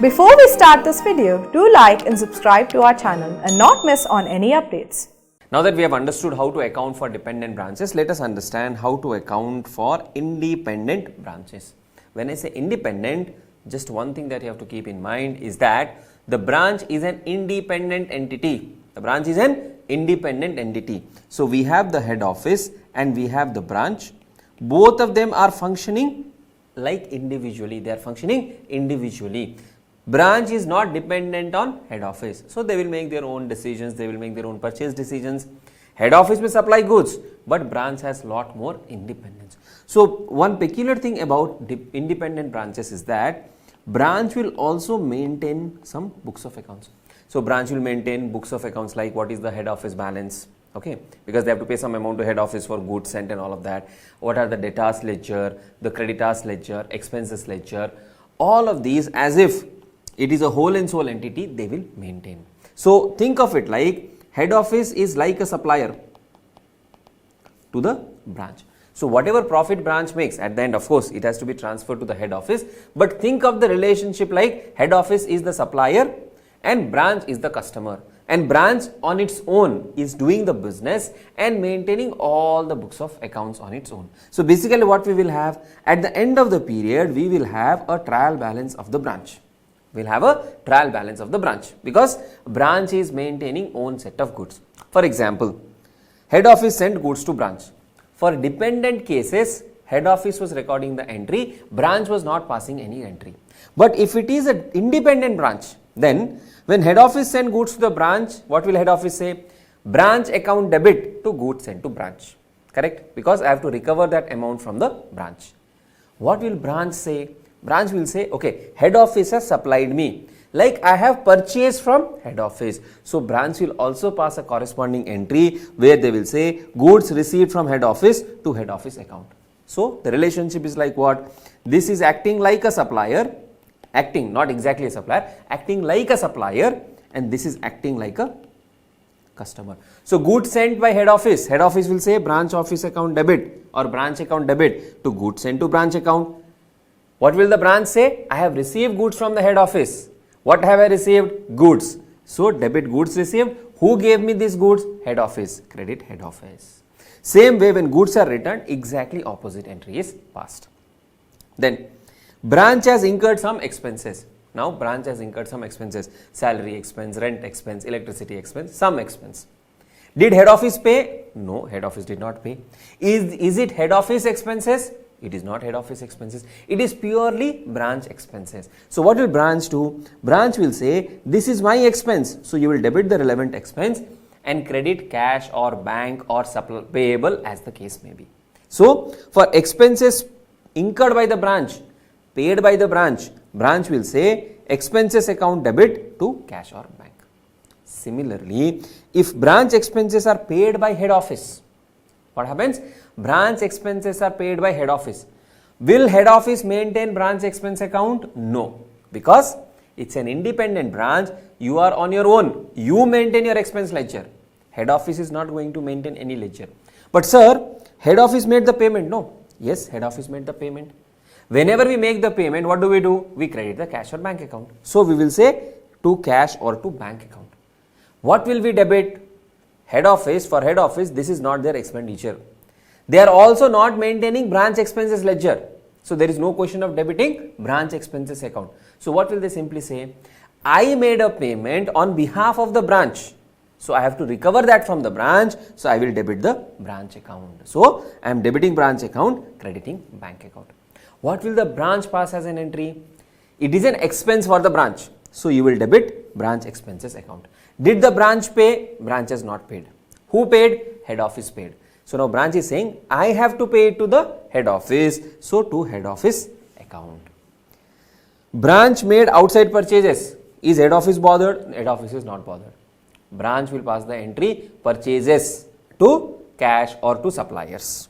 Before we start this video, do like and subscribe to our channel and not miss on any updates. Now that we have understood how to account for dependent branches, let us understand how to account for independent branches. When I say independent, just one thing that you have to keep in mind is that the branch is an independent entity. The branch is an independent entity. So we have the head office and we have the branch. Both of them are functioning like individually. They are functioning individually. Branch is not dependent on head office. So they will make their own decisions. They will make their own purchase decisions. Head office may supply goods, but branch has lot more independence. So one peculiar thing about independent branches is that branch will also maintain some books of accounts. So branch will maintain books of accounts like what is the head office balance, okay, because they have to pay some amount to head office for goods sent and all of that. What are the debtors ledger, the creditors ledger, expenses ledger, all of these as if it is a whole and sole entity, they will maintain. So think of it like head office is like a supplier to the branch. So whatever profit branch makes at the end, of course, it has to be transferred to the head office. But think of the relationship like head office is the supplier and branch is the customer. And branch on its own is doing the business and maintaining all the books of accounts on its own. So basically what we will have at the end of the period, we will have a trial balance of the branch. We'll have a trial balance of the branch because branch is maintaining own set of goods. For example, head office sent goods to branch. For dependent cases, head office was recording the entry, branch was not passing any entry. But if it is an independent branch, then when head office send goods to the branch, what will head office say? Branch account debit to goods sent to branch. Correct? Because I have to recover that amount from the branch. What will branch say? Branch will say, okay, head office has supplied me, like I have purchased from head office. So branch will also pass a corresponding entry where they will say goods received from head office to head office account. So the relationship is like what? This is acting like a supplier, acting not exactly a supplier, acting like a supplier, and this is acting like a customer. So goods sent by head office will say branch office account debit or branch account debit to goods sent to branch account. What will the branch say? I have received goods from the head office. What have I received? Goods. So debit goods received. Who gave me these goods? Head office. Credit head office. Same way when goods are returned, exactly opposite entry is passed. Then branch has incurred some expenses. Now branch has incurred some expenses. Salary expense, rent expense, electricity expense, some expense. Did head office pay? No, head office did not pay. Is it head office expenses? It is not head office expenses. It is purely branch expenses. So what will branch do? Branch will say, this is my expense. So you will debit the relevant expense and credit cash or bank or payable as the case may be. So for expenses incurred by the branch, paid by the branch will say expenses account debit to cash or bank. Similarly, if branch expenses are paid by head office, what happens? Branch expenses are paid by head office. Will head office maintain branch expense account? No, because it's an independent branch. You are on your own. You maintain your expense ledger. Head office is not going to maintain any ledger. But sir, head office made the payment. No. Yes, head office made the payment. Whenever we make the payment, what do? We credit the cash or bank account. So we will say to cash or to bank account. What will we debit? Head office. For head office, this is not their expenditure. They are also not maintaining branch expenses ledger. So there is no question of debiting branch expenses account. So what will they simply say? I made a payment on behalf of the branch. So I have to recover that from the branch. So I will debit the branch account. So I am debiting branch account, crediting bank account. What will the branch pass as an entry? It is an expense for the branch. So you will debit branch expenses account. Did the branch pay? Branch has not paid. Who paid? Head office paid. So now branch is saying, I have to pay it to the head office. So to head office account. Branch made outside purchases. Is head office bothered? Head office is not bothered. Branch will pass the entry purchases to cash or to suppliers.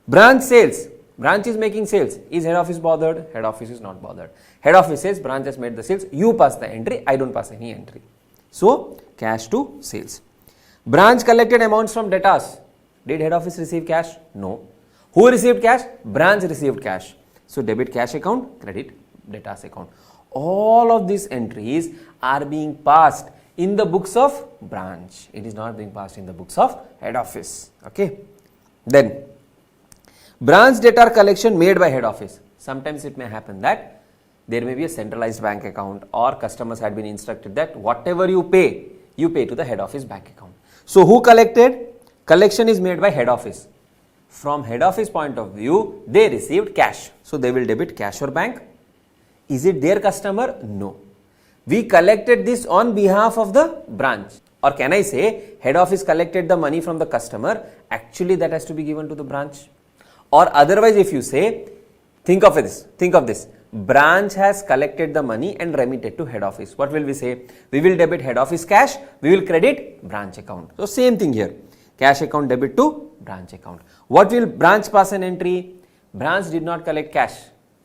Branch sales. Branch is making sales. Is head office bothered? Head office is not bothered. Head office says branch has made the sales. You pass the entry. I don't pass any entry. So cash to sales. Branch collected amounts from debtors. Did head office receive cash? No. Who received cash? Branch received cash. So debit cash account, credit debtors account. All of these entries are being passed in the books of branch. It is not being passed in the books of head office. Okay. Then branch debtor collection made by head office. Sometimes it may happen that there may be a centralized bank account, or customers had been instructed that whatever you pay to the head office bank account. So who collected? Collection is made by head office. From head office point of view, they received cash. So they will debit cash or bank. Is it their customer? No. We collected this on behalf of the branch. Or can I say head office collected the money from the customer, actually that has to be given to the branch. Or otherwise, if you say, think of this, branch has collected the money and remitted to head office. What will we say? We will debit head office cash, we will credit branch account. So same thing here, cash account debit to branch account. What will branch pass an entry? Branch did not collect cash,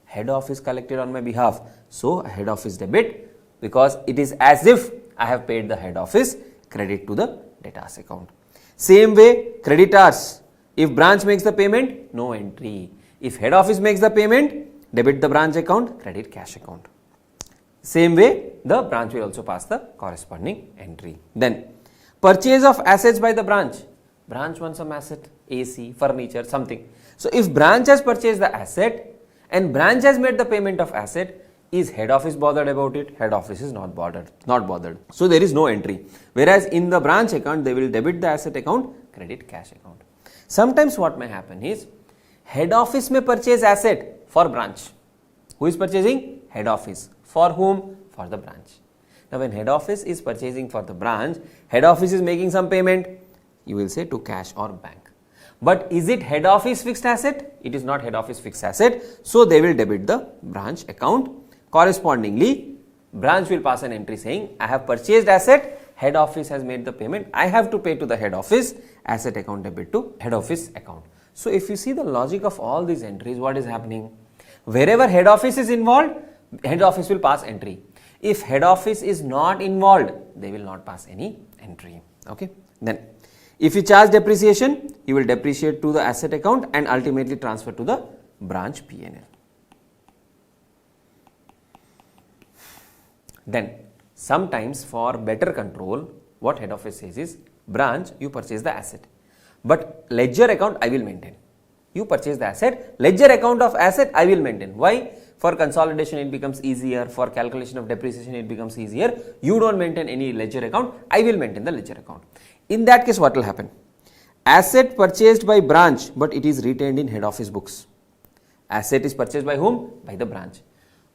head office collected on my behalf. So head office debit, because it is as if I have paid the head office, credit to the debtors account. Same way, creditors, if branch makes the payment, no entry. If head office makes the payment, debit the branch account, credit cash account. Same way, the branch will also pass the corresponding entry. Then purchase of assets by the branch. Branch wants some asset, AC, furniture, something. So if branch has purchased the asset and branch has made the payment of asset, is head office bothered about it? Head office is not bothered. So there is no entry. Whereas in the branch account, they will debit the asset account, credit cash account. Sometimes what may happen is, head office may purchase asset for branch. Who is purchasing? Head office. For whom? For the branch. Now when head office is purchasing for the branch, head office is making some payment, you will say to cash or bank. But is it head office fixed asset? It is not head office fixed asset. So they will debit the branch account. Correspondingly, branch will pass an entry saying, I have purchased asset, head office has made the payment, I have to pay to the head office, asset account debit to head office account. So if you see the logic of all these entries, what is happening? Wherever head office is involved, head office will pass entry. If head office is not involved, they will not pass any entry. Okay. Then if you charge depreciation, you will depreciate to the asset account and ultimately transfer to the branch P&L. Then sometimes for better control, what head office says is, branch, you purchase the asset, but ledger account I will maintain. You purchase the asset, ledger account of asset I will maintain. Why? For consolidation it becomes easier, for calculation of depreciation it becomes easier. You don't maintain any ledger account, I will maintain the ledger account. In that case, what will happen? Asset purchased by branch, but it is retained in head office books. Asset is purchased by whom? By the branch.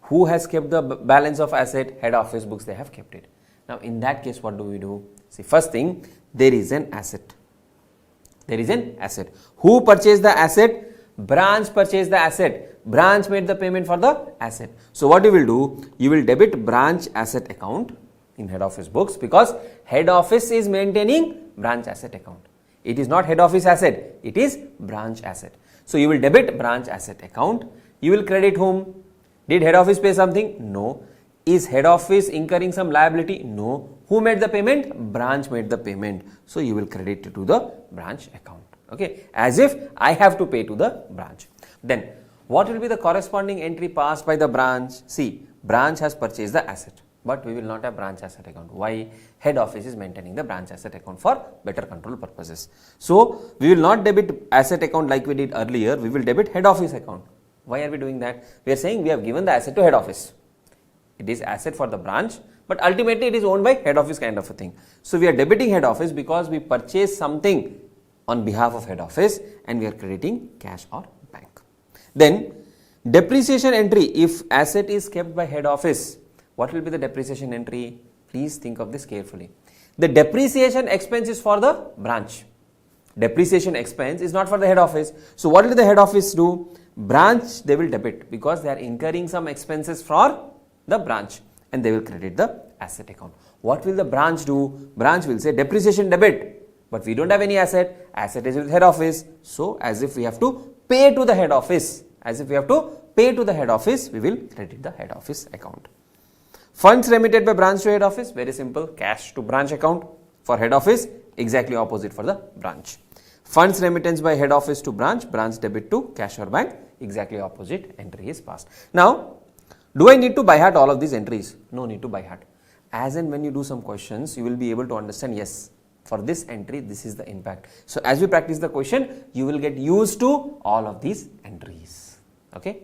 Who has kept the balance of asset? Head office books, they have kept it. Now in that case, what do we do? See, first thing, there is an asset. There is an asset. Who purchased the asset? Branch purchased the asset. Branch made the payment for the asset. So what you will do? You will debit branch asset account in head office books, because head office is maintaining branch asset account. It is not head office asset, it is branch asset. So you will debit branch asset account. You will credit whom? Did head office pay something? No. Is head office incurring some liability? No. Who made the payment? Branch made the payment. So you will credit it to the branch account. Okay, as if I have to pay to the branch. Then what will be the corresponding entry passed by the branch? See, branch has purchased the asset, but we will not have branch asset account. Why? Head office is maintaining the branch asset account for better control purposes. So we will not debit asset account like we did earlier. We will debit head office account. Why are we doing that? We are saying we have given the asset to head office. It is asset for the branch, but ultimately it is owned by head office kind of a thing. So we are debiting head office because we purchased something on behalf of head office and we are crediting cash or bank. Then depreciation entry, if asset is kept by head office, what will be the depreciation entry? Please think of this carefully. The depreciation expense is for the branch. Depreciation expense is not for the head office. So what will the head office do? Branch, they will debit because they are incurring some expenses for the branch and they will credit the asset account. What will the branch do? Branch will say depreciation debit, but we don't have any asset. Asset is with head office. So as if we have to pay to the head office. As if we have to pay to the head office, we will credit the head office account. Funds remitted by branch to head office, very simple, cash to branch account. For head office, exactly opposite for the branch. Funds remittance by head office to branch, branch debit to cash or bank, exactly opposite entry is passed. Now, Do I need to by heart all of these entries? No need to by heart. As and when you do some questions, you will be able to understand, yes, for this entry, this is the impact. So as we practice the question, you will get used to all of these entries. Okay.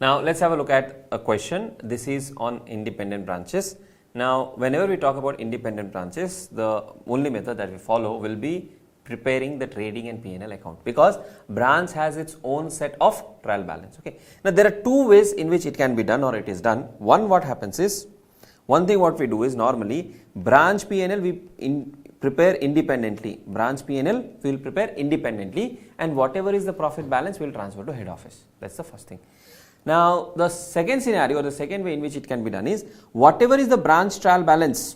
Now let's have a look at a question. This is on independent branches. Now whenever we talk about independent branches, the only method that we follow will be preparing the trading and P&L account, because branch has its own set of trial balance. Okay. Now there are two ways in which it can be done or it is done. One, what happens is, one thing what we do is normally branch P&L we prepare independently. Branch P&L we will prepare independently, and whatever is the profit balance we will transfer to head office. That's the first thing. Now the second scenario or the second way in which it can be done is, whatever is the branch trial balance,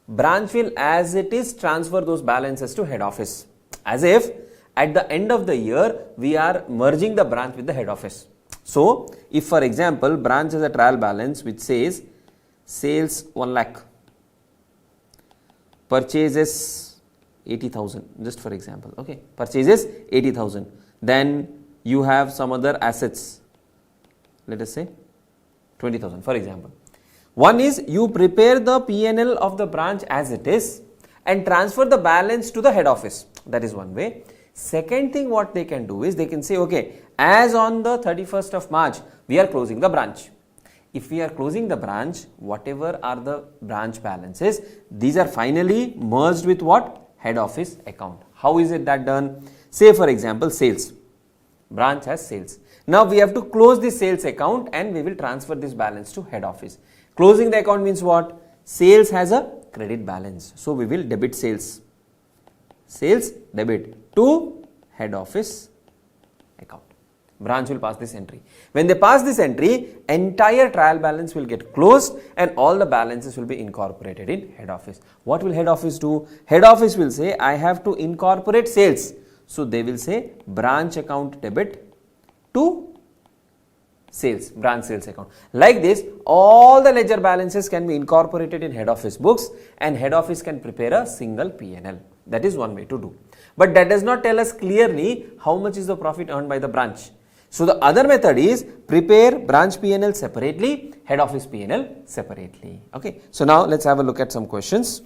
branch will as it is transfer those balances to head office, as if at the end of the year we are merging the branch with the head office. So if for example branch has a trial balance which says sales 1 lakh, purchases 80,000, just for example, okay, purchases 80,000, then you have some other assets, let us say 20,000 for example. One is you prepare the P&L of the branch as it is and transfer the balance to the head office. That is one way. Second thing what they can do is they can say, okay, as on the 31st of March, we are closing the branch. If we are closing the branch, whatever are the branch balances, these are finally merged with what? Head office account. How is it that done? Say for example, sales. Branch has sales. Now we have to close the sales account and we will transfer this balance to head office. Closing the account means what? Sales has a credit balance. So we will debit sales. Sales debit to head office account. Branch will pass this entry. When they pass this entry, entire trial balance will get closed and all the balances will be incorporated in head office. What will head office do? Head office will say, I have to incorporate sales. So they will say branch account debit to sales, branch sales account. Like this, all the ledger balances can be incorporated in head office books and head office can prepare a single P&L. That is one way to do. But that does not tell us clearly how much is the profit earned by the branch. So the other method is prepare branch P&L separately, head office P&L separately. Okay. So now let's have a look at some questions.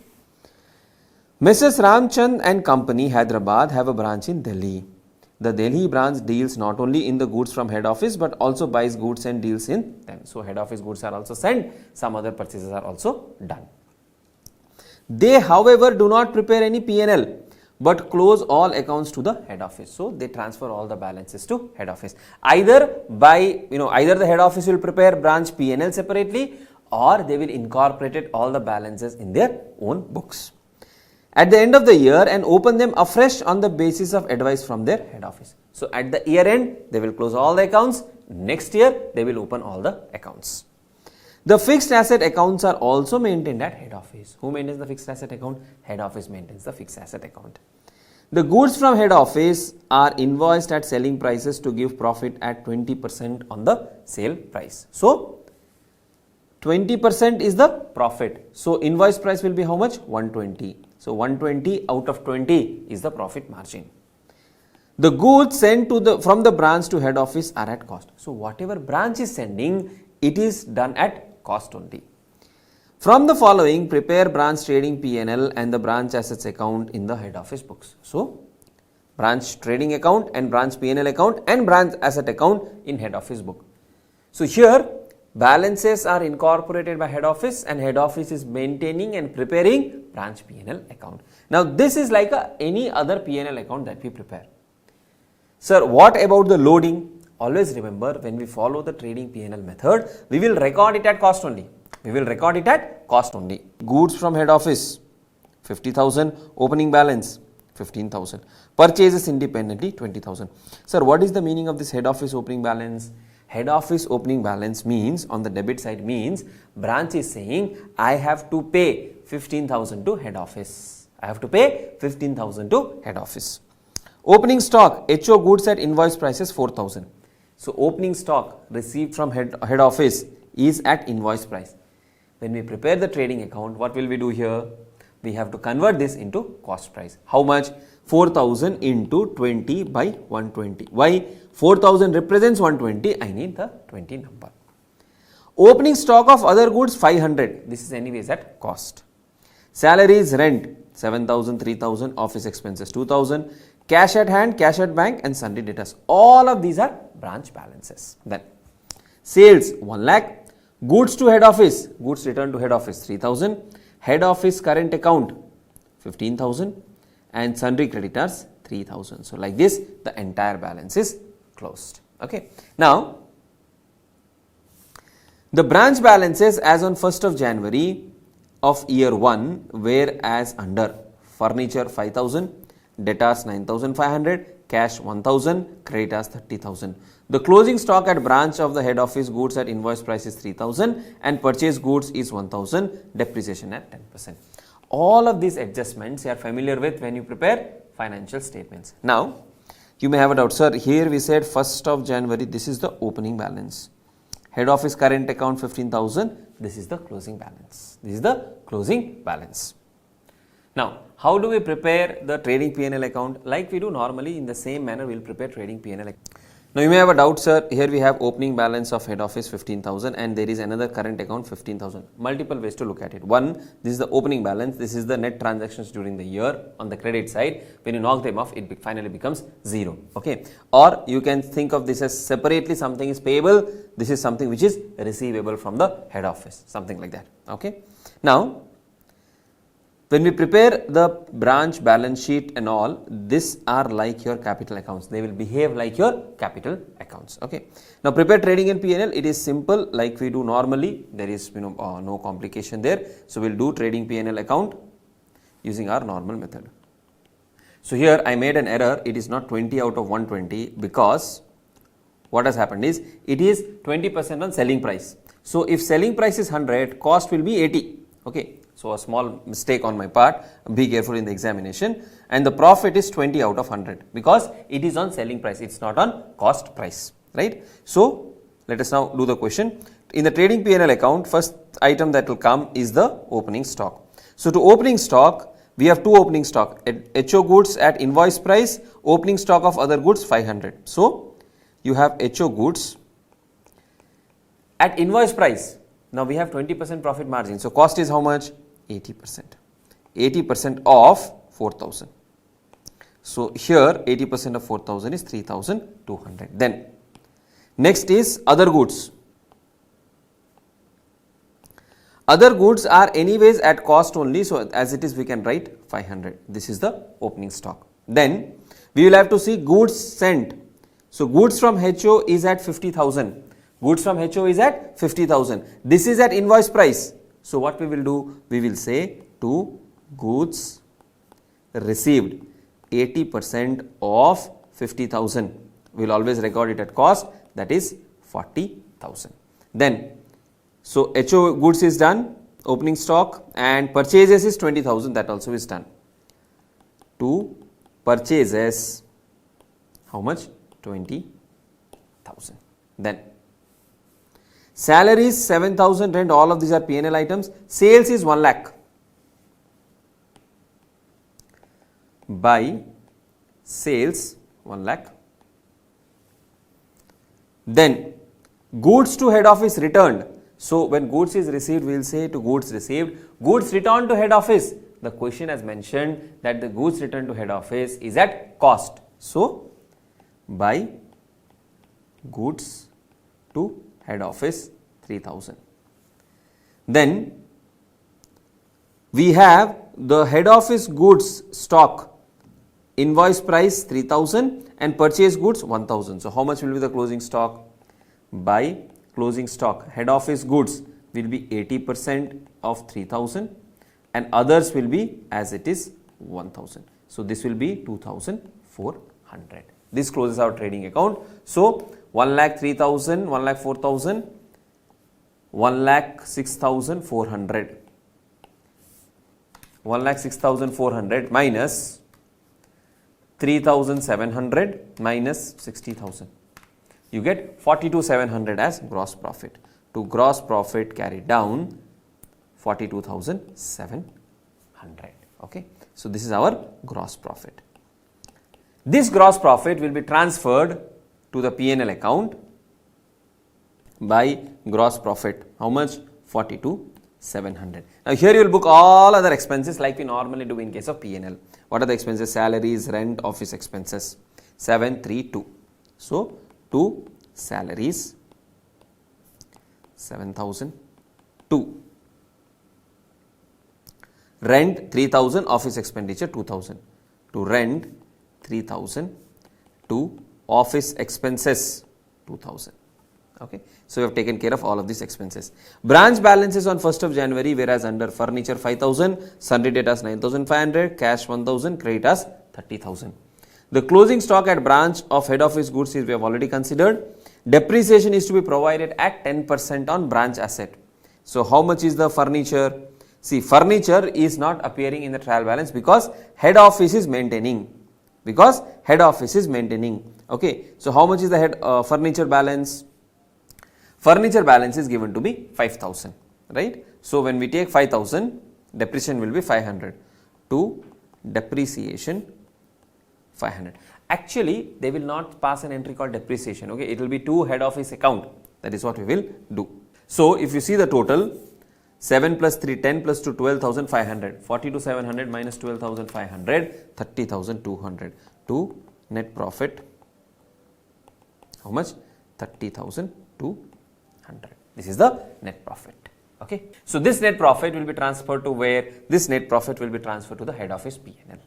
Mrs. Ramchand and Company, Hyderabad, have a branch in Delhi. The Delhi branch deals not only in the goods from head office but also buys goods and deals in them. So head office goods are also sent, some other purchases are also done. They however do not prepare any P&L but close all accounts to the head office. So they transfer all the balances to head office. Either either the head office will prepare branch P&L separately or they will incorporate all the balances in their own books at the end of the year and open them afresh on the basis of advice from their head office. So at the year end, they will close all the accounts. Next year, they will open all the accounts. The fixed asset accounts are also maintained at head office. Who maintains the fixed asset account? Head office maintains the fixed asset account. The goods from head office are invoiced at selling prices to give profit at 20% on the sale price. So 20% is the profit. So invoice price will be how much? 120. So 120 out of 20 is the profit margin. The goods sent from the branch to head office are at cost. So whatever branch is sending, it is done at cost only. From the following, prepare branch trading P&L and the branch assets account in the head office books. So branch trading account and branch P&L account and branch asset account in head office book. So here balances are incorporated by head office and head office is maintaining and preparing branch P&L account. Now this is like any other P&L account that we prepare. Sir, what about the loading? Always remember, when we follow the trading P&L method, we will record it at cost only. We will record it at cost only. Goods from head office 50,000, opening balance 15,000, purchases independently 20,000. Sir, what is the meaning of this head office opening balance? Head office opening balance means, on the debit side means, branch is saying I have to pay 15,000 to head office. I have to pay 15,000 to head office. Opening stock, HO goods at invoice prices 4,000. So opening stock received from head office is at invoice price. When we prepare the trading account, what will we do here? We have to convert this into cost price. How much? 4,000 into 20 by 120. Why? 4,000 represents 120. I need the 20 number. Opening stock of other goods 500. This is anyways at cost. Salaries, rent 7,000, 3,000, office expenses 2,000, cash at hand, cash at bank and sundry debtors. All of these are branch balances. Then sales 1 lakh, goods to head office, goods returned to head office 3,000, head office current account 15,000 and sundry creditors 3,000. So like this the entire balance is closed. Okay. Now the branch balances as on 1st of January of year 1 were as under: furniture 5,000, debtors 9,500, cash 1,000, creditors 30,000. The closing stock at branch of the head office goods at invoice price is 3,000 and purchase goods is 1,000, depreciation at 10%. All of these adjustments you are familiar with when you prepare financial statements. Now you may have a doubt, sir, here we said 1st of January, this is the opening balance. Head office current account 15,000, this is the closing balance. This is the closing balance. Now, how do we prepare the trading P&L account? Like we do normally, in the same manner we will prepare trading P&L account. Now, you may have a doubt, sir, here we have opening balance of head office 15,000 and there is another current account 15,000. Multiple ways to look at it. One, this is the opening balance, this is the net transactions during the year on the credit side. When you knock them off, it finally becomes 0. Okay. Or you can think of this as separately something is payable, this is something which is receivable from the head office, something like that. Okay. Now, when we prepare the branch balance sheet and all, these are like your capital accounts. They will behave like your capital accounts. Okay. Now, prepare trading and P&L. It is simple like we do normally. There is no complication there. So, we will do trading P&L account using our normal method. So, here I made an error. It is not 20 out of 120 because what has happened is it is 20% on selling price. So, if selling price is 100, cost will be 80. Okay. So, a small mistake on my part, be careful in the examination, and the profit is 20 out of 100 because it is on selling price, it is not on cost price, right. So, let us now do the question. In the trading P&L account, first item that will come is the opening stock. So, to opening stock, we have two opening stock, HO goods at invoice price, opening stock of other goods 500. So, you have HO goods at invoice price. Now, we have 20% profit margin. So, cost is how much? 80%. 80% of 4,000. So, here 80% of 4,000 is 3,200. Then, next is other goods. Other goods are anyways at cost only. So, as it is we can write 500. This is the opening stock. Then, we will have to see goods sent. So, goods from HO is at 50,000. Goods from HO is at 50,000. This is at invoice price. So, what we will do? We will say to goods received 80% of 50,000. We will always record it at cost, that is 40,000. Then, so HO goods is done, opening stock, and purchases is 20,000, that also is done. To purchases, how much? 20,000. Then, salaries 7,000, rent, all of these are P&L items. Sales is 1 lakh. By sales 1 lakh. Then goods to head office returned. So, when goods is received, we will say to goods received. Goods returned to head office. The question has mentioned that the goods returned to head office is at cost. So, by goods to head office 3,000. Then we have the head office goods stock, invoice price 3,000 and purchase goods 1,000. So, how much will be the closing stock? By closing stock, head office goods will be 80% of 3,000 and others will be as it is 1,000. So, this will be 2,400. This closes our trading account. So, 1,03,000, 1,04,000, 1,06,400. 1,06,400 minus 3,700 minus 60,000. You get 42,700 as gross profit. To gross profit carry down 42,700. Okay. So, this is our gross profit. This gross profit will be transferred to the P&L account by gross profit. How much? 42,700. Now here you will book all other expenses like we normally do in case of P&L. What are the expenses? Salaries, rent, office expenses. 732. So 2 salaries 7,002. Rent 3,000, office expenditure 2,000. To rent 3,000, to office expenses 2,000. Okay, so we have taken care of all of these expenses. Branch balances on 1st of January, whereas under furniture 5,000, sundry debtors 9,500, cash 1,000, creditors 30,000. The closing stock at branch of head office goods is we have already considered. Depreciation is to be provided at 10% on branch asset. So how much is the furniture? See, furniture is not appearing in the trial balance because head office is maintaining. Okay, so how much is the furniture balance? Furniture balance is given to be 5,000, right? So when we take 5,000, depreciation will be 500. To depreciation 500. Actually, they will not pass an entry called depreciation. Okay, it will be to head office account. That is what we will do. So if you see the total, 7 plus 3, 10 plus 2, 12,500. 42,700 minus 12,500, 30,200. To net profit, how much? 30,200. This is the net profit. Okay. So this net profit will be transferred to where? This net profit will be transferred to the head office P&L.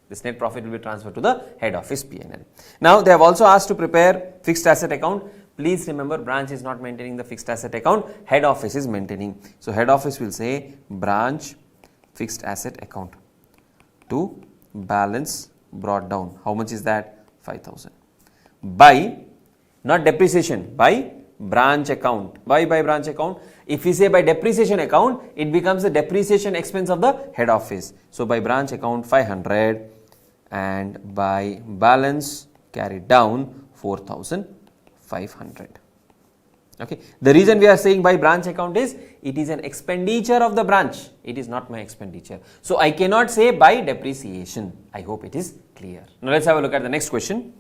This net profit will be transferred to the head office P&L. Now they have also asked to prepare fixed asset account. Please remember, branch is not maintaining the fixed asset account, head office is maintaining. So head office will say branch fixed asset account to balance brought down. How much is that? 5,000. By, not depreciation, by branch account. Why by branch account? If we say by depreciation account, it becomes the depreciation expense of the head office. So by branch account 500 and by balance carried down 4,500. Okay. The reason we are saying by branch account is it is an expenditure of the branch. It is not my expenditure. So I cannot say by depreciation. I hope it is clear. Now let's have a look at the next question.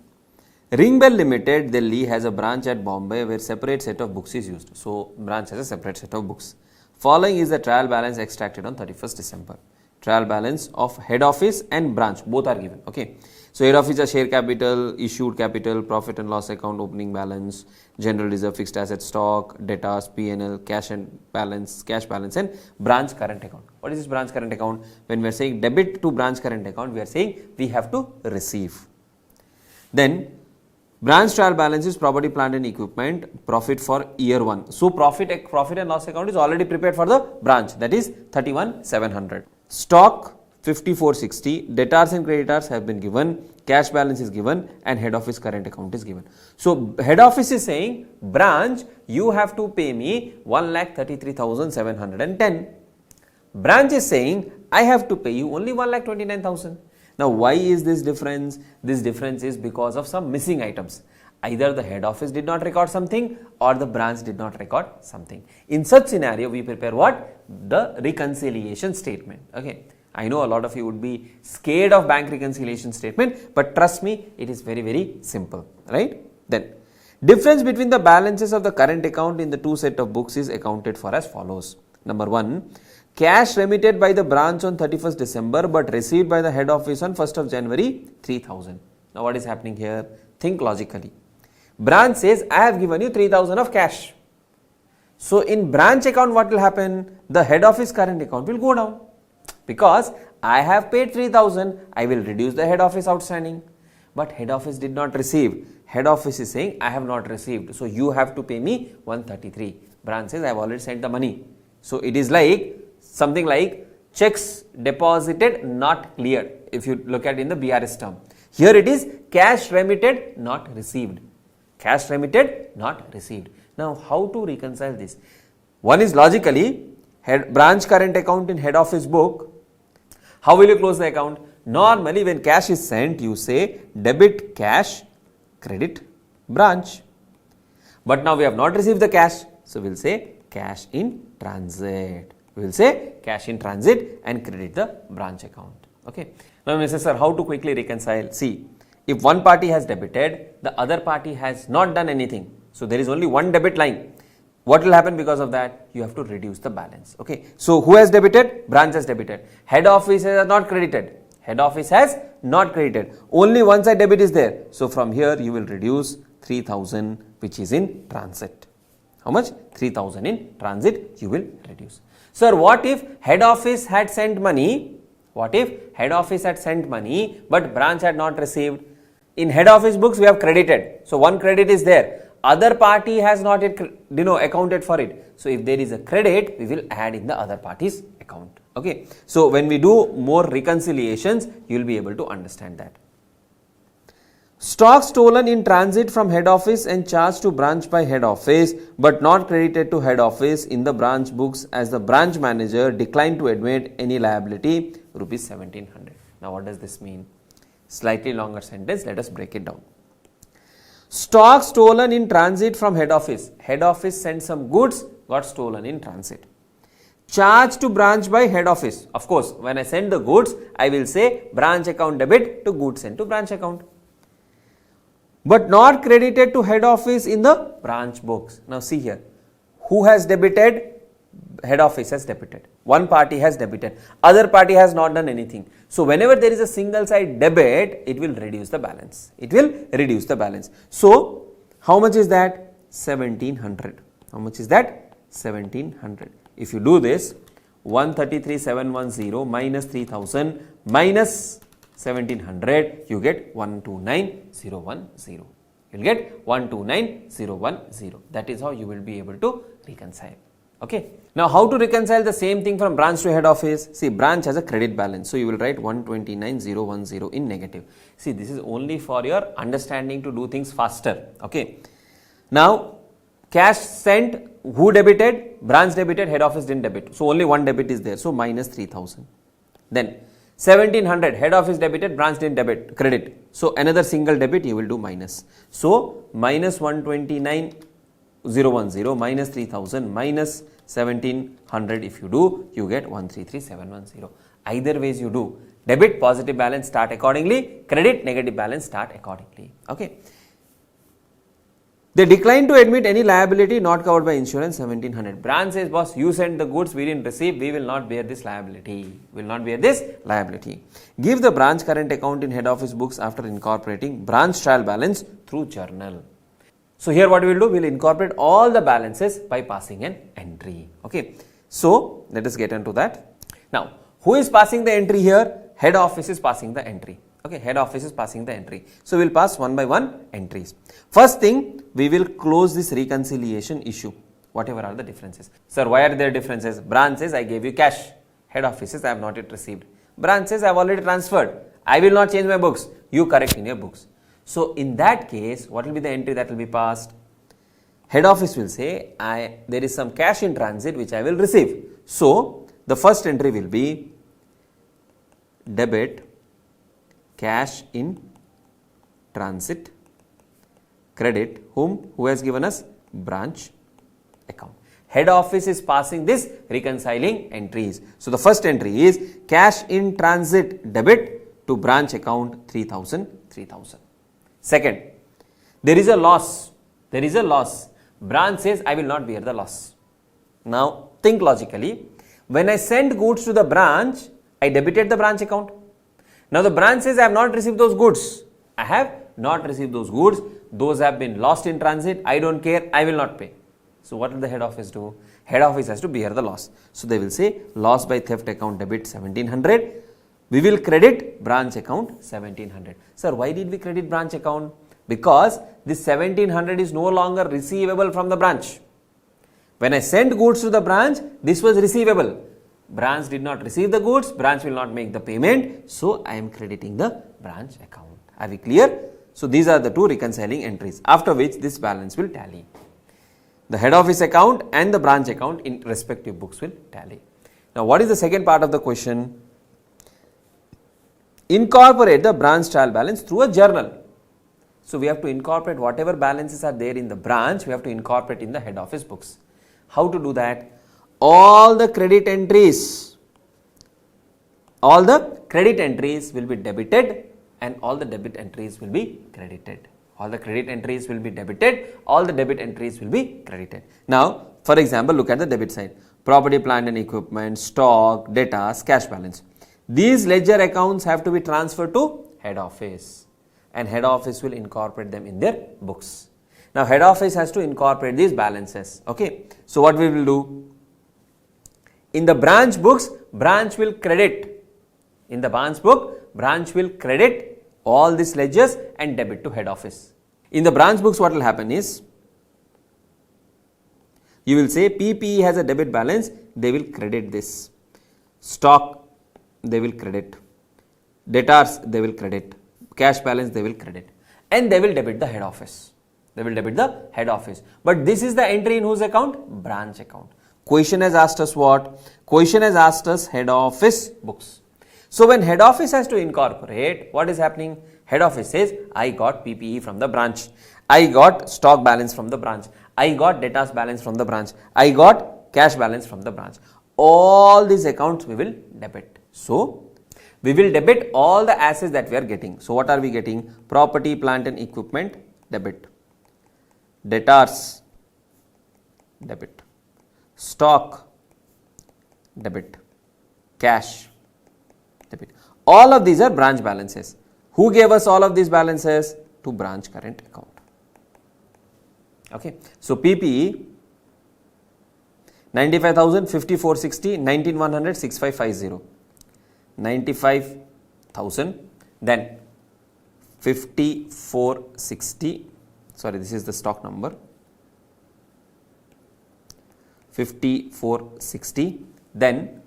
Ringbell Limited, Delhi has a branch at Bombay where separate set of books is used. So branch has a separate set of books. Following is the trial balance extracted on 31st December. Trial balance of head office and branch both are given. Okay. So head office is share capital, issued capital, profit and loss account, opening balance, general reserve, fixed asset stock, debtors, P&L, cash balance and branch current account. What is this branch current account? When we are saying debit to branch current account, we are saying we have to receive. Then branch trial balance is property, plant and equipment, profit for year 1. So profit and loss account is already prepared for the branch, that is 31,700. Stock 5460, debtors and creditors have been given, cash balance is given and head office current account is given. So head office is saying, branch, you have to pay me 1,33,710. Branch is saying, I have to pay you only 1,29,000. Now why is this difference? This difference is because of some missing items. Either the head office did not record something or the branch did not record something. In such scenario, we prepare what? The reconciliation statement. Okay. I know a lot of you would be scared of bank reconciliation statement, but trust me, it is very, very simple, right? Then, difference between the balances of the current account in the two set of books is accounted for as follows. Number 1, cash remitted by the branch on 31st December but received by the head office on 1st of January, 3,000. Now, what is happening here? Think logically. Branch says, I have given you 3,000 of cash. So, in branch account, what will happen? The head office current account will go down. Because I have paid 3,000, I will reduce the head office outstanding. But head office did not receive. Head office is saying, I have not received. So, you have to pay me 133. Branch says, I have already sent the money. So, it is like something like checks deposited not cleared. If you look at in the BRS term. Here it is cash remitted not received. Cash remitted not received. Now, how to reconcile this? One is logically branch current account in head office book. How will you close the account? Normally, when cash is sent, you say debit cash, credit branch. But now we have not received the cash. So, we will say cash in transit. We will say cash in transit and credit the branch account. Okay. Now, Mr. Sir, how to quickly reconcile? See, If one party has debited, the other party has not done anything. So there is only one debit line. What will happen because of that? You have to reduce the balance. Okay. So who has debited? Branch has debited. Head office has not credited. Head office has not credited. Only one side debit is there. So from here you will reduce 3000 which is in transit. How much? 3000 in transit you will reduce. Sir, what if head office had sent money? What if head office had sent money but branch had not received? In head office books we have credited. So one credit is there. Other party has not yet accounted for it. So if there is a credit, we will add in the other party's account. Okay. So when we do more reconciliations, you will be able to understand that. Stock stolen in transit from head office and charged to branch by head office but not credited to head office in the branch books as the branch manager declined to admit any liability, rupees 1700. Now what does this mean? Slightly longer sentence, let us break it down. Stock stolen in transit from head office. Head office sent some goods, got stolen in transit. Charged to branch by head office. Of course, when I send the goods, I will say branch account debit to goods sent to branch account. But not credited to head office in the branch books. Now see here, who has debited? Head office has debited. One party has debited. Other party has not done anything. So whenever there is a single side debit, it will reduce the balance. It will reduce the balance. So how much is that? 1700. How much is that? 1700. If you do this, 133,710 minus 3000 minus 1700, you get 129010. You will get 129010. That is how you will be able to reconcile. Okay. Now how to reconcile the same thing from branch to head office? See, branch has a credit balance. So you will write 129010 in negative. See, this is only for your understanding to do things faster. Okay. Now cash sent, who debited? Branch debited, head office didn't debit. So only one debit is there. So minus 3000. Then 1700, head office debited, branch didn't debit, credit. So another single debit you will do minus. So minus 129,010 minus 3000 minus 1700, if you do, you get 133710. Either ways you do. Debit, positive balance, start accordingly. Credit, negative balance, start accordingly. Okay. They declined to admit any liability not covered by insurance, 1700. Branch says, boss, you sent the goods, we didn't receive, we will not bear this liability. Will not bear this liability. Give the branch current account in head office books after incorporating branch trial balance through journal. So here what we will do, we will incorporate all the balances by passing an entry. Okay. So let us get into that. Now, who is passing the entry here? Head office is passing the entry. Okay, head office is passing the entry. So we will pass one by one entries. First thing, we will close this reconciliation issue, whatever are the differences. Sir, why are there differences? Branch says, I gave you cash. Head office says, I have not yet received. Branch says, I have already transferred. I will not change my books. You correct in your books. So in that case, what will be the entry that will be passed? Head office will say, there is some cash in transit which I will receive. So the first entry will be debit cash in transit, credit whom? Who has given us? Branch account. Head office is passing this reconciling entries. So the first entry is cash in transit debit to branch account 3000. Second, there is a loss. There is a loss. Branch says, I will not bear the loss. Now think logically. When I send goods to the branch, I debited the branch account. Now the branch says, I have not received those goods. I have not received those goods. Those have been lost in transit. I don't care. I will not pay. So what will the head office do? Head office has to bear the loss. So they will say, loss by theft account debit 1700. We will credit branch account 1700. Sir, why did we credit branch account? Because this 1700 is no longer receivable from the branch. When I sent goods to the branch, this was receivable. Branch did not receive the goods, branch will not make the payment, so I am crediting the branch account. Are we clear? So these are the two reconciling entries, after which this balance will tally. The head office account and the branch account in respective books will tally. Now what is the second part of the question? Incorporate the branch trial balance through a journal. So we have to incorporate whatever balances are there in the branch, we have to incorporate in the head office books. How to do that? All the credit entries will be debited and all the debit entries will be credited. All the credit entries will be debited, all the debit entries will be credited. Now, for example, look at the debit side. Property, plant and equipment, stock, debtors, cash balance. These ledger accounts have to be transferred to head office, and head office will incorporate them in their books. Now, head office has to incorporate these balances. Okay. So, what we will do? In the branch books, branch will credit. In the branch book, branch will credit all these ledgers and debit to head office. In the branch books, what will happen is, you will say PPE has a debit balance, they will credit this. Stock, they will credit. Debtors, they will credit. Cash balance, they will credit. And they will debit the head office. They will debit the head office. But this is the entry in whose account? Branch account. Question has asked us what? Question has asked us head office books. So when head office has to incorporate, what is happening? Head office says, I got PPE from the branch. I got stock balance from the branch. I got debtors balance from the branch. I got cash balance from the branch. All these accounts we will debit. So we will debit all the assets that we are getting. So what are we getting? Property, plant and equipment, debit. Debtors, debit. Stock, debit. Cash, debit. All of these are branch balances. Who gave us all of these balances? To branch current account. Okay. So PPE 95,000, 5460, 19,100, 6550. 95,000, then 5460, sorry, this is the stock number, 5460, then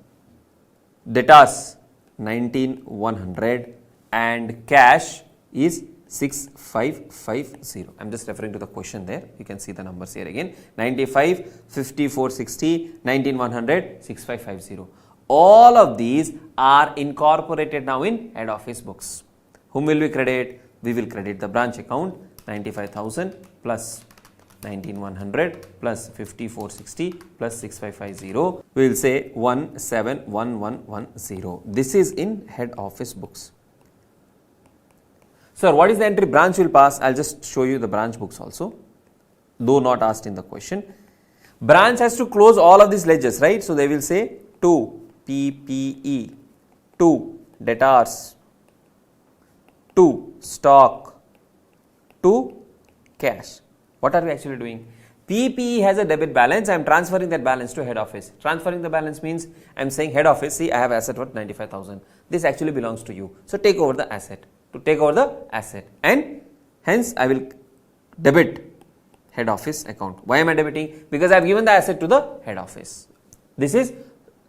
debtors 19,100 and cash is 6550. I am just referring to the question there. You can see the numbers here again. 95, 5460, 19,100, 6550. All of these are incorporated now in head office books. Whom will we credit? We will credit the branch account 95,000 plus 19,100 plus 5460 plus 6550. We will say 171110. This is in head office books. Sir, what is the entry branch will pass? I will just show you the branch books also, though not asked in the question. Branch has to close all of these ledgers, right? So they will say to PPE, to debtors, to stock, to cash. What are we actually doing? PPE has a debit balance. I am transferring that balance to head office. Transferring the balance means I am saying head office, see, I have asset worth 95,000. This actually belongs to you. So take over the asset. To take over the asset, and hence I will debit head office account. Why am I debiting? Because I have given the asset to the head office. This is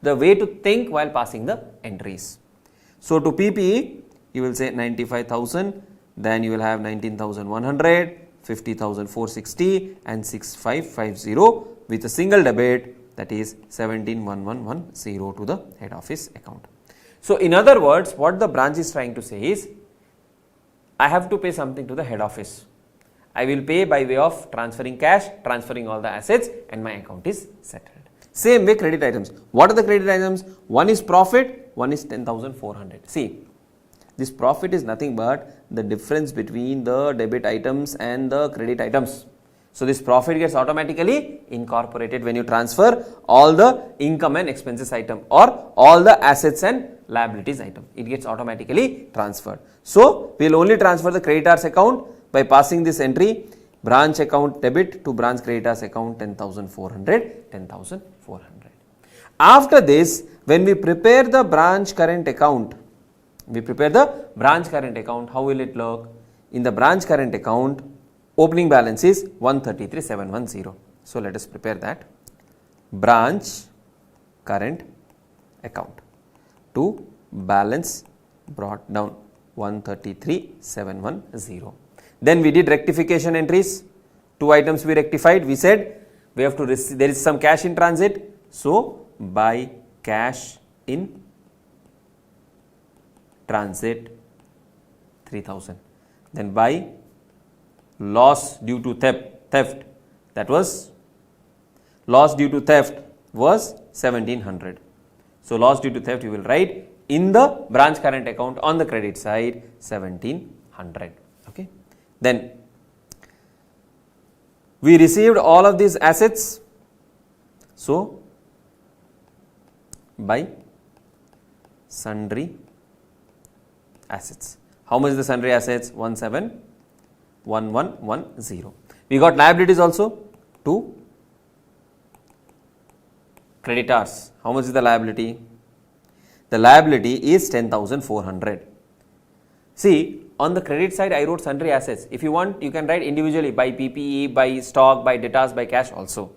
the way to think while passing the entries. So to PPE, you will say 95,000, then you will have 19,100, 50,460 and 6550 with a single debit, that is 171110 to the head office account. So in other words, what the branch is trying to say is, I have to pay something to the head office. I will pay by way of transferring cash, transferring all the assets, and my account is settled. Same way credit items. What are the credit items? One is profit, one is 10,400. See, this profit is nothing but the difference between the debit items and the credit items. So this profit gets automatically incorporated when you transfer all the income and expenses item or all the assets and liabilities item. It gets automatically transferred. So we will only transfer the creditors account by passing this entry, branch account debit to branch creditors account 10,400, 10,400. After this, when we prepare the branch current account, how will it look? In the branch current account, opening balance is 133,710. So let us prepare that. Branch current account to balance brought down 133,710. Then we did rectification entries. Two items we rectified. We said we have to receive, there is some cash in transit. So buy cash in transit 3,000. Then buy loss due to theft, that was loss due to theft was 1,700. So loss due to theft, you will write in the branch current account on the credit side 1700. Okay. Then we received all of these assets, so by sundry assets. How much is the sundry assets? 171110. We got liabilities also, to creditors. How much is the liability? The liability is 10,400. See, on the credit side I wrote sundry assets. If you want, you can write individually by PPE, by stock, by debtors, by cash also.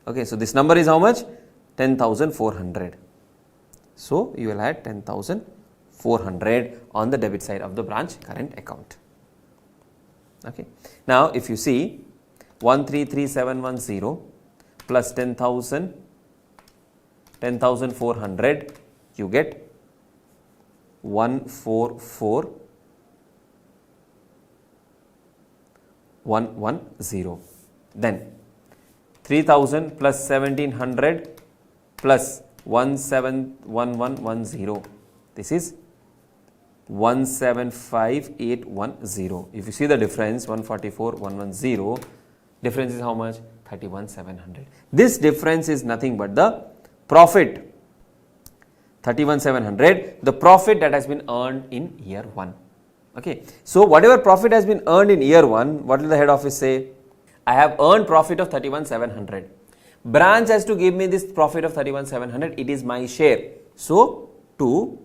Okay, so this number is how much? 10,400. So you will add 10,400 on the debit side of the branch current account. Okay. Now if you see 133710 plus 10,400, you get 144,110. Then 3000 plus 1700 plus 171110. This is 175,810. If you see the difference, 144,110, difference is how much? 31,700. This difference is nothing but the profit. 31,700, the profit that has been earned in year 1. Okay. So whatever profit has been earned in year 1, what will the head office say? I have earned profit of 31,700. Branch has to give me this profit of 31,700. It is my share. So to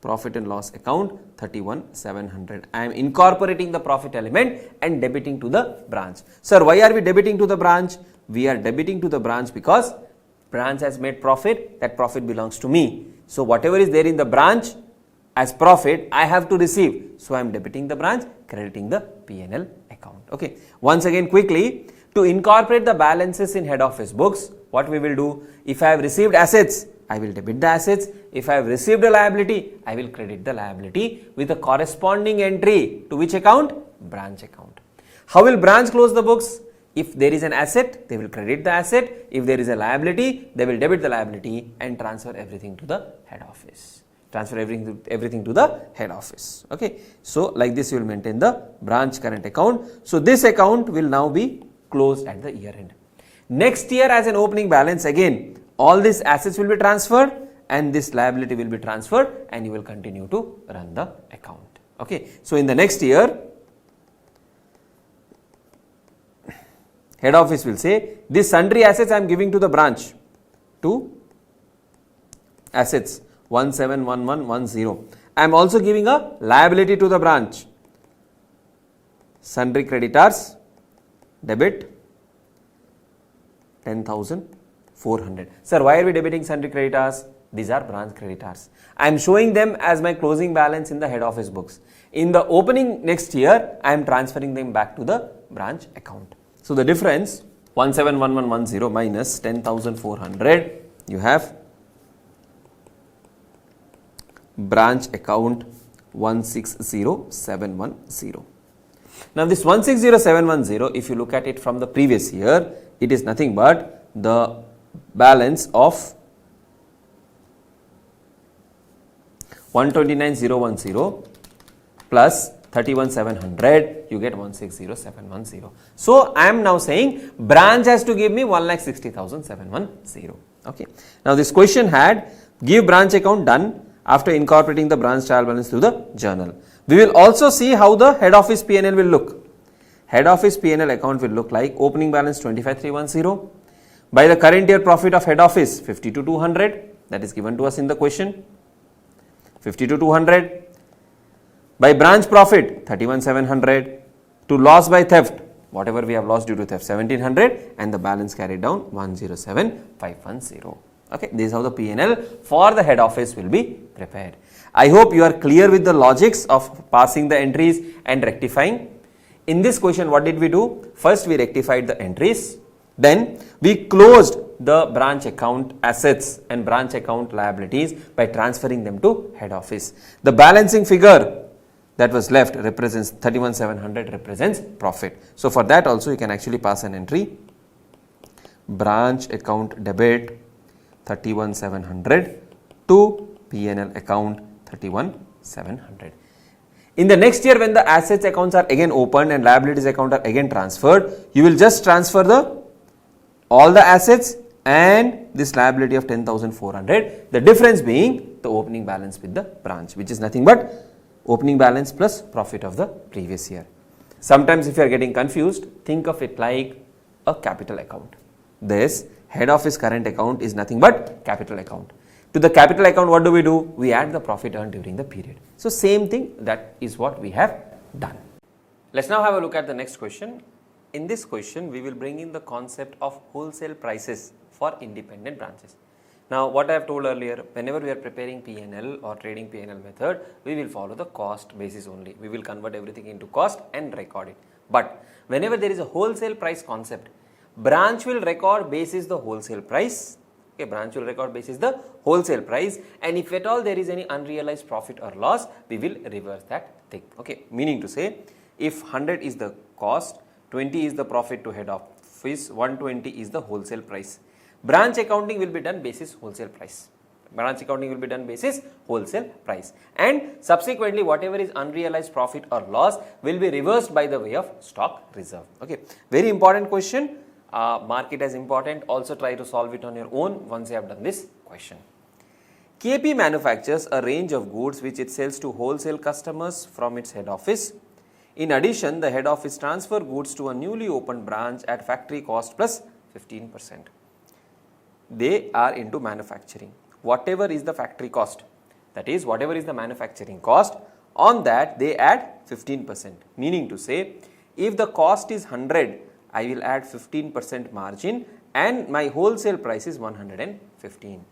profit and loss account 31,700. I am incorporating the profit element and debiting to the branch. Sir, why are we debiting to the branch? We are debiting to the branch because branch has made profit. That profit belongs to me. So whatever is there in the branch as profit, I have to receive. So I am debiting the branch, crediting the P&L account. Okay. Once again, quickly, to incorporate the balances in head office books, what we will do? If I have received assets, I will debit the assets. If I have received a liability, I will credit the liability with a corresponding entry to which account? Branch account. How will branch close the books? If there is an asset, they will credit the asset. If there is a liability, they will debit the liability and transfer everything to the head office. Transfer everything to the head office. Okay. So like this you will maintain the branch current account. So this account will now be closed at the year end. Next year as an opening balance, again all these assets will be transferred and this liability will be transferred and you will continue to run the account. Okay. So in the next year, head office will say, this sundry assets I am giving to the branch, to assets 171110. I am also giving a liability to the branch, sundry creditors, debit 10,400. Sir, why are we debiting sundry creditors? These are branch creditors. I am showing them as my closing balance in the head office books. In the opening next year, I am transferring them back to the branch account. So the difference 171110 minus 10,400, you have branch account 160710. Now this 160710, if you look at it from the previous year, it is nothing but the balance of 129,010 plus 31,700, you get 160710. So I am now saying branch has to give me 1,60,710. Okay. Now this question had give branch account done after incorporating the branch trial balance to the journal. We will also see how the head office P&L will look. Head office P&L account will look like opening balance 25,310. By the current year profit of head office 52,200, that is given to us in the question. 52,200. By branch profit 31,700. To loss by theft, whatever we have lost due to theft 1,700, and the balance carried down 107,510. Okay, this is how the P&L for the head office will be prepared. I hope you are clear with the logics of passing the entries and rectifying. In this question, what did we do? First, we rectified the entries. Then, we closed the branch account assets and branch account liabilities by transferring them to head office. The balancing figure that was left represents 31,700, represents profit. So, for that also you can actually pass an entry. Branch account debit 31,700 to P&L account 31,700. In the next year, when the assets accounts are again opened and liabilities account are again transferred, you will just transfer all the assets and this liability of 10,400. The difference being the opening balance with the branch, which is nothing but opening balance plus profit of the previous year. Sometimes if you are getting confused, think of it like a capital account. This head office current account is nothing but capital account. To the capital account, what do? We add the profit earned during the period. So same thing, that is what we have done. Let's now have a look at the next question. In this question, we will bring in the concept of wholesale prices for independent branches. Now, what I have told earlier, whenever we are preparing P&L or trading P&L method, we will follow the cost basis only. We will convert everything into cost and record it. But whenever there is a wholesale price concept, branch will record basis the wholesale price. Okay, branch will record basis the wholesale price, and if at all there is any unrealized profit or loss, we will reverse that thing. Okay, meaning to say, if 100 is the cost, 20 is the profit to head office, 120 is the wholesale price. Branch accounting will be done basis wholesale price. Branch accounting will be done basis wholesale price, and subsequently whatever is unrealized profit or loss will be reversed by the way of stock reserve. Okay, very important question. Mark it as important. Also try to solve it on your own once you have done this question. KP manufactures a range of goods which it sells to wholesale customers from its head office. In addition, the head office transfer goods to a newly opened branch at factory cost plus 15%. They are into manufacturing. Whatever is the factory cost, that is whatever is the manufacturing cost, on that they add 15%. Meaning to say, if the cost is 100, I will add 15% margin and my wholesale price is 115.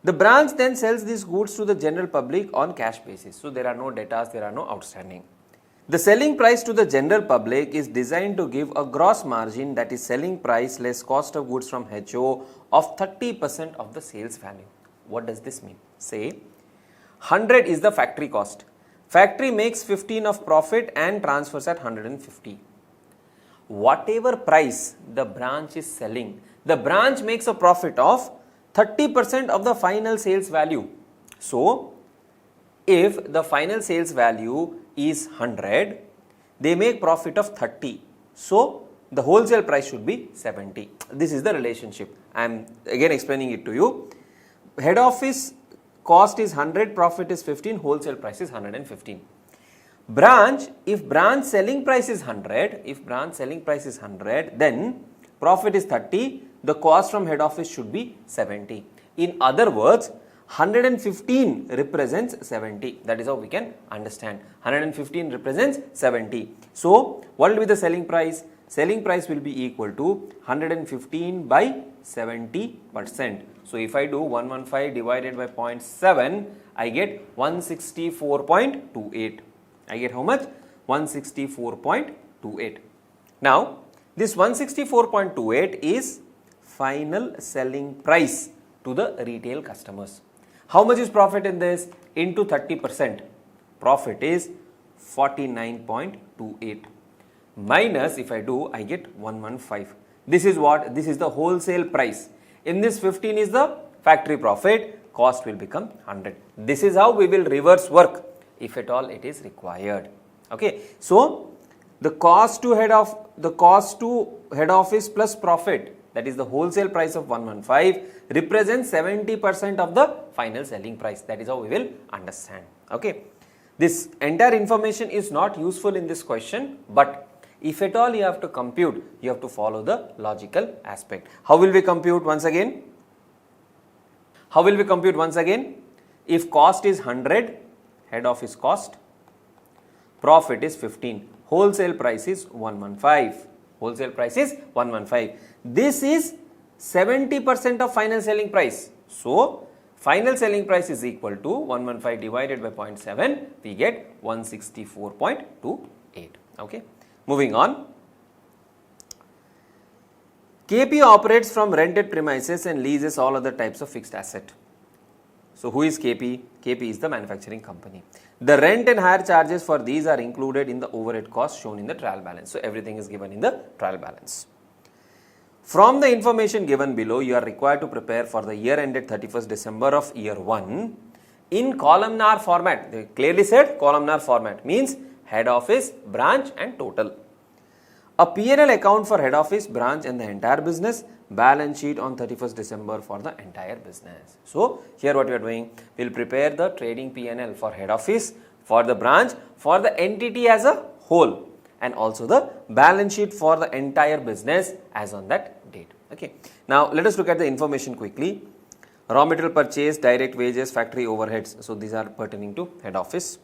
The branch then sells these goods to the general public on cash basis. So there are no debtors, there are no outstanding. The selling price to the general public is designed to give a gross margin, that is selling price less cost of goods from HO, of 30% of the sales value. What does this mean? Say 100 is the factory cost. Factory makes 15 of profit and transfers at 150. Whatever price the branch is selling, the branch makes a profit of 30% of the final sales value. So, if the final sales value is 100, they make profit of 30. So, the wholesale price should be 70. This is the relationship. I am again explaining it to you. Head office cost is 100, profit is 15, wholesale price is 115. Branch, if branch selling price is 100, then profit is 30, the cost from head office should be 70. In other words, 115 represents 70. That is how we can understand. 115 represents 70. So, what will be the selling price? Selling price will be equal to 115 by 70%. So, if I do 115 divided by 0.7, I get 164.28. I get how much? 164.28. Now, this 164.28 is final selling price to the retail customers. How much is profit in this? Into 30%. Profit is 49.28. Minus, if I do, I get 115. This is what? This is the wholesale price. In this 15 is the factory profit. Cost will become 100. This is how we will reverse work, if at all it is required. Okay, so the cost to head office plus profit, that is the wholesale price of 115, represents 70% of the final selling price. That is how we will understand. Okay, this entire information is not useful in this question, but if at all you have to compute, you have to follow the logical aspect. How will we compute once again? If cost is 100, head office cost, profit is 15, wholesale price is 115. This is 70% of final selling price. So, final selling price is equal to 115 divided by 0.7, we get 164.28. Okay, moving on. KP operates from rented premises and leases all other types of fixed asset. So, who is KP? KP is the manufacturing company. The rent and hire charges for these are included in the overhead cost shown in the trial balance. So, everything is given in the trial balance. From the information given below, you are required to prepare for the year ended 31st December of year 1 in columnar format. They clearly said columnar format means head office, branch and total. A P&L account for head office, branch and the entire business, balance sheet on 31st December for the entire business. So, here what we are doing, we will prepare the trading P&L for head office, for the branch, for the entity as a whole, and also the balance sheet for the entire business as on that date. Okay. Now, let us look at the information quickly. Raw material purchase, direct wages, factory overheads. So, these are pertaining to head office.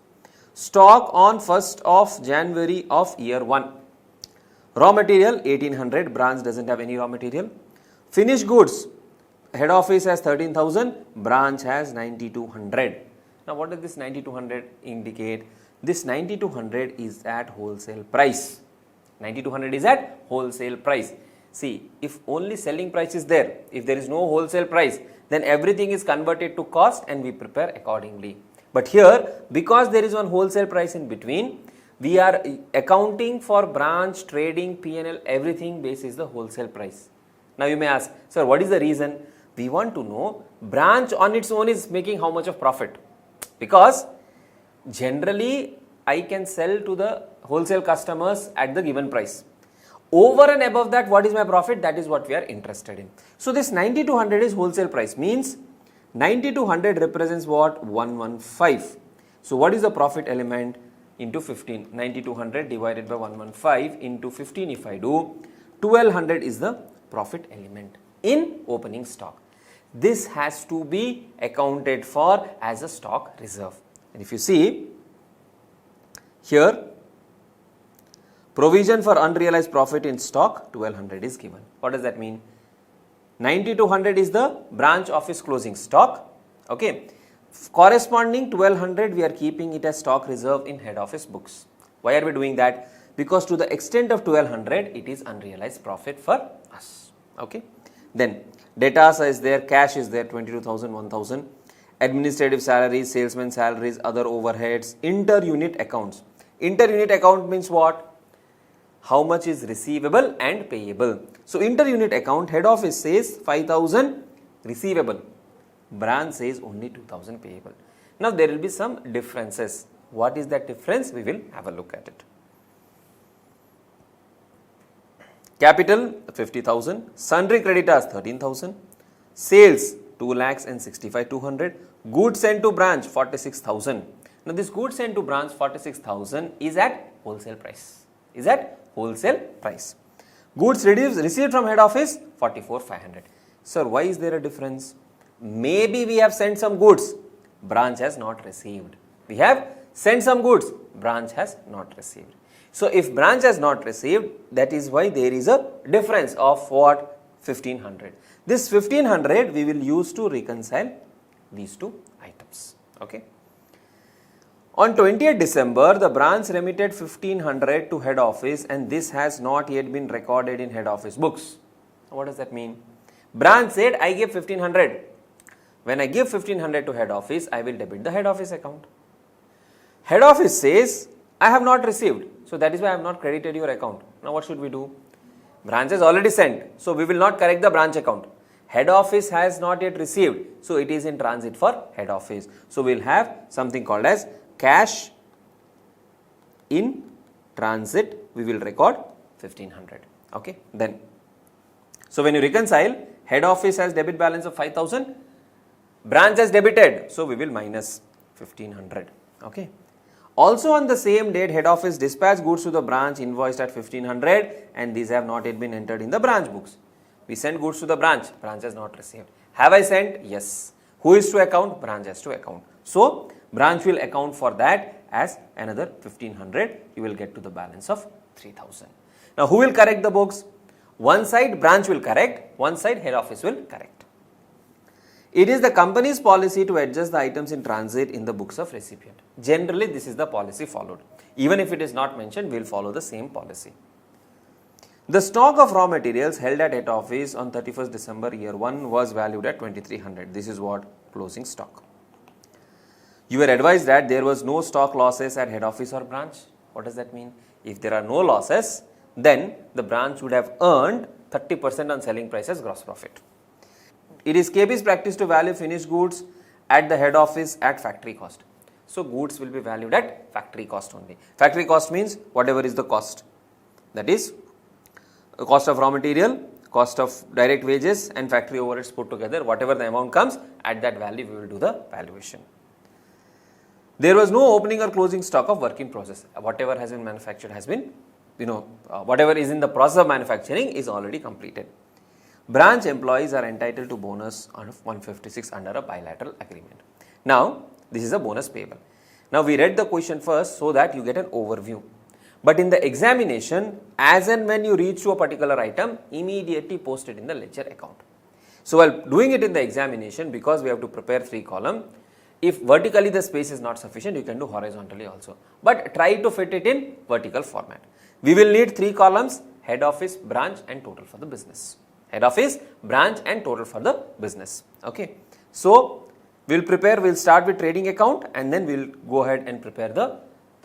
Stock on 1st of January of year 1. Raw material 1800, branch doesn't have any raw material. Finished goods, head office has 13,000, branch has 9200. Now what does this 9200 indicate? This 9200 is at wholesale price. 9200 is at wholesale price. See, if only selling price is there, if there is no wholesale price, then everything is converted to cost and we prepare accordingly. But here, because there is one wholesale price in between, we are accounting for branch, trading, P&L, everything basis the wholesale price. Now you may ask, sir, what is the reason? We want to know branch on its own is making how much of profit. Because generally I can sell to the wholesale customers at the given price. Over and above that, what is my profit? That is what we are interested in. So this 9200 is wholesale price, means 9200 represents what? 115. So what is the profit element? Into 15, 9200 divided by 115 into 15 if I do, 1200 is the profit element in opening stock. This has to be accounted for as a stock reserve. And if you see here, provision for unrealized profit in stock 1200 is given. What does that mean? 9200 is the branch office closing stock. Okay. Corresponding 1200 we are keeping it as stock reserve in head office books. Why are we doing that? Because to the extent of 1200 it is unrealized profit for us. Okay. Then data is there, cash is there, 22,000, 1,000. Administrative salaries, salesman salaries, other overheads, inter-unit accounts. Inter-unit account means what? How much is receivable and payable. So inter-unit account, head office says 5,000 receivable. Branch says only 2000 payable. Now there will be some differences. What is that difference? We will have a look at it. Capital 50,000, sundry creditors 13,000, sales 2,65,200, goods sent to branch 46,000. Now this goods sent to branch 46,000 is at wholesale price. Is at wholesale price. Goods received from head office 44,500. Sir, why is there a difference? Maybe we have sent some goods, branch has not received. We have sent some goods, branch has not received. So if branch has not received, that is why there is a difference of what? 1500. This 1500 we will use to reconcile these two items. Okay. On 20th December, the branch remitted 1500 to head office and this has not yet been recorded in head office books. What does that mean? Branch said, I gave 1500. When I give 1500 to head office, I will debit the head office account. Head office says, I have not received. So that is why I have not credited your account. Now what should we do? Branch has already sent. So we will not correct the branch account. Head office has not yet received. So it is in transit for head office. So we will have something called as cash in transit. We will record 1500. Okay. Then, so when you reconcile, head office has debit balance of 5,000. Branch has debited, so we will minus 1500. Okay. Also on the same date, head office dispatched goods to the branch invoiced at 1500 and these have not yet been entered in the branch books. We sent goods to the branch has not received. Have I sent? Yes. Who is to account? Branch has to account. So branch will account for that as another 1500. You will get to the balance of 3000. Now who will correct the books? One side branch will correct, one side head office will correct. It is the company's policy to adjust the items in transit in the books of recipient. Generally, this is the policy followed. Even if it is not mentioned, we will follow the same policy. The stock of raw materials held at head office on 31st December year 1 was valued at 2300. This is what? Closing stock. You were advised that there was no stock losses at head office or branch. What does that mean? If there are no losses, then the branch would have earned 30% on selling prices gross profit. It is KB's practice to value finished goods at the head office at factory cost. So goods will be valued at factory cost only. Factory cost means whatever is the cost, that is cost of raw material, cost of direct wages and factory overheads put together, whatever the amount comes, at that value we will do the valuation. There was no opening or closing stock of work in process. Whatever has been manufactured has been, whatever is in the process of manufacturing is already completed. Branch employees are entitled to bonus of 156 under a bilateral agreement. Now, this is a bonus payable. Now, we read the question first so that you get an overview. But in the examination, as and when you reach to a particular item, immediately post it in the ledger account. So, while doing it in the examination, because we have to prepare 3 columns, if vertically the space is not sufficient, you can do horizontally also. But try to fit it in vertical format. We will need 3 columns, head office, branch and total for the business. Head office, branch and total for the business. Okay. So, we'll start with trading account and then we'll go ahead and prepare the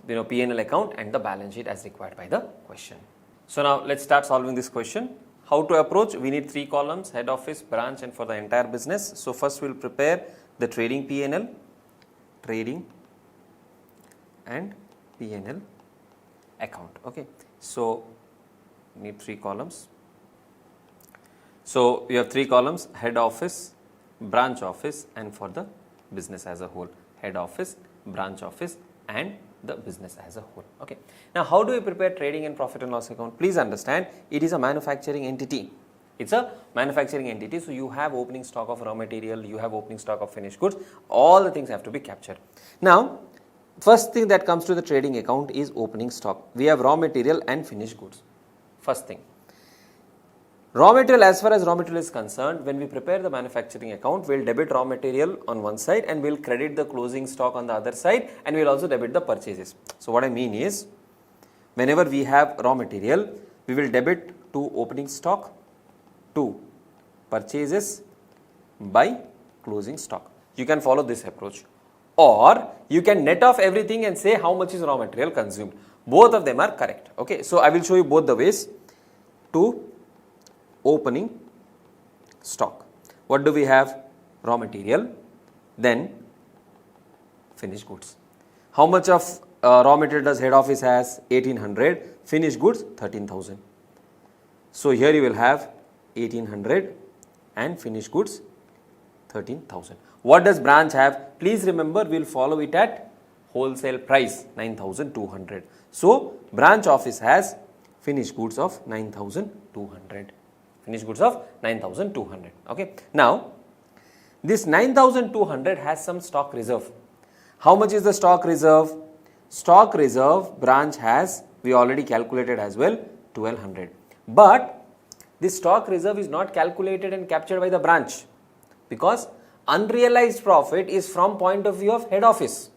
P&L account and the balance sheet as required by the question. So now let's start solving this question. How to approach? We need 3 columns, head office, branch and for the entire business. So first we'll prepare the trading P&L, trading and P&L account. Okay. So need 3 columns. So we have 3 columns, head office, branch office and for the business as a whole. Head office, branch office and the business as a whole. Okay. Now, how do we prepare trading and profit and loss account? Please understand, it is a manufacturing entity. It's a manufacturing entity. So, you have opening stock of raw material, you have opening stock of finished goods, all the things have to be captured. Now, first thing that comes to the trading account is opening stock. We have raw material and finished goods. First thing. Raw material, as far as raw material is concerned, when we prepare the manufacturing account, we'll debit raw material on one side and we'll credit the closing stock on the other side and we'll also debit the purchases. So what I mean is, whenever we have raw material, we will debit to opening stock, to purchases by closing stock. You can follow this approach. Or you can net off everything and say how much is raw material consumed. Both of them are correct. Okay, so I will show you both the ways. To opening stock. What do we have? Raw material, then finished goods. How much of raw material does head office has? 1800. Finished goods 13,000. So here you will have 1800 and finished goods 13,000. What does branch have? Please remember, we will follow it at wholesale price 9,200. So branch office has finished goods of 9,200. Finished goods of 9,200. Okay. Now, this 9,200 has some stock reserve. How much is the stock reserve? Stock reserve branch has, we already calculated as well, 1,200. But this stock reserve is not calculated and captured by the branch because unrealized profit is from point of view of head office.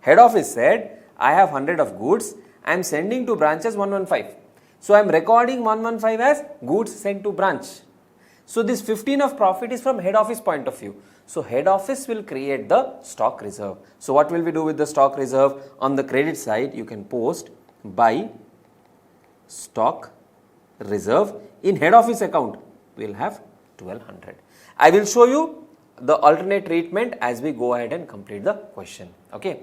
Head office said, I have 100 of goods, I am sending to branches 115. So I am recording 115 as goods sent to branch. So this 15 of profit is from head office point of view. So head office will create the stock reserve. So what will we do with the stock reserve? On the credit side, you can post by stock reserve. In head office account, we will have 1,200. I will show you the alternate treatment as we go ahead and complete the question. Okay.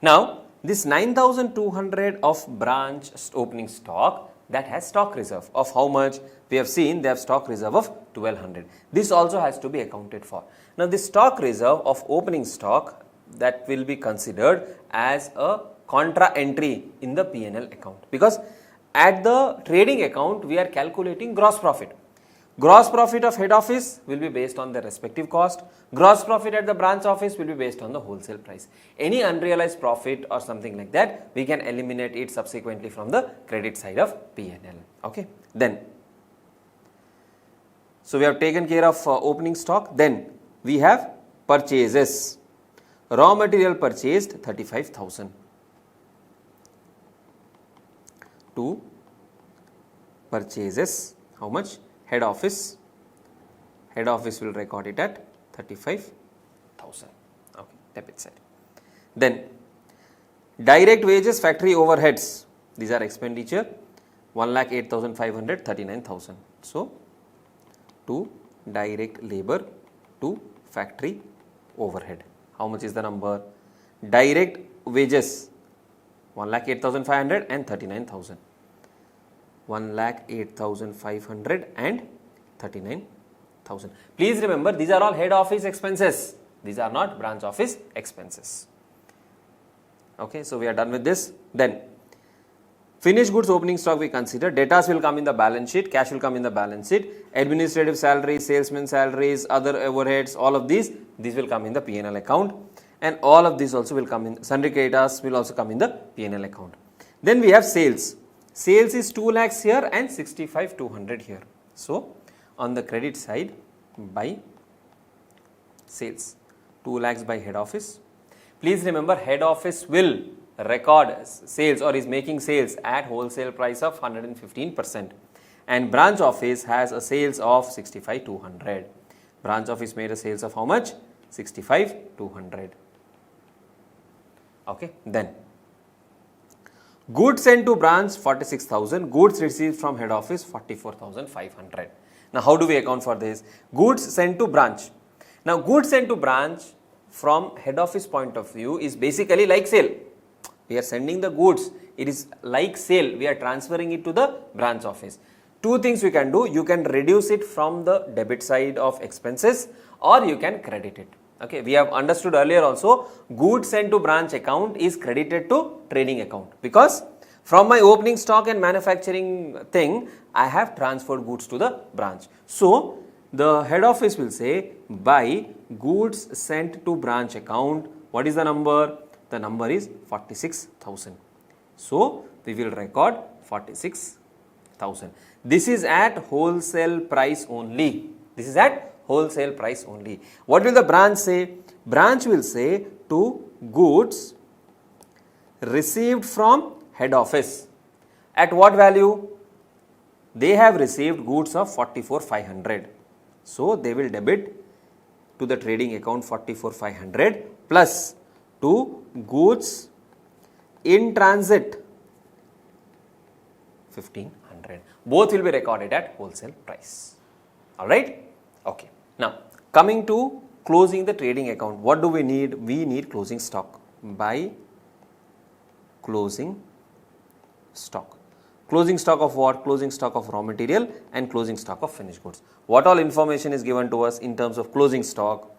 Now, this 9,200 of branch opening stock, that has stock reserve of how much? We have seen they have stock reserve of 1,200. This also has to be accounted for. Now, this stock reserve of opening stock, that will be considered as a contra entry in the P&L account, because at the trading account we are calculating gross profit. Gross profit of head office will be based on the respective cost. Gross profit at the branch office will be based on the wholesale price. Any unrealized profit or something like that, we can eliminate it subsequently from the credit side of P&L. Okay. Then, so we have taken care of opening stock. Then we have purchases. Raw material purchased 35,000. To purchases, how much? Head office will record it at 35,000. Okay, debit side. Then direct wages, factory overheads, these are expenditure, 1,08,500, 39,000. So to direct labor to factory overhead, How much is the number? Direct wages 1,08,500 and 39,000. 1,08,500 and 39,000. Please remember, these are all head office expenses. These are not branch office expenses. Okay, so we are done with this. Then finished goods opening stock we consider. Debtors will come in the balance sheet, cash will come in the balance sheet. Administrative salaries, salesman salaries, other overheads, all of these will come in the P&L account. And all of these also will come in, sundry creditors will also come in the P&L account. Then we have sales. Sales is 2 lakhs here and 65,200 here. So on the credit side, by sales, 2 lakhs by head office. Please remember, head office will record sales or is making sales at wholesale price of 115%, and branch office has a sales of 65,200. Branch office made a sales of how much? 65,200. Okay, then goods sent to branch 46,000, goods received from head office 44,500. Now how do we account for this? Goods sent to branch. Now goods sent to branch from head office point of view is basically like sale. We are sending the goods, it is like sale, we are transferring it to the branch office. Two things we can do, you can reduce it from the debit side of expenses or you can credit it. Okay, we have understood earlier also, goods sent to branch account is credited to trading account, because from my opening stock and manufacturing thing, I have transferred goods to the branch. So the head office will say, by goods sent to branch account, what is the number? The number is 46,000. So we will record 46,000. This is at wholesale price only. This is at wholesale price only. What will the branch say? Branch will say to goods received from head office. At what value? They have received goods of 44,500. So they will debit to the trading account 44,500 plus to goods in transit 1,500. Both will be recorded at wholesale price. Alright? Okay. Now, coming to closing the trading account, what do we need? We need closing stock. By closing stock. Closing stock of what? Closing stock of raw material and closing stock of finished goods. What all information is given to us in terms of closing stock?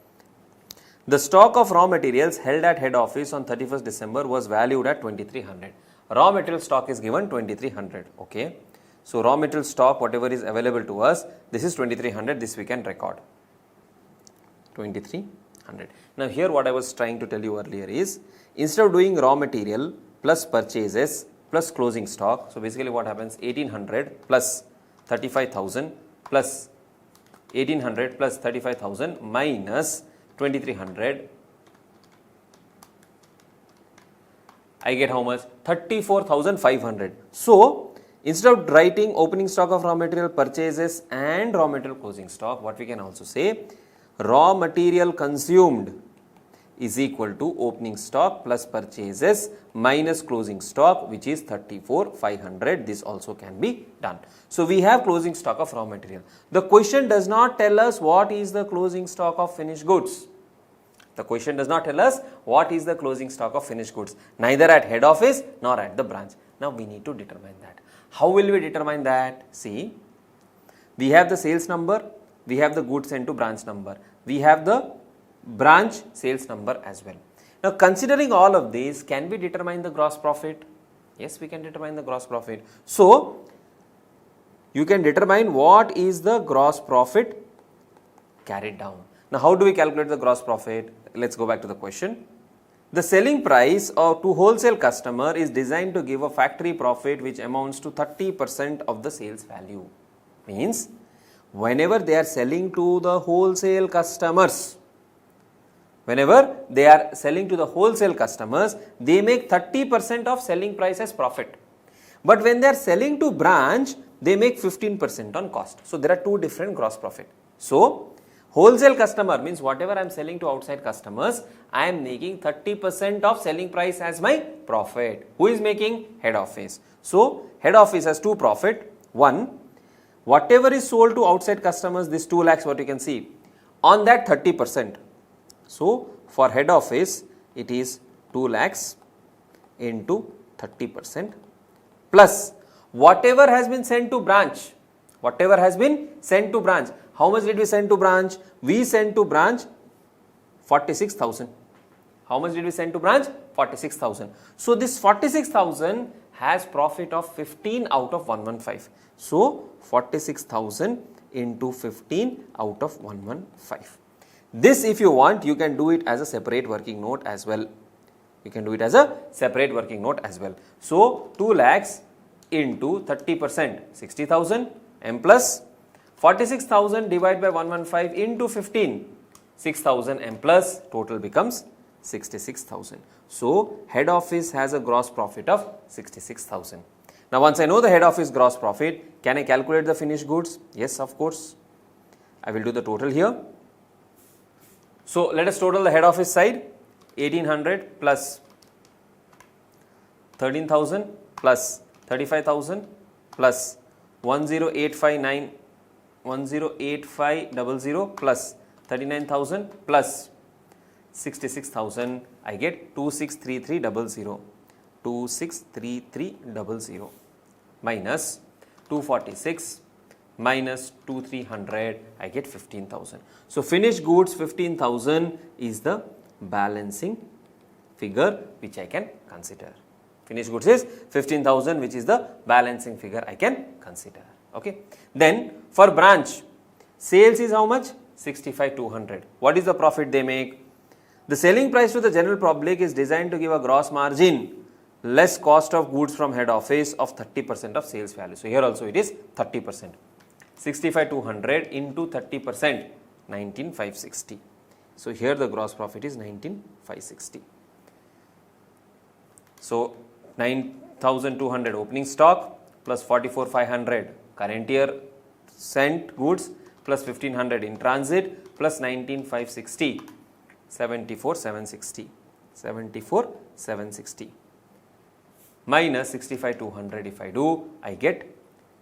The stock of raw materials held at head office on 31st December was valued at 2,300. Raw material stock is given 2,300. Okay. So raw material stock, whatever is available to us, this is 2,300. This we can record. 2,300. Now here what I was trying to tell you earlier is, instead of doing raw material plus purchases plus closing stock, so basically what happens, 1,800 plus 35,000 plus 1,800 plus 35,000 minus 2,300, I get how much? 34,500. So instead of writing opening stock of raw material, purchases and raw material closing stock, what we can also say, raw material consumed is equal to opening stock plus purchases minus closing stock, which is 34,500. This also can be done. So we have closing stock of raw material. The question does not tell us what is the closing stock of finished goods. The question does not tell us what is the closing stock of finished goods, neither at head office nor at the branch. Now we need to determine that. How will we determine that? See, we have the sales number, we have the goods sent to branch number, we have the branch sales number as well. Now considering all of these, can we determine the gross profit? Yes, we can determine the gross profit. So you can determine what is the gross profit carried down. Now how do we calculate the gross profit? Let's go back to the question. The selling price to wholesale customer is designed to give a factory profit which amounts to 30% of the sales value. Means whenever they are selling to the wholesale customers, they make 30% of selling price as profit. But when they are selling to branch, they make 15% on cost. So there are two different gross profit. So wholesale customer means whatever I am selling to outside customers, I am making 30% of selling price as my profit. Who is making? Head office. So head office has two profit. One, whatever is sold to outside customers, this 2 lakhs what you can see, on that 30%. So for head office it is 2 lakhs into 30% plus whatever has been sent to branch. Whatever has been sent to branch. How much did we send to branch? We sent to branch 46,000. How much did we send to branch? 46,000. So this 46,000 has profit of 15 out of 115. So 46,000 into 15 out of 115. This, if you want, you can do it as a separate working note as well. You can do it as a separate working note as well. So 2 lakhs into 30%, 60,000 m plus 46,000 divided by 115 into 15, 6,000 m plus, total becomes 66,000. So head office has a gross profit of 66,000. Now once I know the head office gross profit, can I calculate the finished goods? Yes, of course. I will do the total here. So let us total the head office side. 1800 plus 13,000 plus 35,000 plus 108500 plus 39,000 plus 66,000, I get 263300. 263300 minus 246 minus 2300, I get 15,000. So finished goods 15,000 is the balancing figure which I can consider. Finished goods is 15,000, which is the balancing figure I can consider. Okay. Then for branch, sales is how much? 65,200. What is the profit they make? The selling price to the general public is designed to give a gross margin less cost of goods from head office of 30% of sales value. So here also it is 30%. 65,200 into 30%, 19,560. So here the gross profit is 19,560. So 9,200 opening stock plus 44,500 current year sent goods plus 1,500 in transit plus 19,560, 74,760. 74,760 minus 65,200 if I do, I get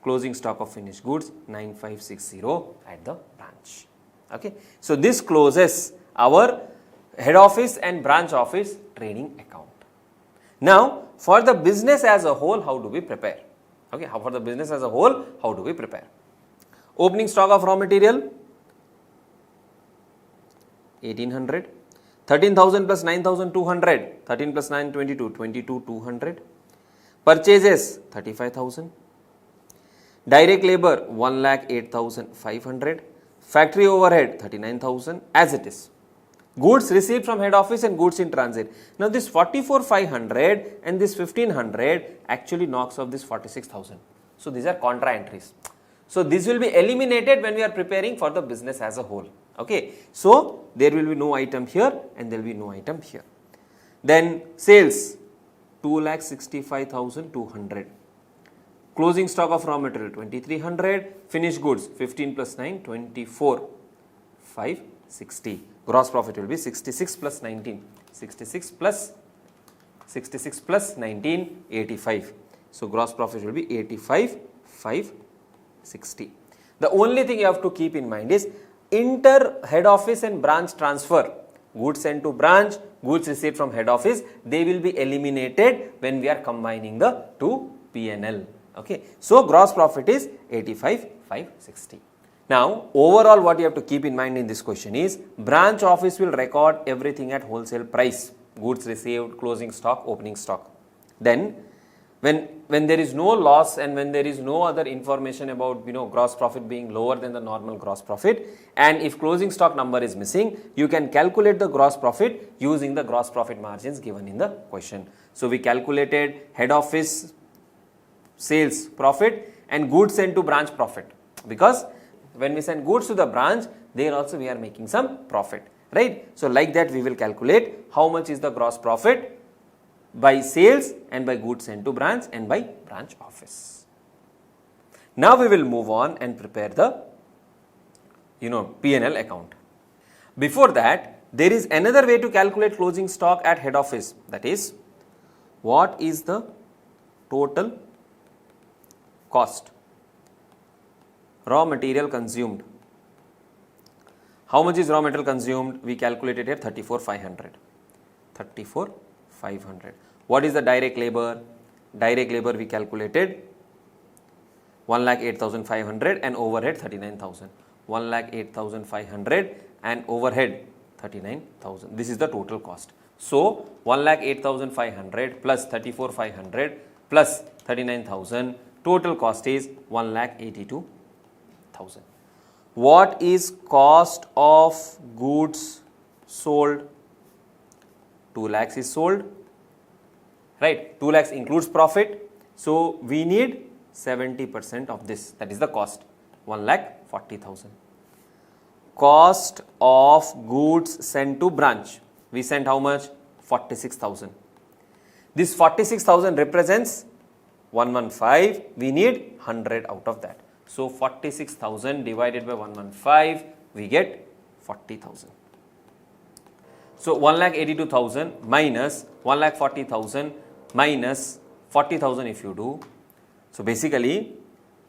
closing stock of finished goods 9,560 at the branch. Okay. So this closes our head office and branch office trading account. Now for the business as a whole, how do we prepare? Okay, for the business as a whole, how do we prepare? Opening stock of raw material 1800, 13,000 plus 9,200, 13 plus 9 22, 22,200. Purchases 35,000. Direct labor 1,08,500. Factory overhead 39,000 as it is. Goods received from head office and goods in transit. Now this 44,500 and this 1,500 actually knocks off this 46,000. So these are contra entries. So this will be eliminated when we are preparing for the business as a whole. Okay. So there will be no item here and there will be no item here. Then sales 2,65,200. Closing stock of raw material 2,300. Finished goods 15 plus 9 24, 560. Gross profit will be 66 plus 19. 66 plus 19, 85. So gross profit will be 85, 560. The only thing you have to keep in mind is inter head office and branch transfer. Goods sent to branch, goods received from head office, they will be eliminated when we are combining the two P&L. Okay. So gross profit is 85, 560. Now overall what you have to keep in mind in this question is branch office will record everything at wholesale price, goods received, closing stock, opening stock. Then when there is no loss and when there is no other information about gross profit being lower than the normal gross profit, and if closing stock number is missing, you can calculate the gross profit using the gross profit margins given in the question. So we calculated head office sales profit and goods sent to branch profit, because when we send goods to the branch, there also we are making some profit, right? So like that we will calculate how much is the gross profit by sales and by goods sent to branch and by branch office. Now we will move on and prepare the P&L account. Before that, there is another way to calculate closing stock at head office, that is what is the total cost, raw material consumed, How much is raw material consumed? We calculated here 34,500. 34,500. What is the direct labor? Direct labor we calculated 1,08,500 and overhead 39,000. 1,08,500 and overhead 39,000. This is the total cost. So 1,08,500 plus 34,500 plus 39,000. Total cost is 1,82,000. What is cost of goods sold? 2 lakhs is sold, right? 2 lakhs includes profit. So we need 70% of this. That is the cost, 1,40,000. Cost of goods sent to branch. We sent how much? 46,000. This 46,000 represents 115. We need 100 out of that. So 46,000 divided by 115, we get 40,000. So 1,82,000 minus 1,40,000 minus 40,000 if you do. So basically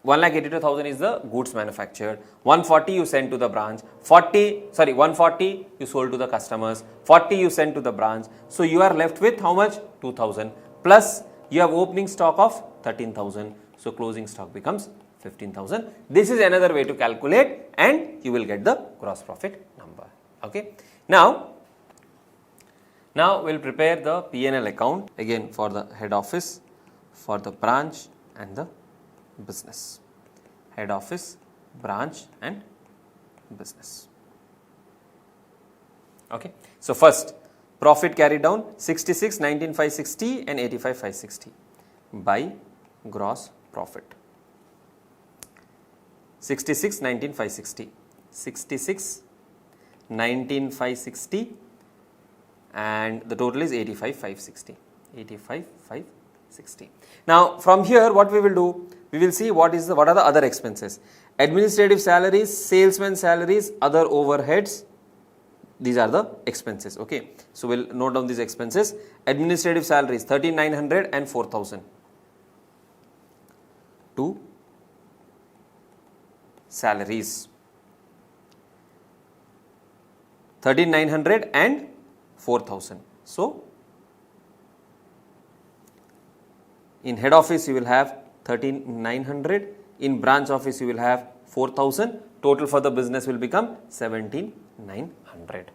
1,82,000 is the goods manufactured. 140 you send to the branch. 140 you sold to the customers. 40 you sent to the branch. So you are left with how much? 2,000 plus you have opening stock of 13,000. So closing stock becomes 15,000. This is another way to calculate and you will get the gross profit number. Okay. Now we'll prepare the P&L account again for the head office, for the branch and the business. Head office, branch and business. Okay. So first profit carried down 66, 19,560 and 85,560 by gross profit. 66, 19,560, 66, 19,560 and the total is 85,560, 85,560. Now from here what we will do, we will see what are the other expenses. Administrative salaries, salesman salaries, other overheads, these are the expenses. Okay, so we'll note down these expenses. Administrative salaries 13,900 and 4,000. 2 salaries 13,900 and 4,000. So in head office you will have 13,900, in branch office you will have 4,000, total for the business will become 17,900.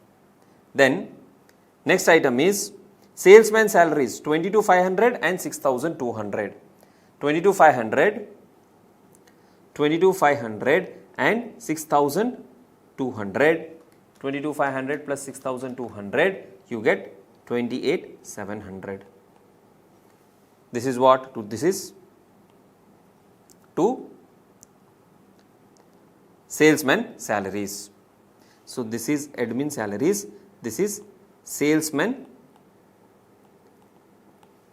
Then next item is salesman salaries 22,500 and 6,200. 22,500 and 6,200. 22,500 plus 6,200, you get 28,700. This is what? This is to salesman salaries. So this is admin salaries, this is salesman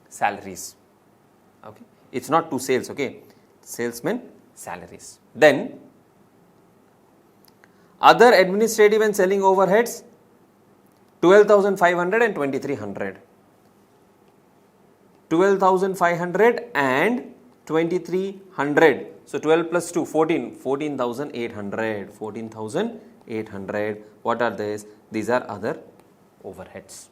salaries. Okay, it's not to sales. Okay, salesman salaries. Then other administrative and selling overheads 12,500 and 2,300. 12,500 and 2,300. So 12 plus 2, 14. 14,800. 14,800. What are these? These are other overheads.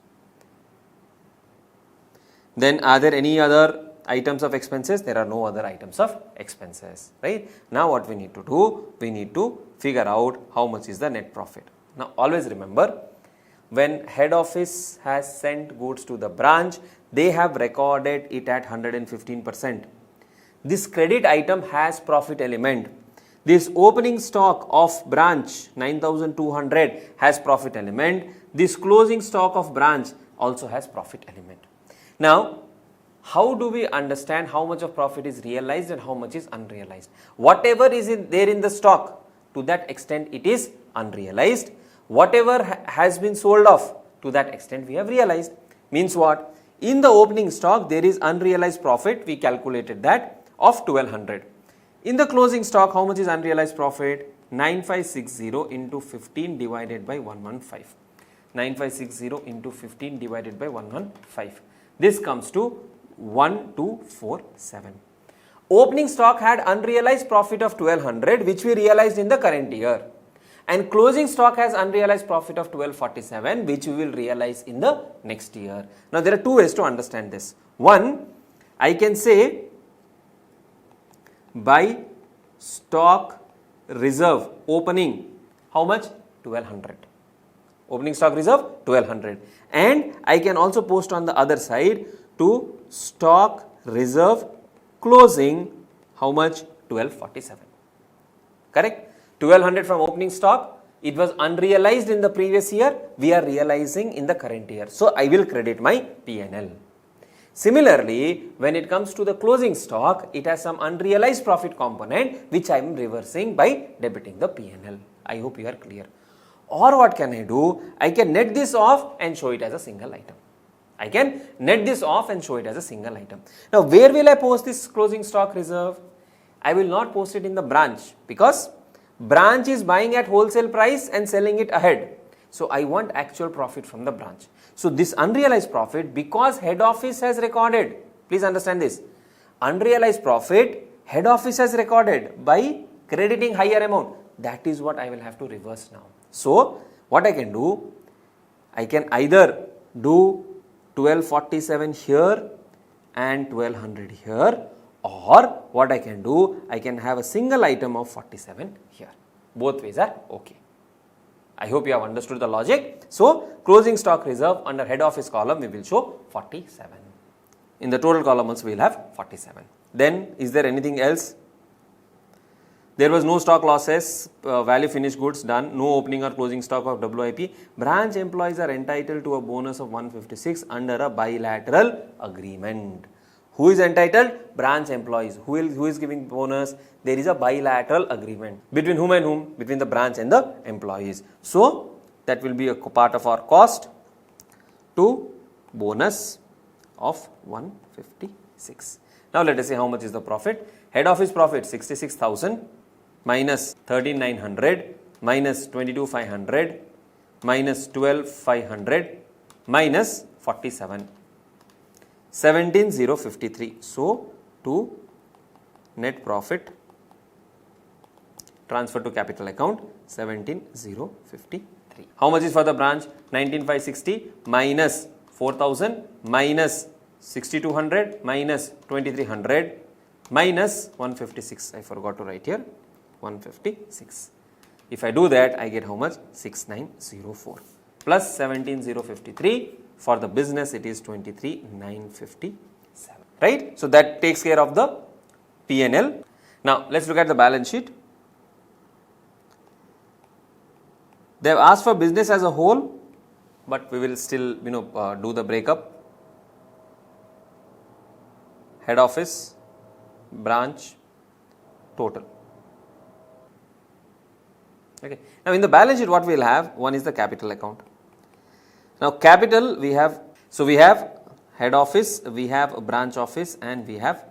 Then are there any other items of expenses? There are no other items of expenses, right? Now what we need to do? We need to figure out how much is the net profit. Now always remember, when head office has sent goods to the branch, they have recorded it at 115%. This credit item has profit element. This opening stock of branch 9,200 has profit element. This closing stock of branch also has profit element. Now, how do we understand how much of profit is realized and how much is unrealized? Whatever is there in the stock, to that extent it is unrealized. Whatever has been sold off, to that extent we have realized. Means what? In the opening stock there is unrealized profit, we calculated that, of 1,200. In the closing stock, how much is unrealized profit? 9,560 into 15 divided by 115. 9,560 into 15 divided by 115. This comes to 1,247. Opening stock had unrealized profit of 1,200 which we realized in the current year. and closing stock has unrealized profit of 1247, which we will realize in the next year. Now there are two ways to understand this. One, I can say by stock reserve opening, how much? 1200. Opening stock reserve 1200, and I can also post on the other side to stock reserve closing, how much? 1247. Correct? 1200 from opening stock, it was unrealized in the previous year, we are realizing in the current year. So I will credit my P&L. Similarly, when it comes to the closing stock, it has some unrealized profit component which I am reversing by debiting the P&L. I hope you are clear. Or what can I do? I can net this off and show it as a single item. I can net this off and show it as a single item. Now, where will I post this closing stock reserve? I will not post it in the branch, because branch is buying at wholesale price and selling it ahead. So I want actual profit from the branch. So this unrealized profit, because head office has recorded, please understand this, unrealized profit head office has recorded by crediting higher amount. That is what I will have to reverse now. So what I can do, I can either do 1247 here and 1200 here, or what I can do, I can have a single item of 47 here. Both ways are okay. I hope you have understood the logic. So closing stock reserve under head office column we will show 47. In the total column also we will have 47. Then is there anything else? There was no stock losses, value finished goods done, no opening or closing stock of WIP. Branch employees are entitled to a bonus of 156 under a bilateral agreement. Who is entitled? Branch employees. Who is giving bonus? There is a bilateral agreement. Between whom and whom? Between the branch and the employees. So that will be a part of our cost to bonus of 156. Now let us see how much is the profit. Head office profit 66,000 minus 13,900 minus 22,500 minus 12,500 minus 47. 17,053. So to net profit transfer to capital account 17,053. How much is for the branch? 19,560 minus 4,000 minus 6,200 minus 2,300 minus 156. I forgot to write here 156. If I do that, I get how much? 6,904 plus 17,053. For the business, it is 23,957. Right? So that takes care of the P&L. Now let's look at the balance sheet. They have asked for business as a whole, but we will still do the breakup. Head office, branch, total. Okay. Now in the balance sheet, what we will have? One is the capital account. Now capital we have, so we have head office, we have a branch office, and we have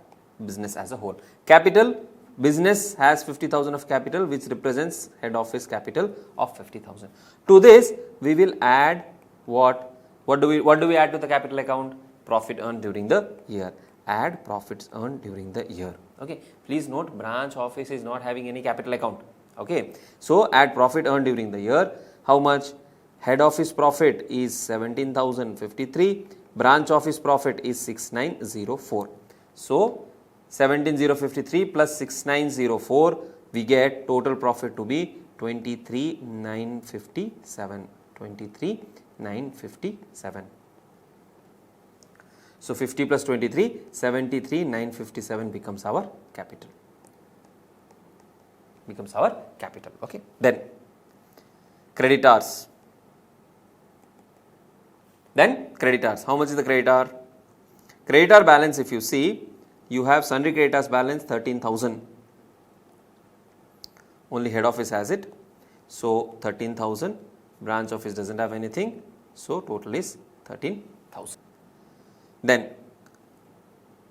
business as a whole. Capital, business has 50,000 of capital, which represents head office capital of 50,000. To this we will add what? What do we add to the capital account? Profit earned during the year. Add profits earned during the year. Okay. Please note, branch office is not having any capital account. Okay. So add profit earned during the year. How much? Head office profit is 17,053, branch office profit is 6,904. So 17,053 plus 6,904, we get total profit to be 23,957. 23,957. So 50 plus 23, 73,957 becomes our capital. Becomes our capital. Okay. Then creditors. Then creditors. How much is the creditor? Creditor balance, if you see, you have sundry creditors balance 13,000. Only head office has it. So 13,000. Branch office doesn't have anything. So total is 13,000. Then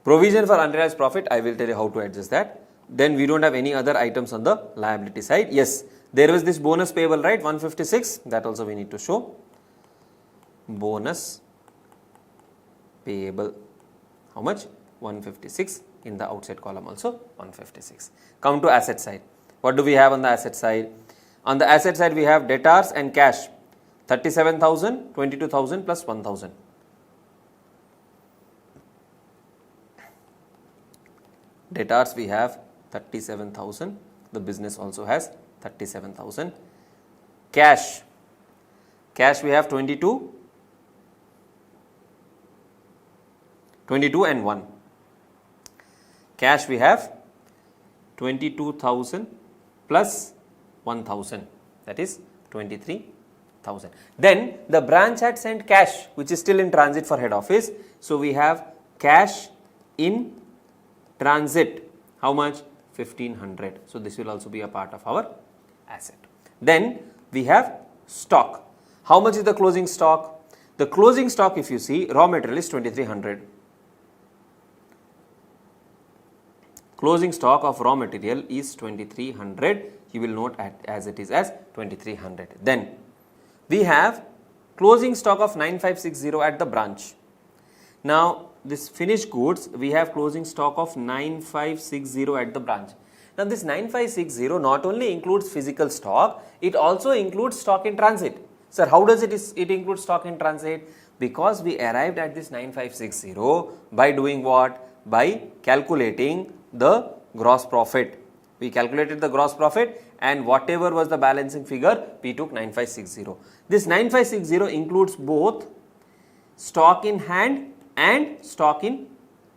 provision for unrealized profit, I will tell you how to adjust that. Then we don't have any other items on the liability side. Yes, there was this bonus payable, right? 156. That also we need to show. Bonus payable. How much? 156. In the outside column also 156. Come to asset side. What do we have on the asset side? On the asset side, we have debtors and cash. 37,000, 22,000 plus 1,000. Debtors we have 37,000. The business also has 37,000. Cash we have 22 and 1. Cash we have 22,000 plus 1,000, that is 23,000. Then the branch had sent cash which is still in transit for head office. So we have cash in transit. How much? 1,500. So this will also be a part of our asset. Then we have stock. How much is the closing stock? The closing stock, if you see, raw material is 2,300. Closing stock of raw material is 2,300. You will note as it is as 2,300. Then we have closing stock of 9,560 at the branch. Now this finished goods, we have closing stock of 9,560 at the branch. Now this 9,560 not only includes physical stock, it also includes stock in transit. Sir, how does it include stock in transit? Because we arrived at this 9,560 by doing what? By calculating the gross profit. We calculated the gross profit and whatever was the balancing figure, we took 9,560. This 9,560 includes both stock in hand and stock in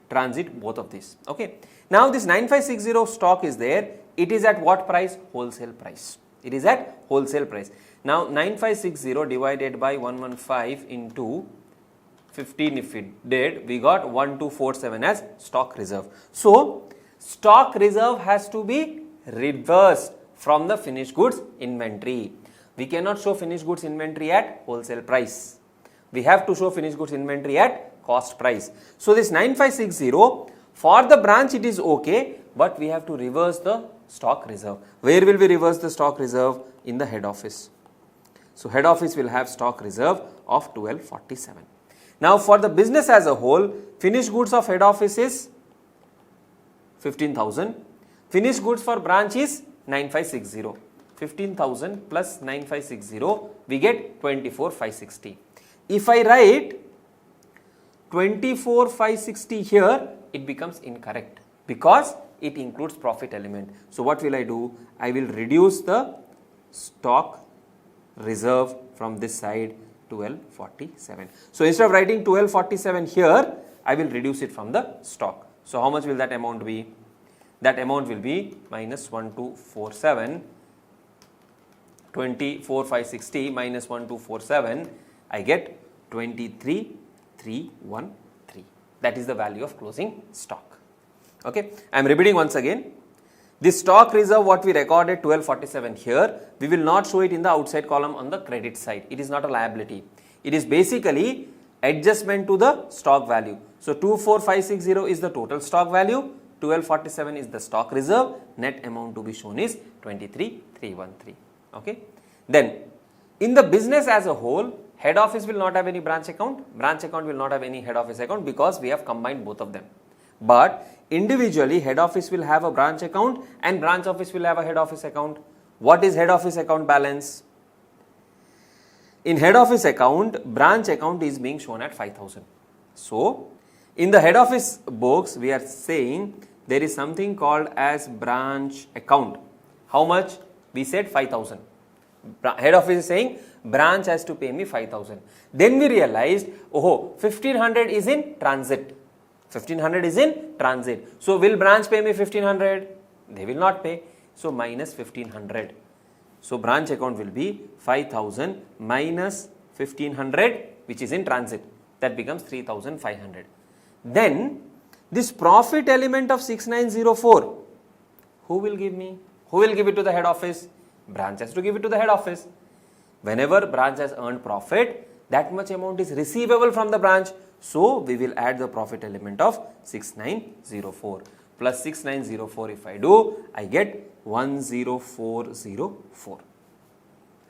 transit, both of these. Okay. Now this 9,560 stock is there. It is at what price? Wholesale price. It is at wholesale price. Now 9,560 divided by 115 into 15 if we did, we got 1,247 as stock reserve. So stock reserve has to be reversed from the finished goods inventory. We cannot show finished goods inventory at wholesale price. We have to show finished goods inventory at cost price. So this 9,560 for the branch it is okay, but we have to reverse the stock reserve. Where will we reverse the stock reserve? In the head office. So head office will have stock reserve of 1,247. Now for the business as a whole, finished goods of head office is 15,000. Finished goods for branch is 9,560. 15,000 plus 9,560, we get 24,560. If I write 24,560 here, it becomes incorrect because it includes profit element. So what will I do? I will reduce the stock reserve from this side, 1,247. So instead of writing 1,247 here, I will reduce it from the stock. So how much will that amount be? That amount will be minus 1,247, 24,560 minus 1,247, I get 23,313. That is the value of closing stock. Okay, I am repeating once again. This stock reserve what we recorded 1,247 here, we will not show it in the outside column on the credit side. It is not a liability. It is basically adjustment to the stock value. So 24,560 is the total stock value, 1,247 is the stock reserve, net amount to be shown is 23,313. Okay. Then in the business as a whole, head office will not have any branch account will not have any head office account because we have combined both of them. But individually head office will have a branch account and branch office will have a head office account. What is head office account balance? In head office account, branch account is being shown at 5,000. So in the head office books, we are saying there is something called as branch account. How much? We said 5,000. Head office is saying branch has to pay me 5,000. Then we realized, oh, 1,500 is in transit. 1,500 is in transit. So will branch pay me 1,500? They will not pay. So minus 1,500. So branch account will be 5,000 minus 1,500 which is in transit. That becomes 3,500. Then this profit element of 6,904, who will give me? Who will give it to the head office? Branch has to give it to the head office. Whenever branch has earned profit, that much amount is receivable from the branch. So we will add the profit element of 6,904 plus 6,904. If I do, I get 1,0404.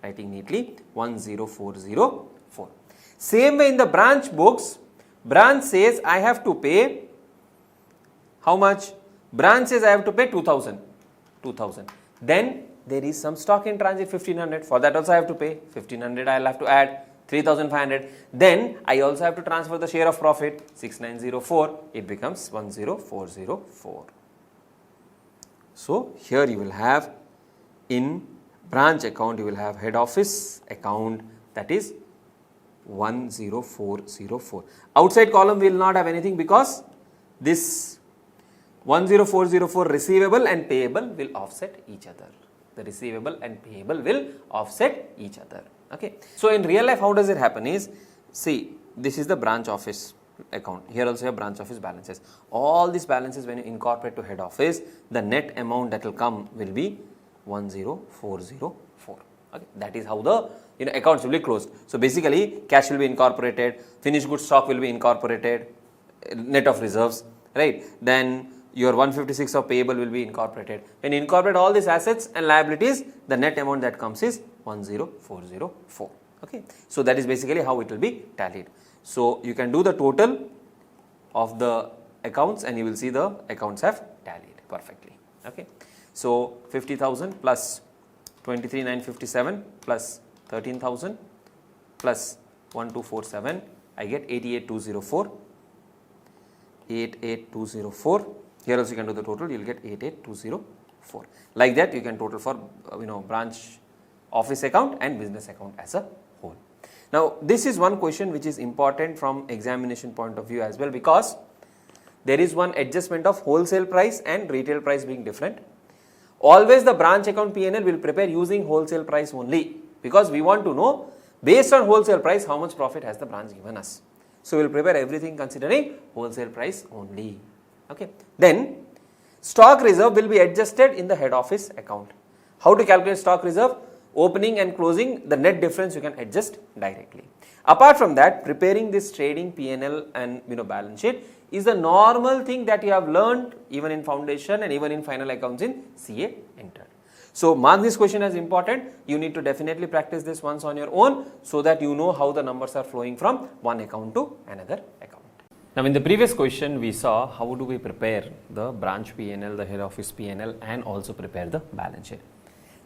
Writing neatly, 1,0404. Same way in the branch books, branch says I have to pay how much? Branch says I have to pay 2,000. 2,000. Then there is some stock in transit 1500. For that also I have to pay 1500. I'll have to add 3500. Then I also have to transfer the share of profit 6904. It becomes 10404. So here you will have in branch account, you will have head office account, that is 10404. Outside column will not have anything because this 10404 receivable and payable will offset each other. The receivable and payable will offset each other. Okay. So in real life, how does it happen is, see, this is the branch office account. Here also you have branch office balances. All these balances, when you incorporate to head office, the net amount that will come will be 10404. Okay. That is how the accounts will be closed. So basically, cash will be incorporated, finished goods stock will be incorporated, net of reserves, right? Then your 156 of payable will be incorporated. When you incorporate all these assets and liabilities, the net amount that comes is 10404. Okay. So that is basically how it will be tallied. So you can do the total of the accounts and you will see the accounts have tallied perfectly. Okay. So 50,000 plus 23,957 plus 13,000 plus 1247, I get 88,204. 88,204. Here also you can do the total, you will get 88,204. Like that you can total for branch office account and business account as a whole. Now this is one question which is important from examination point of view as well, because there is one adjustment of wholesale price and retail price being different. Always the branch account P&L will prepare using wholesale price only, because we want to know based on wholesale price how much profit has the branch given us. So we will prepare everything considering wholesale price only. Okay. Then stock reserve will be adjusted in the head office account. How to calculate stock reserve? Opening and closing, the net difference you can adjust directly. Apart from that, preparing this trading P&L and balance sheet is the normal thing that you have learned even in foundation and even in final accounts in CA entered. So mark this question as important. You need to definitely practice this once on your own so that you know how the numbers are flowing from one account to another account. Now in the previous question we saw how do we prepare the branch P&L, the head office P&L and also prepare the balance sheet.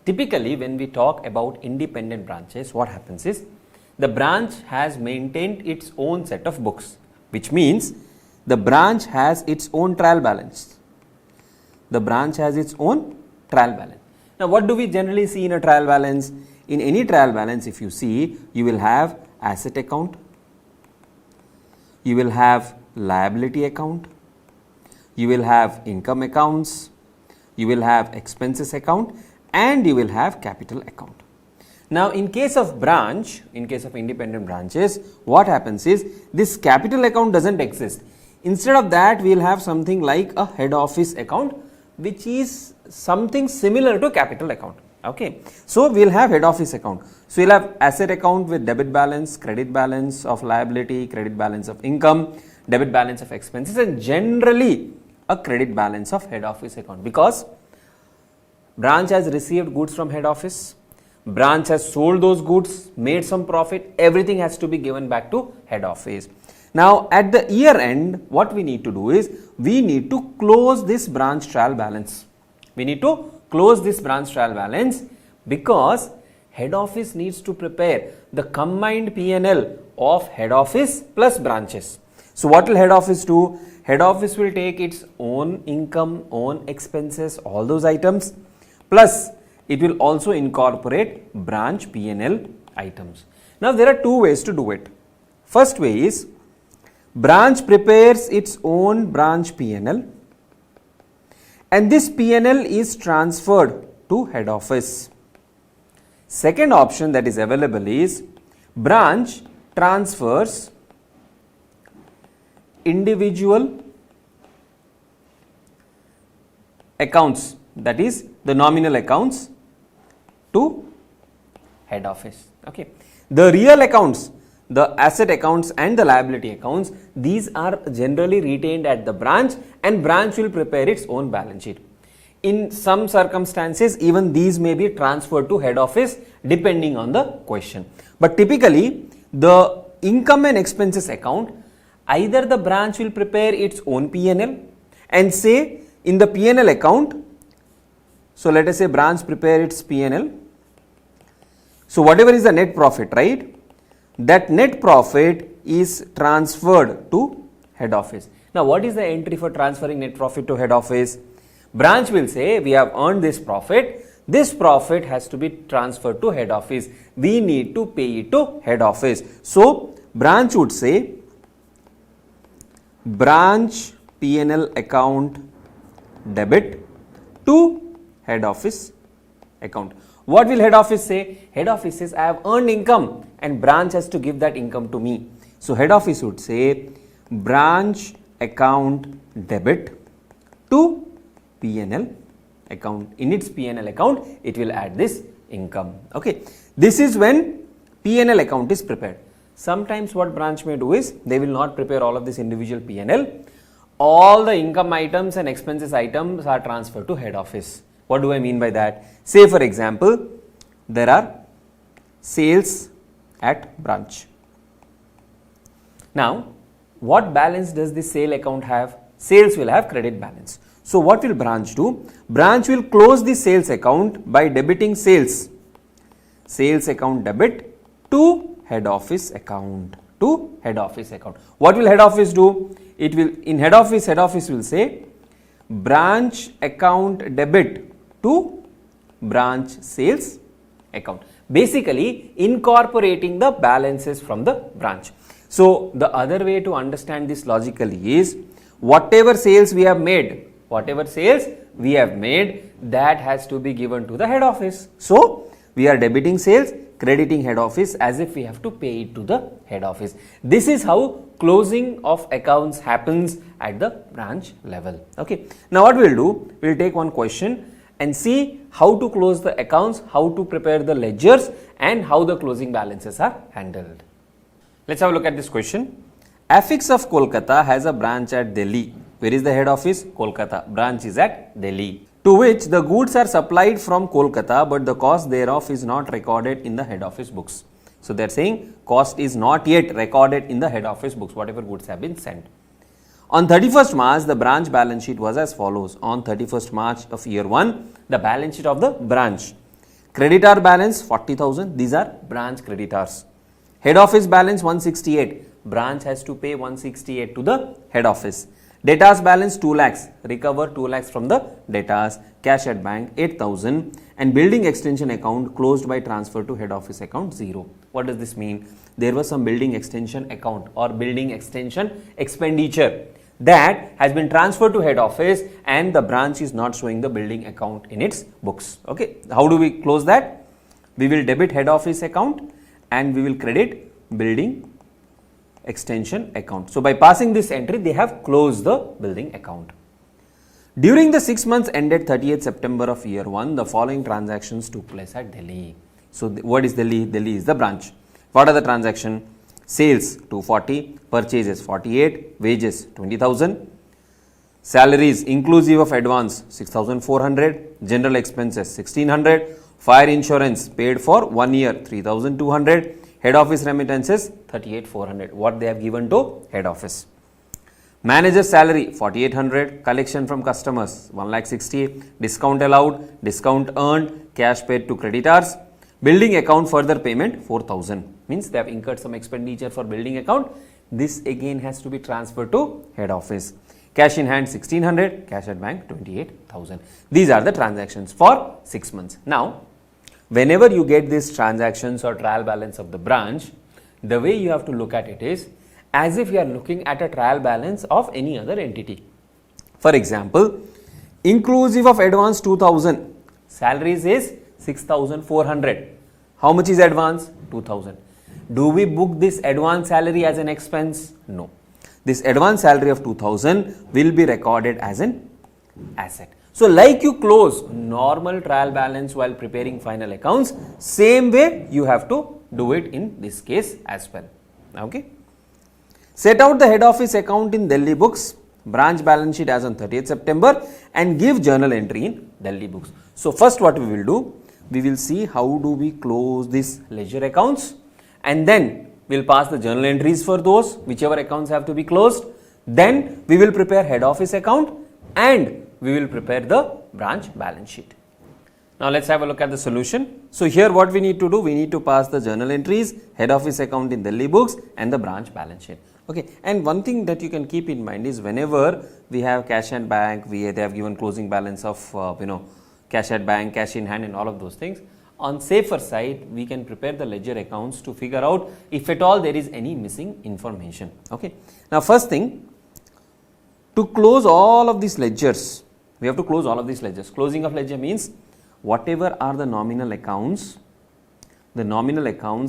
Typically when we talk about independent branches, what happens is the branch has maintained its own set of books, which means the branch has its own trial balance. The branch has its own trial balance. Now what do we generally see in a trial balance? In any trial balance, if you see, you will have asset account, you will have liability account, you will have income accounts, you will have expenses account and you will have capital account. Now in case of branch, in case of independent branches, what happens is this capital account doesn't exist. Instead of that, we will have something like a head office account, which is something similar to capital account. Okay. So we will have head office account. So we will have asset account with debit balance, credit balance of liability, credit balance of income, debit balance of expenses and generally a credit balance of head office account, because branch has received goods from head office, branch has sold those goods, made some profit, everything has to be given back to head office. Now at the year end, what we need to do is we need to close this branch trial balance. We need to close this branch trial balance because head office needs to prepare the combined P&L of head office plus branches. So what will head office do? Head office will take its own income, own expenses, all those items, plus it will also incorporate branch P&L items. Now there are two ways to do it. First way is branch prepares its own branch P&L and this P&L is transferred to head office. Second option that is available is branch transfers individual accounts, that is the nominal accounts, to head office. Okay. The real accounts, the asset accounts and the liability accounts, these are generally retained at the branch and branch will prepare its own balance sheet. In some circumstances, even these may be transferred to head office depending on the question. But typically, the income and expenses account, either the branch will prepare its own P&L and say in the P&L account, So let us say branch prepare its P&L. So whatever is the net profit, right? That net profit is transferred to head office. Now what is the entry for transferring net profit to head office? Branch will say we have earned this profit. This profit has to be transferred to head office. We need to pay it to head office. So branch would say branch P&L account debit to head office account. What will head office say? Head office says I have earned income and branch has to give that income to me. So head office would say branch account debit to P&L account. In its P&L account, it will add this income. Okay. This is when P&L account is prepared. Sometimes what branch may do is they will not prepare all of this individual P&L. All the income items and expenses items are transferred to head office. What do I mean by that? Say for example, there are sales at branch. Now, what balance does this sale account have? Sales will have credit balance. So what will branch do? Branch will close the sales account by debiting sales. Sales account debit to head office account. To head office account. What will head office do? It will, in head office will say branch account debit to branch sales account. Basically incorporating the balances from the branch. So the other way to understand this logically is whatever sales we have made, that has to be given to the head office. So we are debiting sales, crediting head office as if we have to pay it to the head office. This is how closing of accounts happens at the branch level. Okay. Now what we will do, we will take one question and see how to close the accounts, how to prepare the ledgers and how the closing balances are handled. Let's have a look at this question. Affix of Kolkata has a branch at Delhi. Where is the head office? Kolkata. Branch is at Delhi. To which the goods are supplied from Kolkata, but the cost thereof is not recorded in the head office books. So they are saying cost is not yet recorded in the head office books, whatever goods have been sent. On 31st March, the branch balance sheet was as follows. On 31st March of year 1, the balance sheet of the branch. Creditor balance 40,000. These are branch creditors. Head office balance 168. Branch has to pay 168 to the head office. Debtors balance 2 lakhs, recover 2 lakhs from the debtors, cash at bank 8,000 and building extension account closed by transfer to head office account 0. What does this mean? There was some building extension account or building extension expenditure that has been transferred to head office and the branch is not showing the building account in its books. Okay, how do we close that? We will debit head office account and we will credit building extension account. So by passing this entry, they have closed the building account. During the 6 months ended 30th September of year 1, the following transactions took place at Delhi. So what is Delhi? Delhi is the branch. What are the transactions? Sales 240, purchases 48, wages 20,000, salaries inclusive of advance 6,400, general expenses 1,600, fire insurance paid for 1 year 3,200, head office remittances 38,400. What they have given to head office. Manager's salary 4,800, collection from customers 1,60,000, discount allowed, discount earned, cash paid to creditors, building account further payment 4,000. Means they have incurred some expenditure for building account. This again has to be transferred to head office. Cash in hand 1,600, cash at bank 28,000. These are the transactions for 6 months. Now, whenever you get these transactions or trial balance of the branch, the way you have to look at it is as if you are looking at a trial balance of any other entity. For example, inclusive of advance 2,000, salaries is 6,400. How much is advance? 2,000. Do we book this advance salary as an expense? No. This advance salary of 2,000 will be recorded as an asset. So like you close normal trial balance while preparing final accounts, same way you have to do it in this case as well. Okay. Set out the head office account in Delhi books, branch balance sheet as on 30th September and give journal entry in Delhi books. So first what we will do, we will see how do we close these ledger accounts and then we will pass the journal entries for those, whichever accounts have to be closed. Then we will prepare head office account and we will prepare the branch balance sheet. Now let's have a look at the solution. So here what we need to do, we need to pass the journal entries, head office account in Delhi books and the branch balance sheet. Okay, and one thing that you can keep in mind is whenever we have cash at bank, they have given closing balance of cash at bank, cash in hand and all of those things. On safer side, we can prepare the ledger accounts to figure out if at all there is any missing information. Okay. Now first thing, to close all of these ledgers, we have to close all of these ledgers. Closing of ledger means whatever are the nominal accounts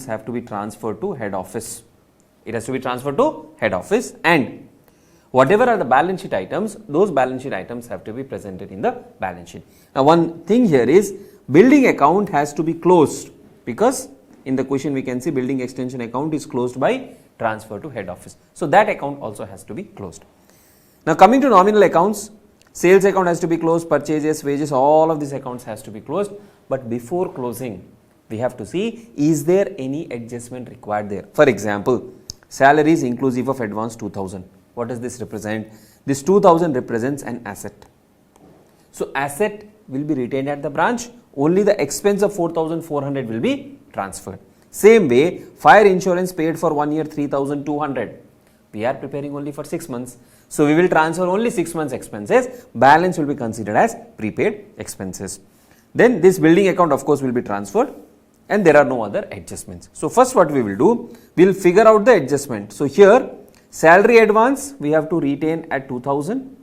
have to be transferred to head office. It has to be transferred to head office, and whatever are the balance sheet items, those balance sheet items have to be presented in the balance sheet. Now one thing here is building account has to be closed, because in the question we can see building extension account is closed by transfer to head office. So that account also has to be closed. Now coming to nominal accounts, sales account has to be closed, purchases, wages, all of these accounts has to be closed. But before closing, we have to see, is there any adjustment required there? For example, salaries inclusive of advance 2000. What does this represent? This 2000 represents an asset. So asset will be retained at the branch, only the expense of 4400 will be transferred. Same way, fire insurance paid for 1 year 3200. We are preparing only for 6 months. So we will transfer only 6 months expenses, balance will be considered as prepaid expenses. Then this building account of course will be transferred, and there are no other adjustments. So first what we will do, we will figure out the adjustment. So here salary advance we have to retain at 2000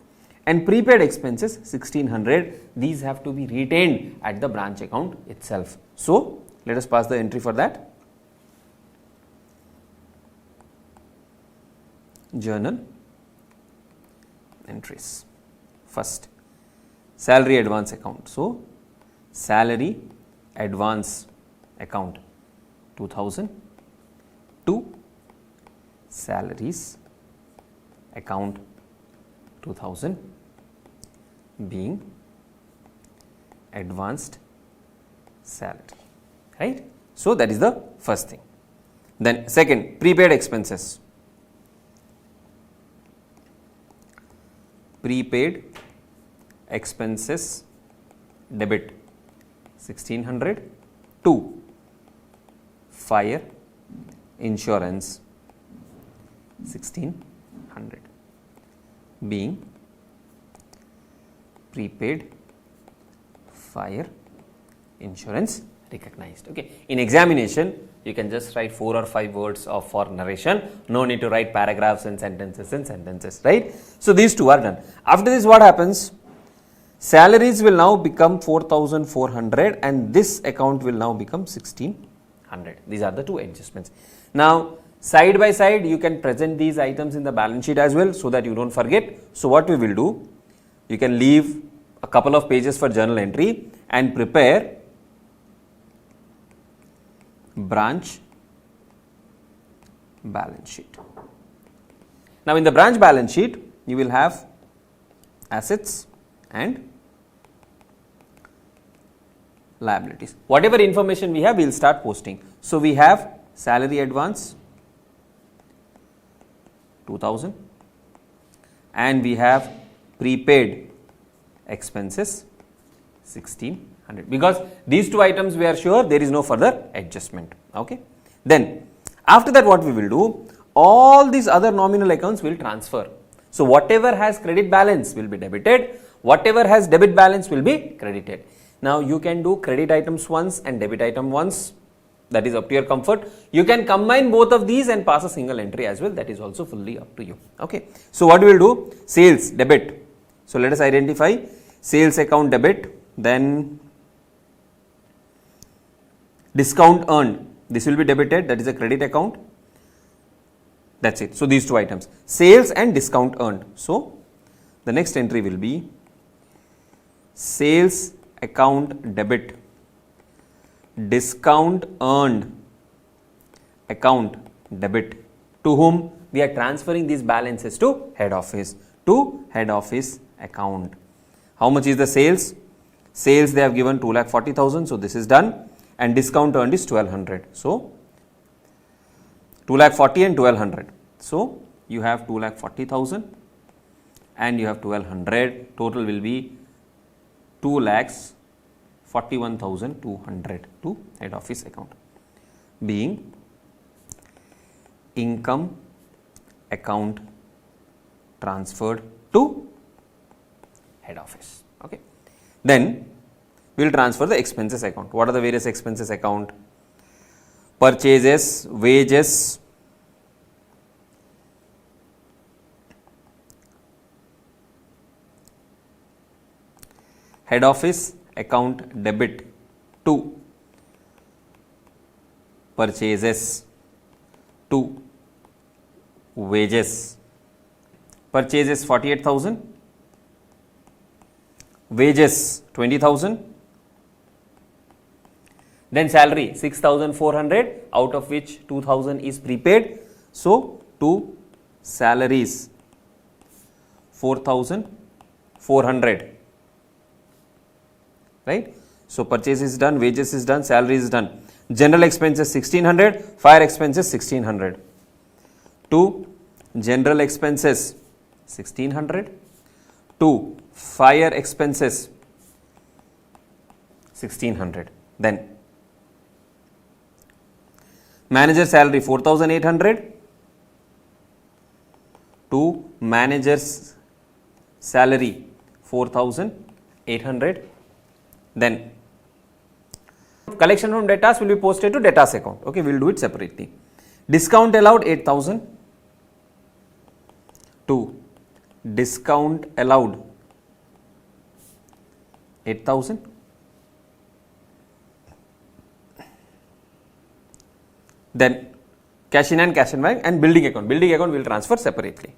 and prepaid expenses 1600. These have to be retained at the branch account itself. So let us pass the entry for that. Journal entries. First, salary advance account. So salary advance account 2000 to salaries account 2000 being advanced salary, right? So that is the first thing. Then second, prepaid expenses. Prepaid expenses debit 1600 to fire insurance 1600 being prepaid fire insurance recognized. Okay. In examination, you can just write 4 or 5 words of for narration. No need to write paragraphs and sentences, right? So these two are done. After this, what happens? Salaries will now become 4400 and this account will now become 1600. These are the two adjustments. Now, side by side, you can present these items in the balance sheet as well so that you don't forget. So what we will do, you can leave a couple of pages for journal entry and prepare branch balance sheet. Now, in the branch balance sheet, you will have assets and liabilities. Whatever information we have, we will start posting. So, we have salary advance 2000 and we have prepaid expenses 1600, because these two items we are sure there is no further adjustment. Okay. Then after that, what we will do, all these other nominal accounts will transfer. So whatever has credit balance will be debited, whatever has debit balance will be credited. Now you can do credit items once and debit item once, that is up to your comfort. You can combine both of these and pass a single entry as well, that is also fully up to you. Okay. So what we will do, sales debit. So let us identify sales account debit, then discount earned, this will be debited, that is a credit account. That's it. So these two items, sales and discount earned. So the next entry will be sales account debit, discount earned account debit. To whom? We are transferring these balances to head office account. How much is the sales? Sales they have given 2,40,000, so this is done, and discount earned is 1,200. So 2,40,000 and 1,200. So you have 2,40,000 and you have 1,200. Total will be 2,40,000 41,200 to head office account, being income account transferred to head office. Okay. Then we will transfer the expenses account. What are the various expenses account? Purchases, wages, head office account debit to purchases to wages. Purchases 48,000, wages 20,000, then salary 6,400, out of which 2,000 is prepaid. So, to salaries 4,400, right. So, purchase is done, wages is done, salary is done. General expenses 1,600, fire expenses 1,600. To general expenses 1,600, to fire expenses 1,600. Then manager salary 4,800, to manager's salary 4,800. Then collection from debtors will be posted to debtors account. Okay, we will do it separately. Discount allowed 8,000, to discount allowed 8,000. Then cash in and cash in bank and building account. Building account will transfer separately.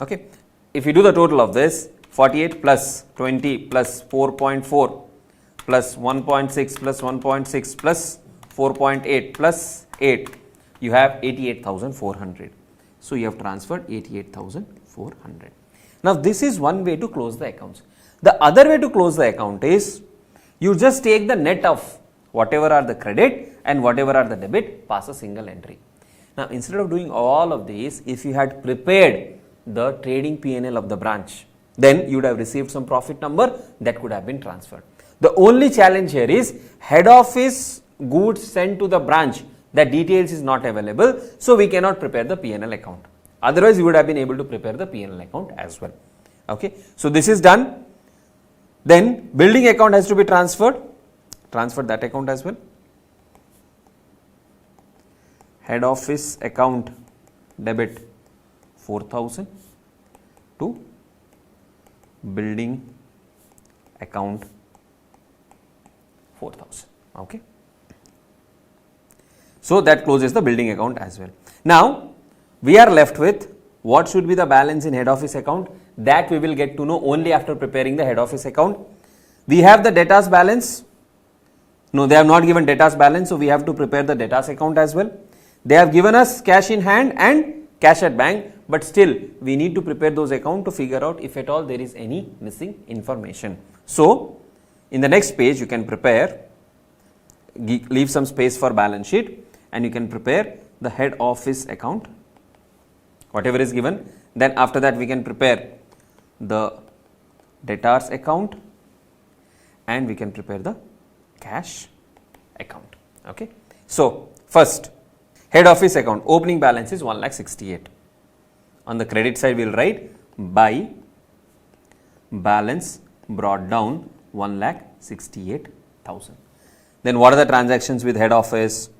Okay. If you do the total of this, 48 plus 20 plus 4.4 plus 1.6 plus 1.6 plus 4.8 plus 8, you have 88,400. So, you have transferred 88,400. Now, this is one way to close the accounts. The other way to close the account is you just take the net of whatever are the credit and whatever are the debit, pass a single entry. Now, instead of doing all of these, if you had prepared the trading P&L of the branch, then you would have received some profit number that could have been transferred. The only challenge here is head office goods sent to the branch, that details is not available, so we cannot prepare the P&L account. Otherwise, you would have been able to prepare the P&L account as well. Okay. So, this is done. Then building account has to be transferred. Transfer that account as well. Head office account debit 4,000 to building account 4,000. Okay. So, that closes the building account as well. Now, we are left with what should be the balance in head office account. That we will get to know only after preparing the head office account. We have the debtors balance. No, they have not given debtors balance, so we have to prepare the debtors account as well. They have given us cash in hand and cash at bank, but still we need to prepare those accounts to figure out if at all there is any missing information. So, in the next page you can prepare, leave some space for balance sheet, and you can prepare the head office account, whatever is given. Then after that we can prepare the debtors account and we can prepare the cash account. Okay. So, first head office account opening balance is 1,68,000. On the credit side we will write by balance brought down 1,68,000. Then what are the transactions with head office?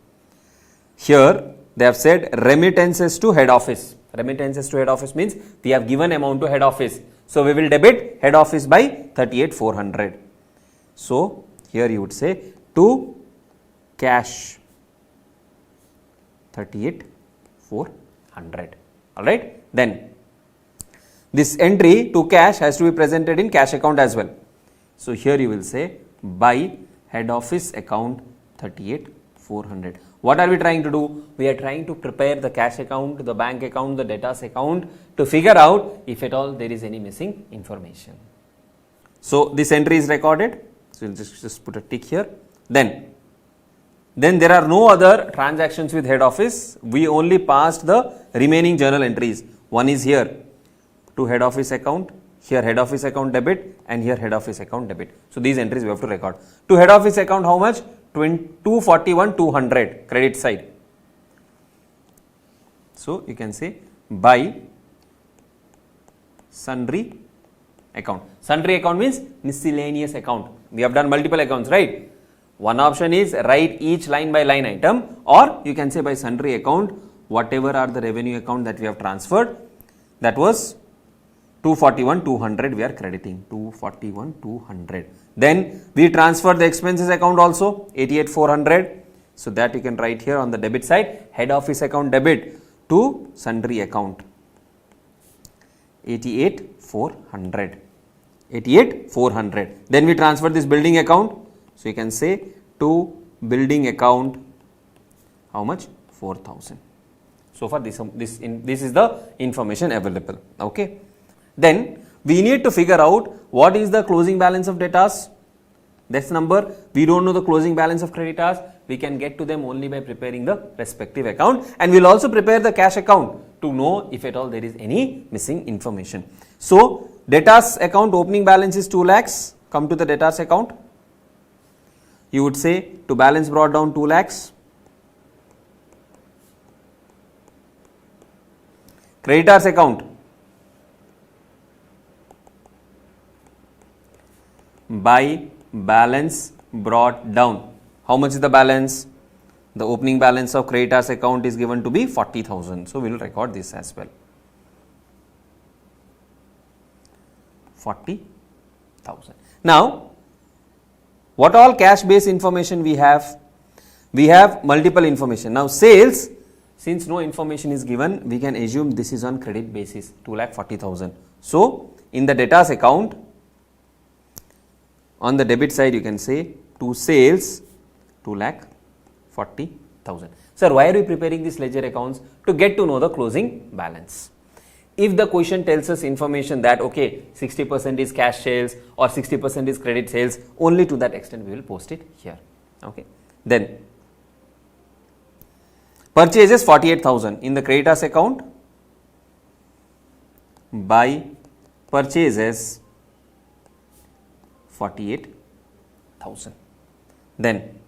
Here they have said remittances to head office. Remittances to head office means we have given amount to head office. So, we will debit head office by 38,400. So, here you would say to cash 38,400. Alright. Then this entry to cash has to be presented in cash account as well. So, here you will say by head office account 38,400. What are we trying to do? We are trying to prepare the cash account, the bank account, the debtors account to figure out if at all there is any missing information. So, this entry is recorded. So, we will just put a tick here. Then there are no other transactions with head office. We only passed the remaining journal entries. One is here to head office account here head office account debit, and here head office account debit. So these entries we have to record. To head office account, how much? 241,200 credit side. So you can say by sundry account. Sundry account means miscellaneous account. We have done multiple accounts, right? One option is write each line by line item, or you can say by sundry account, whatever are the revenue account that we have transferred, that was 241,200 we are crediting, 241,200. Then we transfer the expenses account also, 88,400. So that you can write here on the debit side, head office account debit to sundry account, 88,400. 88,400. Then we transfer this building account. So you can say to building account, how much? 4,000. So far this is the information available. Okay. Then we need to figure out what is the closing balance of debtors. That's number. We don't know the closing balance of creditors. We can get to them only by preparing the respective account, and we'll also prepare the cash account to know if at all there is any missing information. So debtors account opening balance is 2 lakhs. Come to the debtors account. You would say to balance brought down 2 lakhs. Creditors account, by balance brought down. How much is the balance? The opening balance of creditors account is given to be 40,000. So we will record this as well. 40,000. Now, what all cash based information we have? We have multiple information. Now sales, since no information is given, we can assume this is on credit basis, 2,40,000. So in the debtors account, on the debit side you can say to sales 2,40,000. Sir, why are we preparing these ledger accounts? To get to know the closing balance. If the question tells us information that okay, 60% is cash sales or 60% is credit sales, only to that extent we will post it here. Okay. Then purchases 48,000 in the creditors account, by purchases 48,000. Then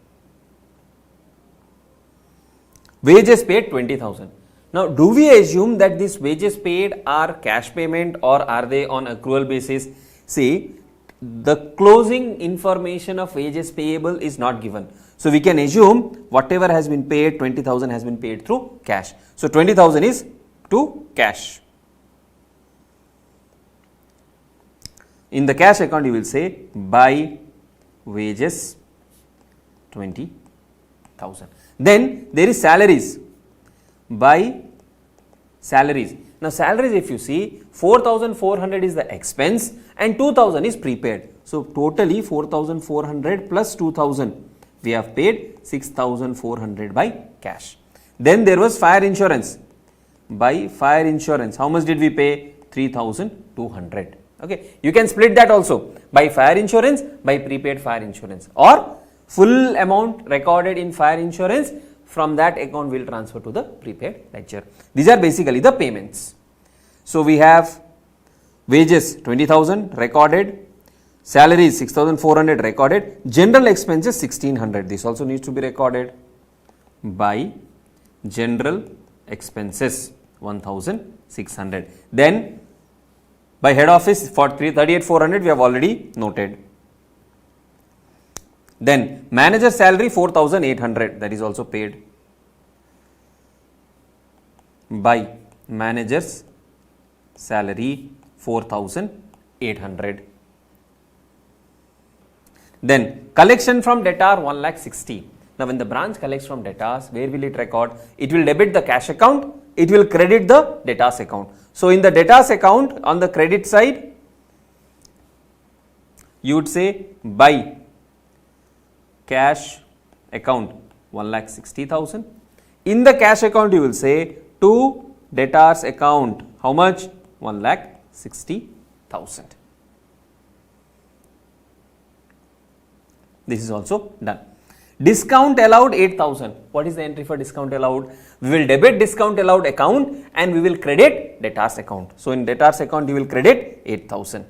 wages paid 20,000. Now do we assume that these wages paid are cash payment or are they on accrual basis? See, the closing information of wages payable is not given. So we can assume whatever has been paid, 20,000 has been paid through cash. So 20,000 is to cash. In the cash account you will say by wages 20,000. Then there is salaries, by salaries. Now salaries, if you see, 4,400 is the expense and 2,000 is prepaid. So totally 4,400 plus 2,000. We have paid 6,400 by cash. Then there was fire insurance. By fire insurance, how much did we pay? 3,200. Okay, you can split that also by fire insurance, by prepaid fire insurance, or full amount recorded in fire insurance, from that account we will transfer to the prepaid ledger. These are basically the payments. So we have wages 20,000 recorded, salaries 6,400 recorded, general expenses 1,600. This also needs to be recorded by general expenses 1,600. Then by head office for 38,400 we have already noted. Then manager salary 4,800, that is also paid. By manager's salary 4,800. Then collection from debtor 1,60,000. Now when the branch collects from debtors, where will it record? It will debit the cash account, it will credit the debtors account. So in the debtors account, on the credit side, you would say by cash account 1,60,000. In the cash account you will say to debtors account, how much? 1,60,000. This is also done. Discount allowed 8,000. What is the entry for discount allowed? We will debit discount allowed account and we will credit debtors account. So in debtors account you will credit 8,000.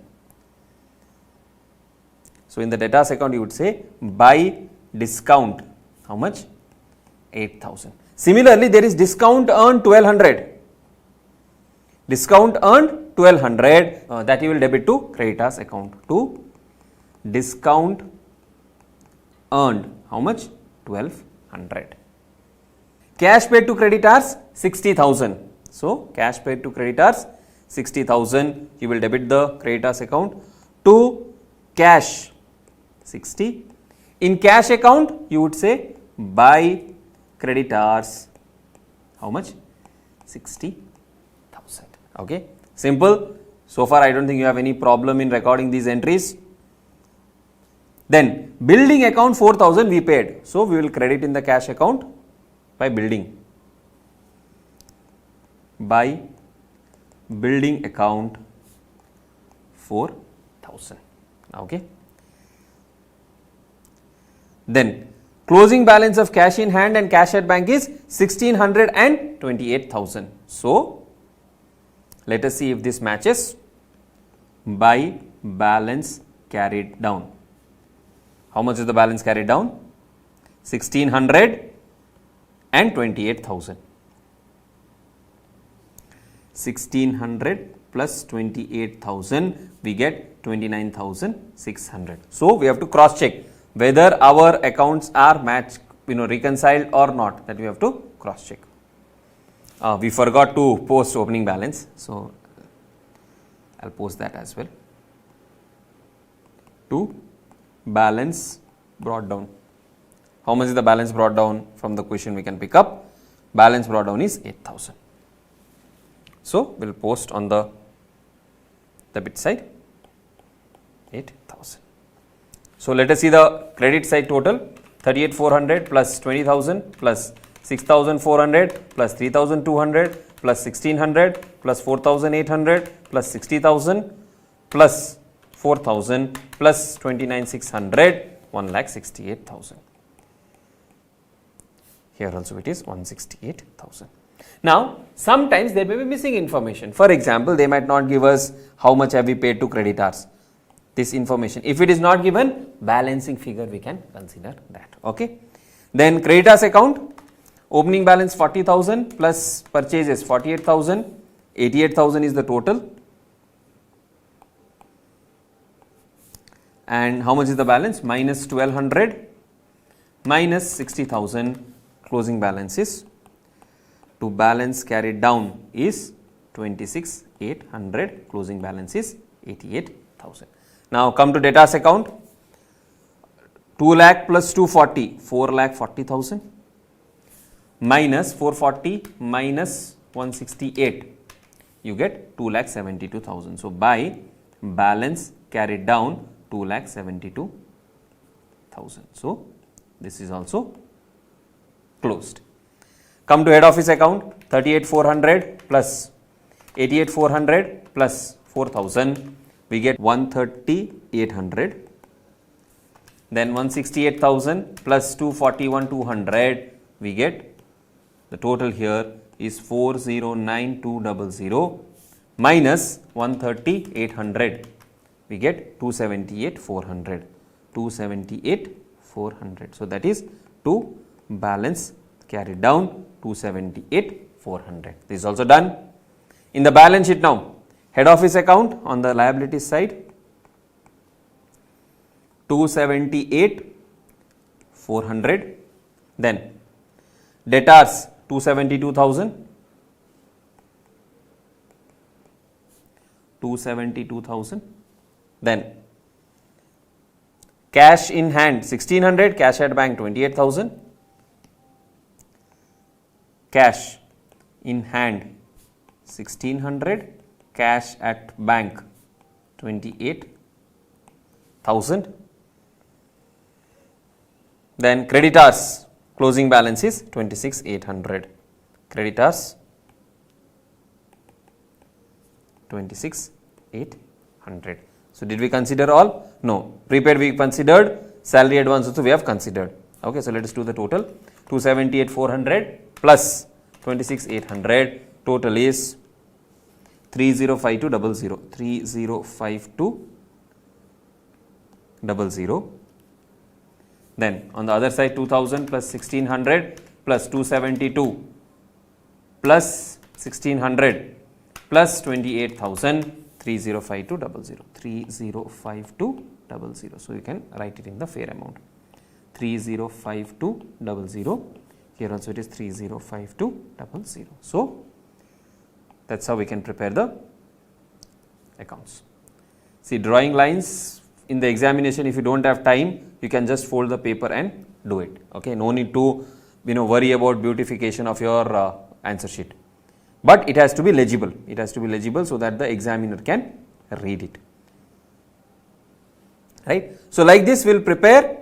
So in the debtors account you would say by discount, how much? 8,000. Similarly, there is discount earned 1200. Discount earned 1200 that you will debit to creditors account. To discount earned, how much? 1200. Cash paid to creditors 60,000. So cash paid to creditors 60,000. You will debit the creditors account. To cash 60. In cash account you would say by creditors, how much? 60,000. Okay, simple. So far I don't think you have any problem in recording these entries. Then building account 4,000 we paid. So we will credit in the cash account by building. By building account 4,000. Okay. Then closing balance of cash in hand and cash at bank is 1628,000. So let us see if this matches. By balance carried down. How much is the balance carried down? 1628,000. 1600 plus 28,000 we get 29,600. So we have to cross check whether our accounts are matched, reconciled or not. That we have to cross check. We forgot to post opening balance, so I'll post that as well. To balance brought down. How much is the balance brought down? From the question we can pick up. Balance brought down is 8,000. So we'll post on the debit side 8,000. So let us see the credit side total. 38,400 plus 20,000 plus 6,400 plus 3,200 plus 1,600 plus 4,800 plus 60,000 plus 4,000 plus 29,600, 1,68,000. Here also it is 168,000. Now sometimes there may be missing information. For example, they might not give us how much have we paid to creditors. This information, if it is not given, balancing figure we can consider that. Okay. Then creditors account, opening balance 40,000 plus purchases 48,000, 88,000 is the total. And how much is the balance? Minus 1,200 minus 60,000, closing balance is, to balance carried down is 26,800, closing balance is 88,000. Now come to debtors account. 2 lakh plus 240, 4,40,000 minus 440 minus 168, you get 2,72,000. So by balance carried down 2,72,000. So this is also closed. Come to head office account. 38,400 plus 88,400 plus 4,000, we get 130,800. Then 168,000 plus 241,200, we get, the total here is 409,200 minus 130,800, we get 278,400. 278,400. So that is to balance carried down 278,400. This is also done. In the balance sheet now, head office account on the liabilities side, 278,400. Then debtors 272,000. 272,000. Then cash in hand 1,600, cash at bank 28,000. Cash in hand 1,600, cash at bank 28,000. Then creditors closing balance is 26,800. Creditors 26,800. So did we consider all? No. Prepaid we considered, salary advance also we have considered. Okay, so let us do the total. 278,400 plus 26,800, total is 305200. 305200. Then on the other side, 2000 plus 1600 plus 272 plus 1600 plus 28,000, 305200. 305200. So you can write it in the fair amount. 305200. Here also it is 305200. So that's how we can prepare the accounts. See, drawing lines in the examination, if you don't have time, you can just fold the paper and do it. Okay, no need to worry about beautification of your answer sheet. But it has to be legible. It has to be legible so that the examiner can read it. Right. So like this, we will prepare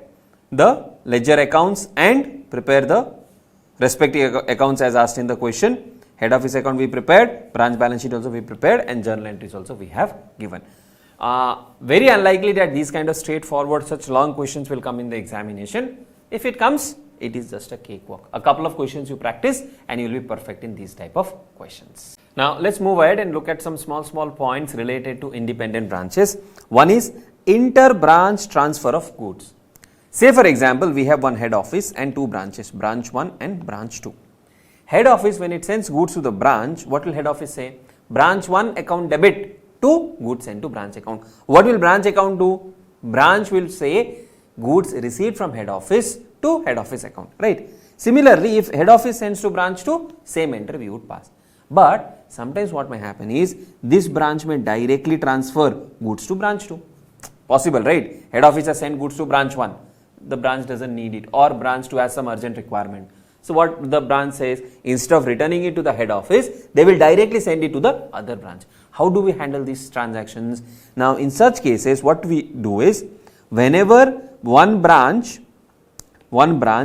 the ledger accounts and prepare the respective accounts as asked in the question. Head office account we prepared, branch balance sheet also we prepared, and journal entries also we have given. Very unlikely that these kind of straightforward, such long questions will come in the examination. If it comes, it is just a cakewalk. A couple of questions you practice and you will be perfect in these type of questions. Now let's move ahead and look at some small points related to independent branches. One is inter-branch transfer of goods. Say for example, we have one head office and two branches, branch 1 and branch 2. Head office, when it sends goods to the branch, what will head office say? Branch 1 account debit to goods sent to branch account. What will branch account do? Branch will say goods received from head office to head office account, right? Similarly, if head office sends to branch 2, same entry we would pass. But sometimes what may happen is this branch may directly transfer goods to branch 2. Possible, right? Head office has sent goods to branch 1. The branch doesn't need it, or branch 2 has some urgent requirement. So what the branch says, instead of returning it to the head office, they will directly send it to the other branch. How do we handle these transactions? Now in such cases, what we do is, whenever one branch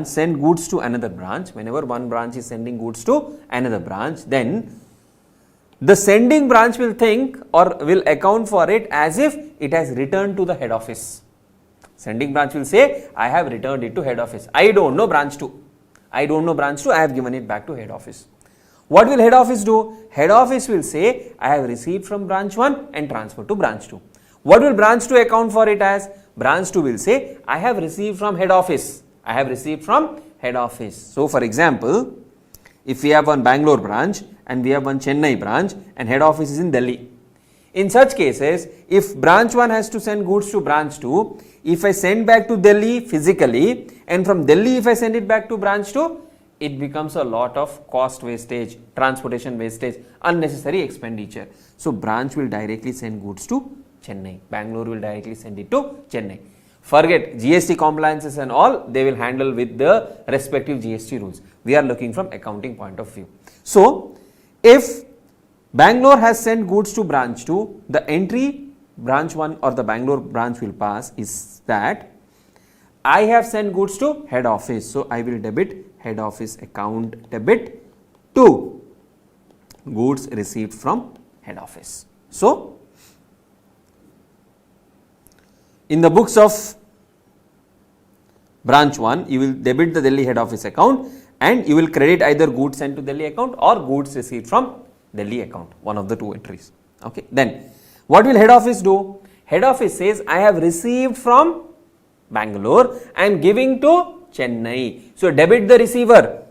send goods to another branch, whenever one branch is sending goods to another branch, then the sending branch will think or will account for it as if it has returned to the head office. Sending branch will say, I have returned it to head office. I don't know branch 2. I don't know branch 2, I have given it back to head office. What will head office do? Head office will say, I have received from branch 1 and transferred to branch 2. What will branch 2 account for it as? Branch 2 will say, I have received from head office. I have received from head office. So for example, if we have one Bangalore branch and we have one Chennai branch and head office is in Delhi. In such cases, if branch 1 has to send goods to branch 2, if I send back to Delhi physically, and from Delhi if I send it back to branch 2, it becomes a lot of cost wastage, transportation wastage, unnecessary expenditure. So branch will directly send goods to Chennai. Bangalore will directly send it to Chennai. Forget GST compliances and all, they will handle with the respective GST rules. We are looking from accounting point of view. So if Bangalore has sent goods to branch 2, the entry branch 1 or the Bangalore branch will pass is that I have sent goods to head office. So I will debit head office account debit to goods received from head office. So in the books of branch 1, you will debit the Delhi head office account and you will credit either goods sent to Delhi account or goods received from Delhi account, one of the two entries. Okay. Then what will head office do? Head office says, I have received from Bangalore, I am giving to Chennai. So debit the receiver,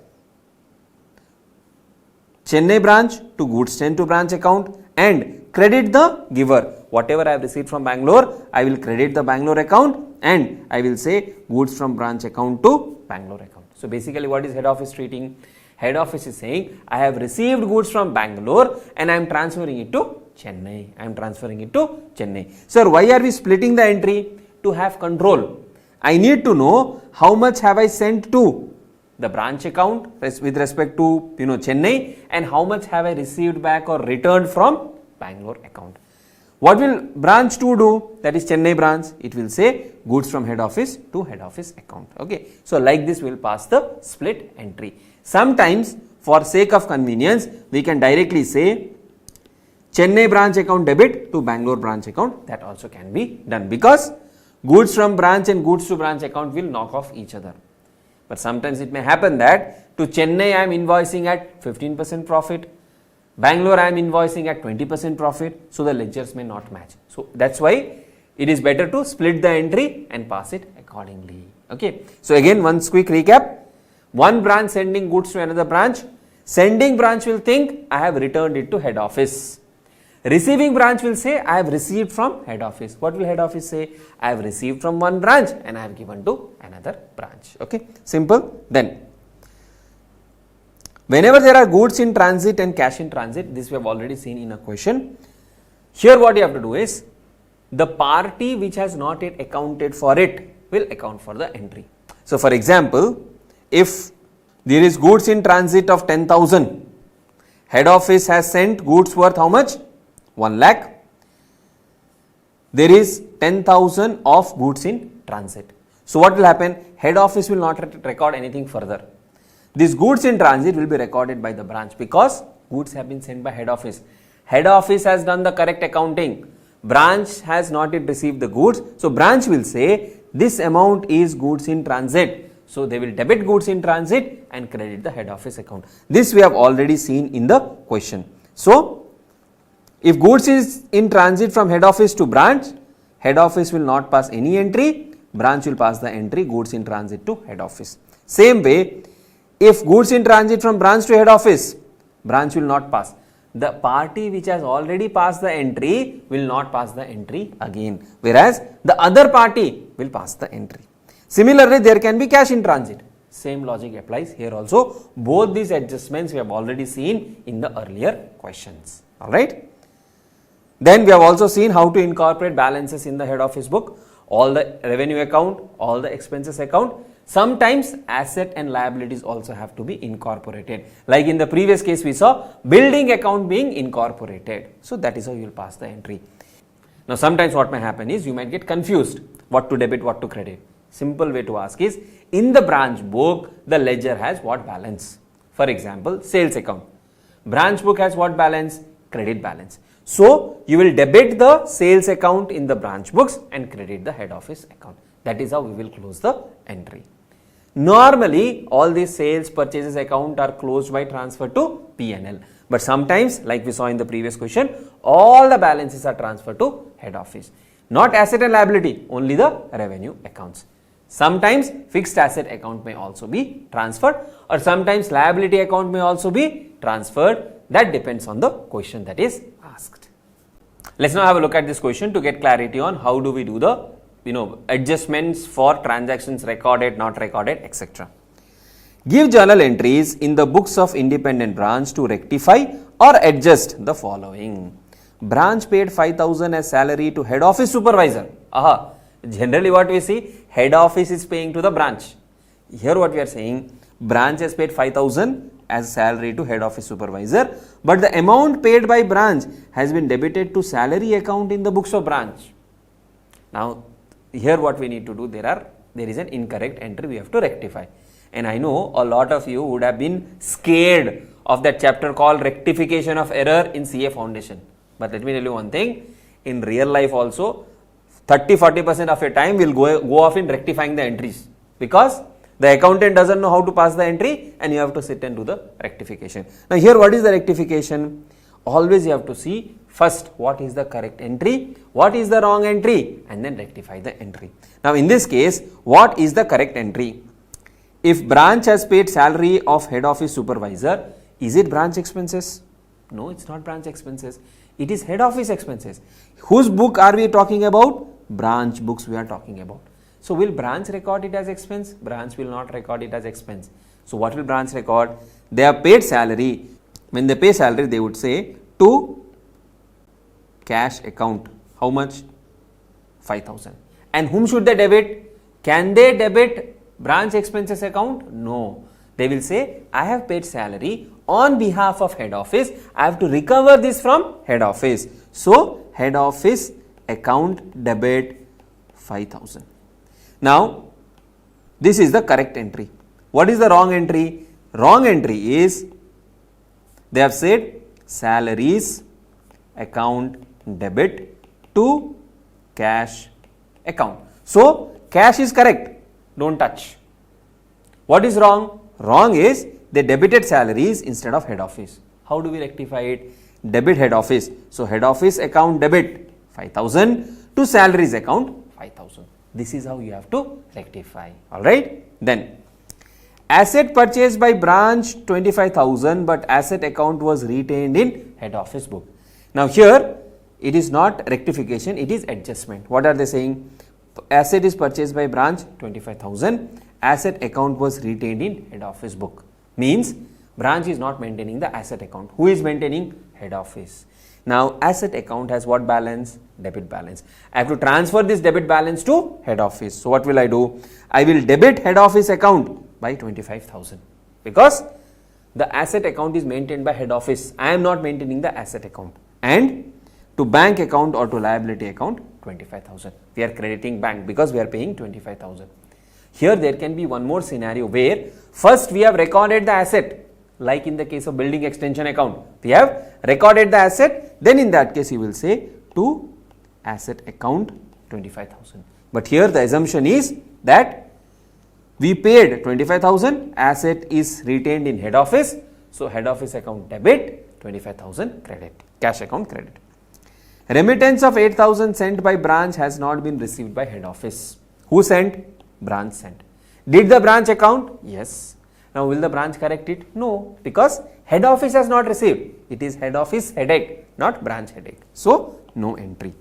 Chennai branch to goods sent to branch account, and credit the giver. Whatever I have received from Bangalore, I will credit the Bangalore account and I will say goods from branch account to Bangalore account. So basically what is head office treating? Head office is saying, I have received goods from Bangalore and I am transferring it to Chennai. I am transferring it to Chennai. Sir, why are we splitting the entry? To have control. I need to know how much have I sent to the branch account with respect to Chennai, and how much have I received back or returned from Bangalore account. What will branch 2 do? That is Chennai branch. It will say goods from head office to head office account. Okay. So like this we will pass the split entry. Sometimes for sake of convenience, we can directly say Chennai branch account debit to Bangalore branch account. That also can be done because goods from branch and goods to branch account will knock off each other. But sometimes it may happen that to Chennai I am invoicing at 15% profit, Bangalore I am invoicing at 20% profit, so the ledgers may not match. So that's why it is better to split the entry and pass it accordingly. Okay. So again, once quick recap. One branch sending goods to another branch. Sending branch will think I have returned it to head office. Receiving branch will say I have received from head office. What will head office say? I have received from one branch and I have given to another branch. Okay. Simple. Then whenever there are goods in transit and cash in transit, this we have already seen in a question. Here what you have to do is, the party which has not yet accounted for it will account for the entry. So for example, if there is goods in transit of 10,000, head office has sent goods worth how much? 1 lakh. There is 10,000 of goods in transit. So what will happen? Head office will not record anything further. These goods in transit will be recorded by the branch because goods have been sent by head office. Head office has done the correct accounting. Branch has not yet received the goods. So branch will say this amount is goods in transit. So they will debit goods in transit and credit the head office account. This we have already seen in the question. So if goods is in transit from head office to branch, head office will not pass any entry, branch will pass the entry goods in transit to head office. Same way, if goods in transit from branch to head office, branch will not pass. The party which has already passed the entry will not pass the entry again, whereas the other party will pass the entry. Similarly, there can be cash in transit. Same logic applies here also. Both these adjustments we have already seen in the earlier questions. Alright. Then we have also seen how to incorporate balances in the head office book. All the revenue account, all the expenses account. Sometimes asset and liabilities also have to be incorporated. Like in the previous case we saw building account being incorporated. So that is how you will pass the entry. Now sometimes what may happen is you might get confused what to debit, what to credit. Simple way to ask is, in the branch book the ledger has what balance? For example, sales account. Branch book has what balance? Credit balance. So you will debit the sales account in the branch books and credit the head office account. That is how we will close the entry. Normally all these sales purchases account are closed by transfer to P&L. But sometimes, like we saw in the previous question, all the balances are transferred to head office. Not asset and liability, only the revenue accounts. Sometimes fixed asset account may also be transferred, or sometimes liability account may also be transferred. That depends on the question that is asked. Let's now have a look at this question to get clarity on how do we do the adjustments for transactions recorded, not recorded, etc. Give journal entries in the books of independent branch to rectify or adjust the following. Branch paid 5,000 as salary to head office supervisor. Generally what we see, head office is paying to the branch. Here what we are saying, branch has paid 5,000 as salary to head office supervisor, but the amount paid by branch has been debited to salary account in the books of branch. Now here what we need to do, there is an incorrect entry we have to rectify. And I know a lot of you would have been scared of that chapter called rectification of error in CA foundation. But let me tell you one thing, in real life also 30-40% of your time will go off in rectifying the entries, because the accountant doesn't know how to pass the entry and you have to sit and do the rectification. Now here what is the rectification? Always you have to see first what is the correct entry, what is the wrong entry, and then rectify the entry. Now in this case, what is the correct entry? If branch has paid salary of head office supervisor, is it branch expenses? No, it's not branch expenses. It is head office expenses. Whose book are we talking about? Branch books we are talking about. So will branch record it as expense? Branch will not record it as expense. So what will branch record? They have paid salary. When they pay salary, they would say to cash account. How much? 5,000. And whom should they debit? Can they debit branch expenses account? No. They will say, I have paid salary on behalf of head office. I have to recover this from head office. So head office account debit 5,000. Now this is the correct entry. What is the wrong entry? Wrong entry is, they have said salaries account debit to cash account. So cash is correct, don't touch. What is wrong? Wrong is they debited salaries instead of head office. How do we rectify it? Debit head office. So head office account debit 5,000 to salaries account 5,000. This is how you have to rectify. Alright. Then asset purchased by branch 25,000 but asset account was retained in head office book. Now here it is not rectification, it is adjustment. What are they saying? Asset is purchased by branch 25,000, asset account was retained in head office book. Means branch is not maintaining the asset account. Who is maintaining? Head office. Now asset account has what balance? Debit balance. I have to transfer this debit balance to head office. So what will I do? I will debit head office account by 25,000 because the asset account is maintained by head office. I am not maintaining the asset account. And to bank account or to liability account 25,000. We are crediting bank because we are paying 25,000. Here there can be one more scenario where first we have recorded the asset, like in the case of building extension account. We have recorded the asset, then in that case you will say to asset account 25,000. But here the assumption is that we paid 25,000, asset is retained in head office. So head office account debit, 25,000 credit, cash account credit. Remittance of 8,000 sent by branch has not been received by head office. Who sent? Branch sent. Did the branch account? Yes. Now will the branch correct it? No, because head office has not received. It is head office headache, not branch headache. So no entry.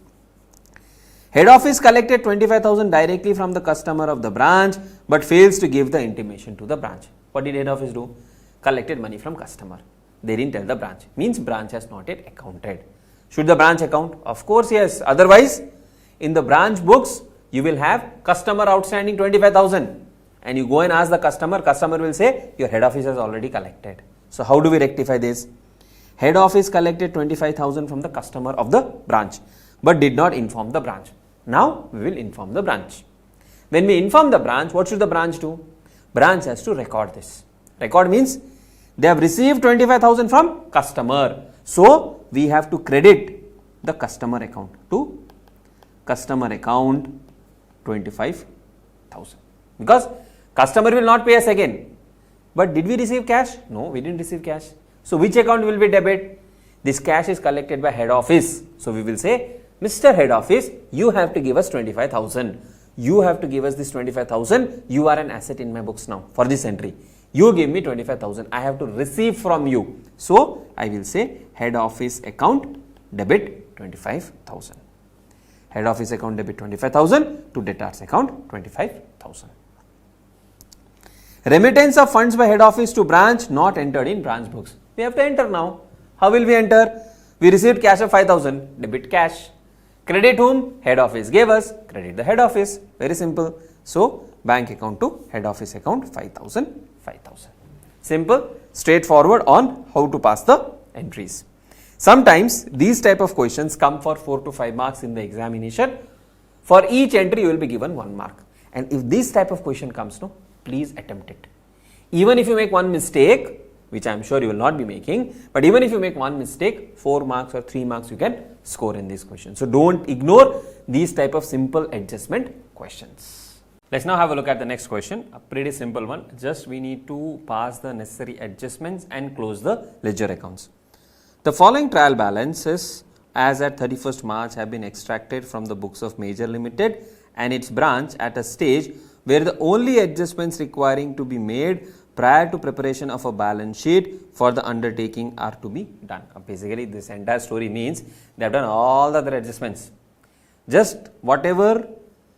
Head office collected 25,000 directly from the customer of the branch but fails to give the intimation to the branch. What did head office do? Collected money from customer. They didn't tell the branch. Means branch has not yet accounted. Should the branch account? Of course yes. Otherwise in the branch books you will have customer outstanding 25,000 and you go and ask the customer will say your head office has already collected. So how do we rectify this? Head office collected 25,000 from the customer of the branch but did not inform the branch. Now we will inform the branch. When we inform the branch, what should the branch do? Branch has to record this. Record means they have received 25,000 from customer. So we have to credit the customer account to customer account 25,000 because customer will not pay us again. But did we receive cash? No, we didn't receive cash. So which account will be debit? This cash is collected by head office. So we will say, Mr. Head Office, you have to give us 25,000. You have to give us this 25,000. You are an asset in my books now for this entry. You give me 25,000. I have to receive from you. So I will say head office account debit 25,000. Head office account debit 25,000 to debtors account 25,000. Remittance of funds by head office to branch not entered in branch books. We have to enter now. How will we enter? We received cash of 5,000, debit cash. Credit whom? Head office gave us, credit the head office. Very simple. So bank account to head office account 5,000, 5,000. Simple, straightforward on how to pass the entries. Sometimes these type of questions come for 4 to 5 marks in the examination. For each entry you will be given 1 mark. And if this type of question comes, no, please attempt it. Even if you make one mistake, which I am sure you will not be making, but even if you make one mistake, 4 marks or 3 marks you can score in this question. So don't ignore these type of simple adjustment questions. Let's now have a look at the next question, a pretty simple one. Just we need to pass the necessary adjustments and close the ledger accounts. The following trial balances as at 31st March have been extracted from the books of Major Limited and its branch at a stage where the only adjustments requiring to be made prior to preparation of a balance sheet for the undertaking are to be done. Basically, this entire story means they have done all the other adjustments. Just whatever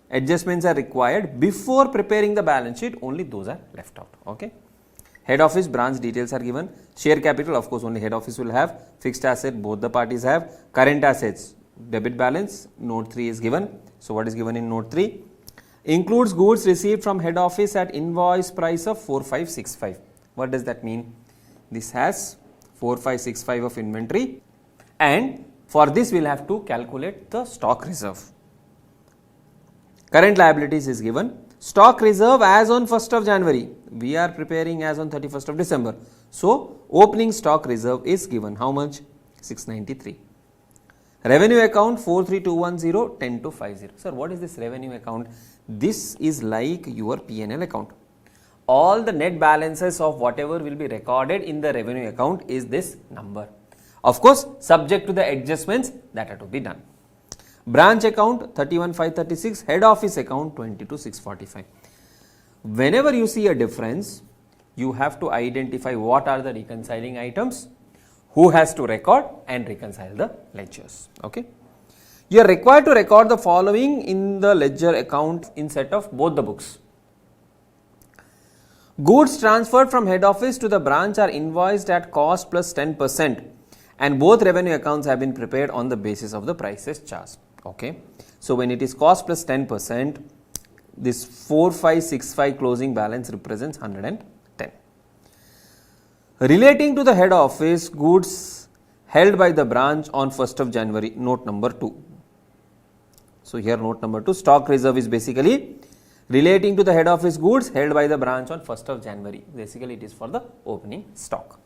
adjustments are required before preparing the balance sheet, only those are left out. Okay. Head office branch details are given. Share capital, of course, only head office will have. Fixed asset, both the parties have. Current assets, debit balance, note 3 is given. So what is given in note 3? Includes goods received from head office at invoice price of 4565. What does that mean? This has 4565 of inventory, and for this we will have to calculate the stock reserve. Current liabilities is given. Stock reserve as on 1st of January. We are preparing as on 31st of December. So opening stock reserve is given. How much? 693. Revenue account 43210 10250. Sir, what is this revenue account? This is like your P&L account. all the net balances of whatever will be recorded in the revenue account is this number. Of course, subject to the adjustments that are to be done. Branch account 31,536, head office account 22,645. Whenever you see a difference, you have to identify what are the reconciling items, who has to record and reconcile the ledgers. Okay. You are required to record the following in the ledger account in set of both the books. Goods transferred from head office to the branch are invoiced at cost plus 10%, and both revenue accounts have been prepared on the basis of the prices charged. Okay. So when it is cost plus 10%, this 4565 closing balance represents 110. Relating to the head office, goods held by the branch on 1st of January, note number 2. So here note number 2, stock reserve is basically relating to the head office goods held by the branch on 1st of January. Basically it is for the opening stock.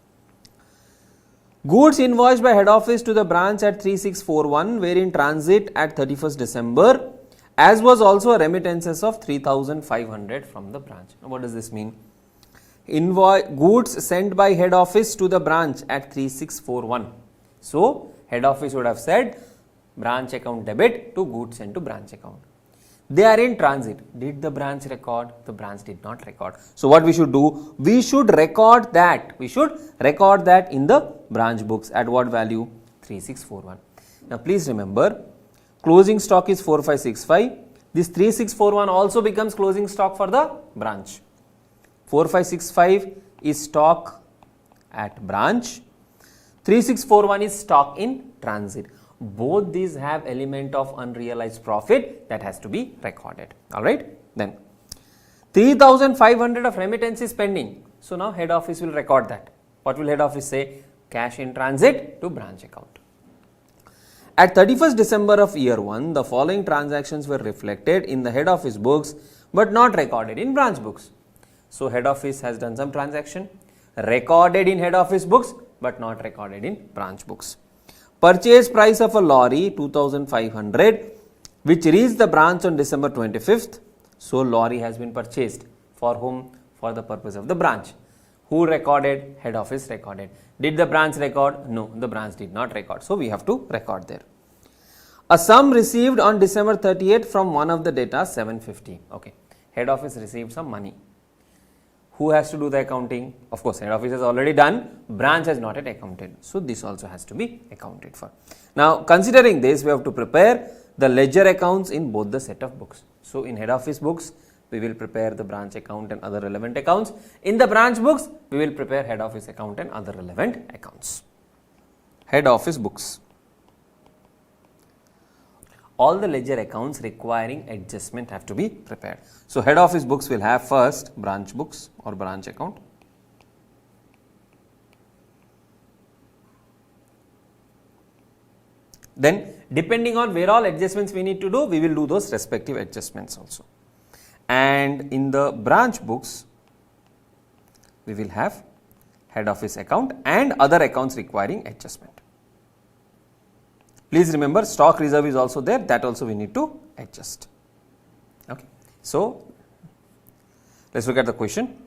Goods invoiced by head office to the branch at 3641 were in transit at 31st December, as was also a remittances of 3,500 from the branch. Now what does this mean? Goods sent by head office to the branch at 3641. So head office would have said branch account debit to goods sent to branch account. They are in transit. Did the branch record? The branch did not record. So what we should do? We should record that. We should record that in the branch books at what value? 3641. Now please remember, closing stock is 4565. This 3641 also becomes closing stock for the branch. 4565 is stock at branch. 3641 is stock in transit. Both these have element of unrealized profit that has to be recorded. Alright. Then 3,500 of remittance is pending. So now head office will record that. What will head office say? Cash in transit to branch account. At 31st December of year 1, the following transactions were reflected in the head office books but not recorded in branch books. So head office has done some transaction, recorded in head office books but not recorded in branch books. Purchase price of a lorry 2,500 which reached the branch on December 25th. So lorry has been purchased. For whom? For the purpose of the branch. Who recorded? Head office recorded. Did the branch record? No, the branch did not record. So we have to record there. A sum received on December 38th from one of the data 750. Okay. Head office received some money. Who has to do the accounting? Of course, head office has already done, branch has not yet accounted. So this also has to be accounted for. Now considering this, we have to prepare the ledger accounts in both the set of books. So in head office books, we will prepare the branch account and other relevant accounts. In the branch books, we will prepare head office account and other relevant accounts. Head office books. All the ledger accounts requiring adjustment have to be prepared. So head office books will have first branch books or branch account. Then depending on where all adjustments we need to do, we will do those respective adjustments also. And in the branch books, we will have head office account and other accounts requiring adjustment. Please remember, stock reserve is also there, that also we need to adjust. Okay. So let's look at the question.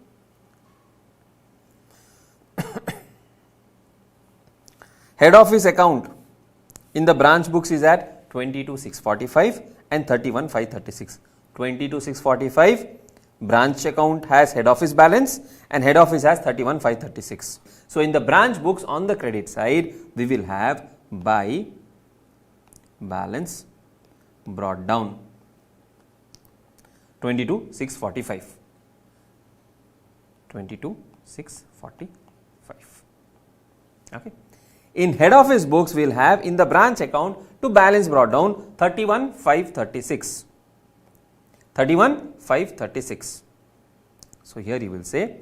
Head office account in the branch books is at 22,645 and 31,536. 22,645 branch account has head office balance and head office has 31,536. So in the branch books on the credit side, we will have by balance brought down 22,645. 22,645. Okay. In head office books, we will have in the branch account to balance brought down 31,536. 31,536. So here you will say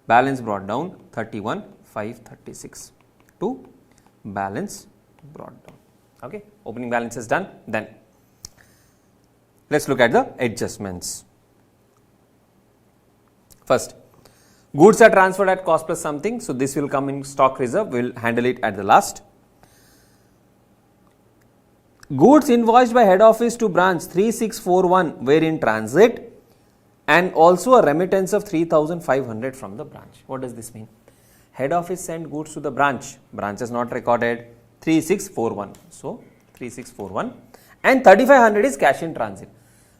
balance brought down 31,536 to balance brought down. Okay, opening balance is done. Then let's look at the adjustments. First, goods are transferred at cost plus something. So this will come in stock reserve. We will handle it at the last. Goods invoiced by head office to branch 3641 were in transit and also a remittance of 3,500 from the branch. What does this mean? Head office sent goods to the branch. Branch is not recorded. 3641. So 3641 and 3,500 is cash in transit.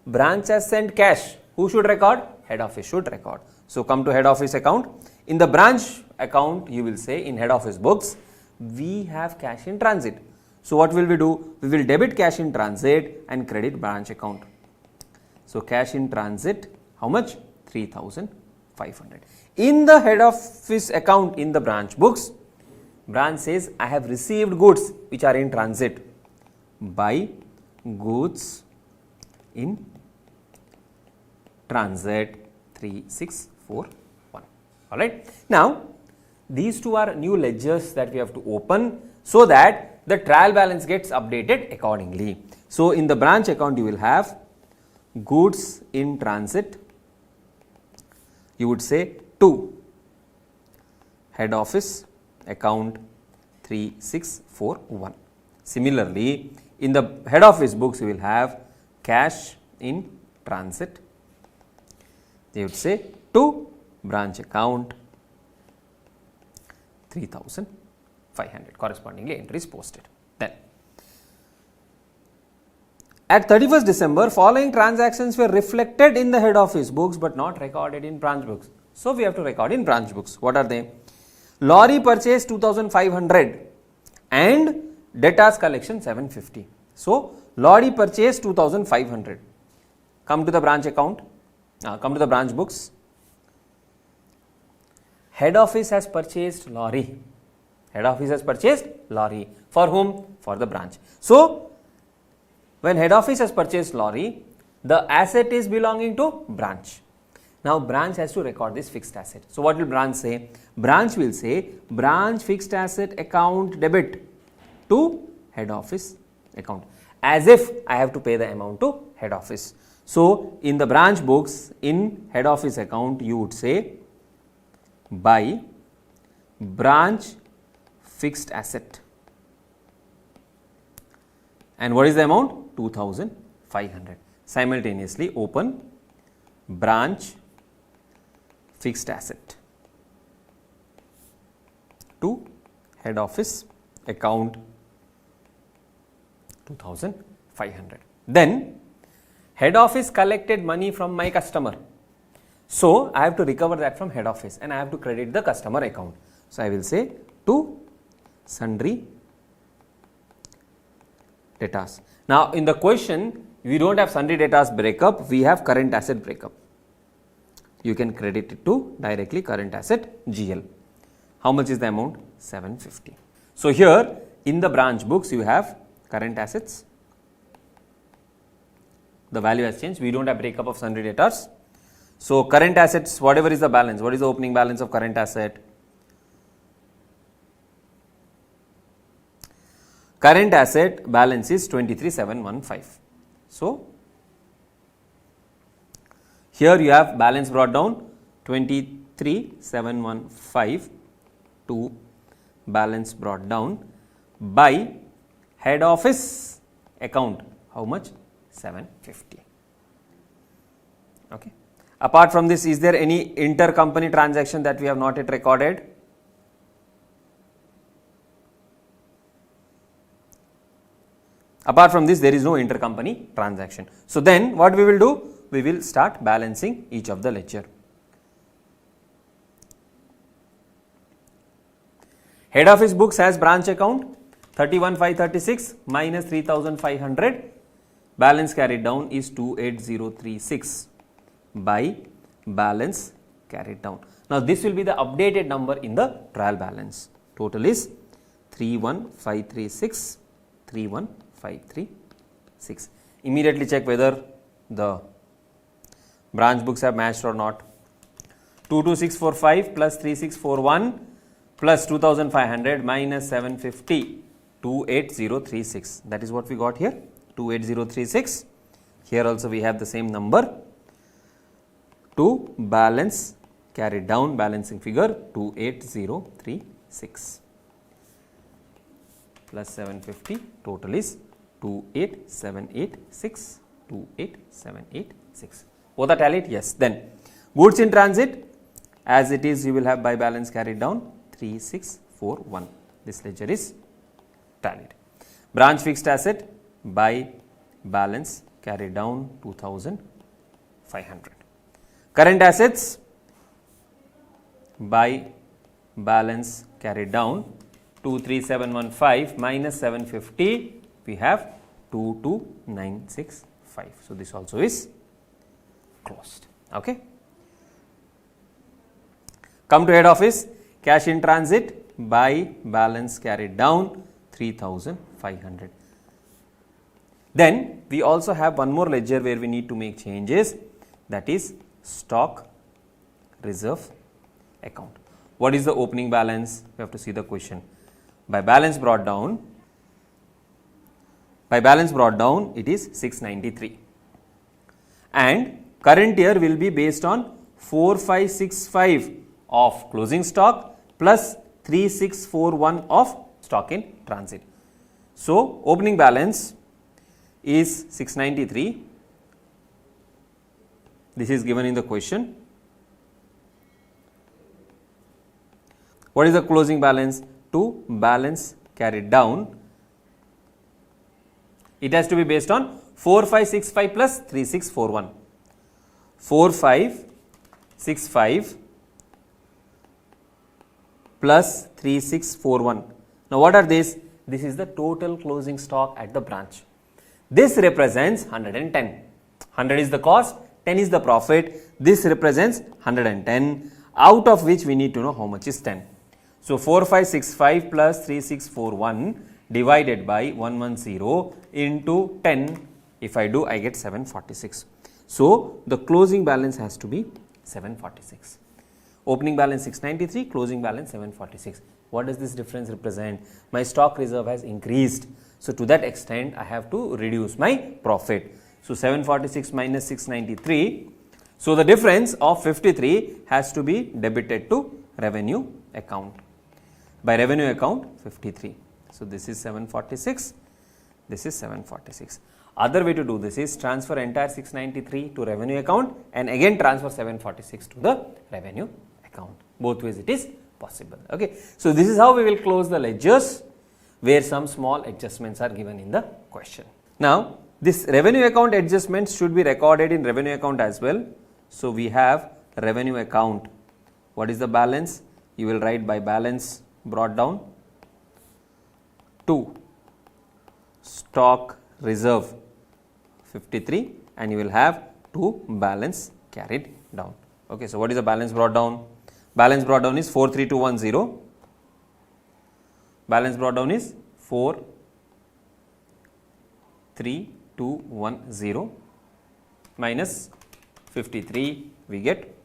Branch has sent cash. Who should record? Head office should record. So come to head office account. In the branch account, you will say in head office books, we have cash in transit. So what will we do? We will debit cash in transit and credit branch account. So cash in transit, how much? 3,500. In the head office account in the branch books, branch says I have received goods which are in transit. Buy goods in transit 3641. Alright. Now these two are new ledgers that we have to open so that the trial balance gets updated accordingly. So in the branch account you will have goods in transit, you would say to head office account 3641. Similarly, in the head office books you will have cash in transit, they would say to branch account 3,500. Correspondingly entry is posted. Then at 31st December, following transactions were reflected in the head office books but not recorded in branch books. So we have to record in branch books. What are they? Lorry purchase 2,500 and debtors collection 750. So lorry purchase 2,500. Come to the branch account. Come to the branch books. Head office has purchased lorry. Head office has purchased lorry. For whom? For the branch. So when head office has purchased lorry, the asset is belonging to branch. Now branch has to record this fixed asset. So what will branch say? Branch will say branch fixed asset account debit to head office account, as if I have to pay the amount to head office. So in the branch books, in head office account, you would say by branch fixed asset. And what is the amount? 2,500. Simultaneously open branch fixed asset to head office account 2,500. Then head office collected money from my customer. So I have to recover that from head office and I have to credit the customer account. So I will say to sundry debtors. Now in the question, we don't have sundry debtors breakup, we have current asset breakup. You can credit it to directly current asset GL. How much is the amount? 750. So here in the branch books you have current assets. The value has changed. We don't have breakup of sundry debtors. So current assets, whatever is the balance, what is the opening balance of current asset? Current asset balance is 23,715. So here you have balance brought down 23,715 to balance brought down by head office account. How much? 750. Okay. Apart from this, is there any intercompany transaction that we have not yet recorded? Apart from this, there is no intercompany transaction. So then what we will do? We will start balancing each of the ledger. Head office books has branch account 31,536 minus 3,500. Balance carried down is 28036 by balance carried down. Now this will be the updated number in the trial balance. Total is 31,536, 31,536. Immediately check whether the branch books have matched or not. 22645 plus 3641 plus 2500 minus 750, 28036. That is what we got here, 28036. Here also we have the same number. To balance carried down, balancing figure 28036 plus 750, total is 28786, 28786. Both are tallied? Yes. Then goods in transit, as it is, you will have by balance carried down 3641. This ledger is tallied. Branch fixed asset, by balance carried down 2500. Current assets, by balance carried down 23715 minus 750, we have 22965. So, this also is closed. Okay. Come to head office, cash in transit, by balance carried down 3500. Then we also have one more ledger where we need to make changes, that is stock reserve account. What is the opening balance? We have to see the question. By balance brought down, it is 693, and current year will be based on 4565 of closing stock plus 3641 of stock in transit. So, opening balance is 693. This is given in the question. What is the closing balance? To balance carried down, it has to be based on 4565 plus 3641. 4565 plus 3641. Now, what are these? This is the total closing stock at the branch. This represents 110. 100 is the cost, 10 is the profit. This represents 110, out of which we need to know how much is 10. So, 4565 plus 3641 divided by 110 into 10, if I do, I get 746. So, the closing balance has to be 746. Opening balance 693, closing balance 746. What does this difference represent? My stock reserve has increased. So, to that extent, I have to reduce my profit. So, 746 minus 693. So, the difference of 53 has to be debited to revenue account. By revenue account 53. So, this is 746, this is 746. Other way to do this is transfer entire 693 to revenue account and again transfer 746 to the revenue account. Both ways it is possible. Okay. So, this is how we will close the ledgers where some small adjustments are given in the question. Now, this revenue account adjustments should be recorded in revenue account as well. So, we have revenue account. What is the balance? You will write by balance brought down to stock reserve 53 and you will have to balance carried down. Okay, so what is the balance brought down? Balance brought down is 43210. Balance brought down is 43210 minus 53, we get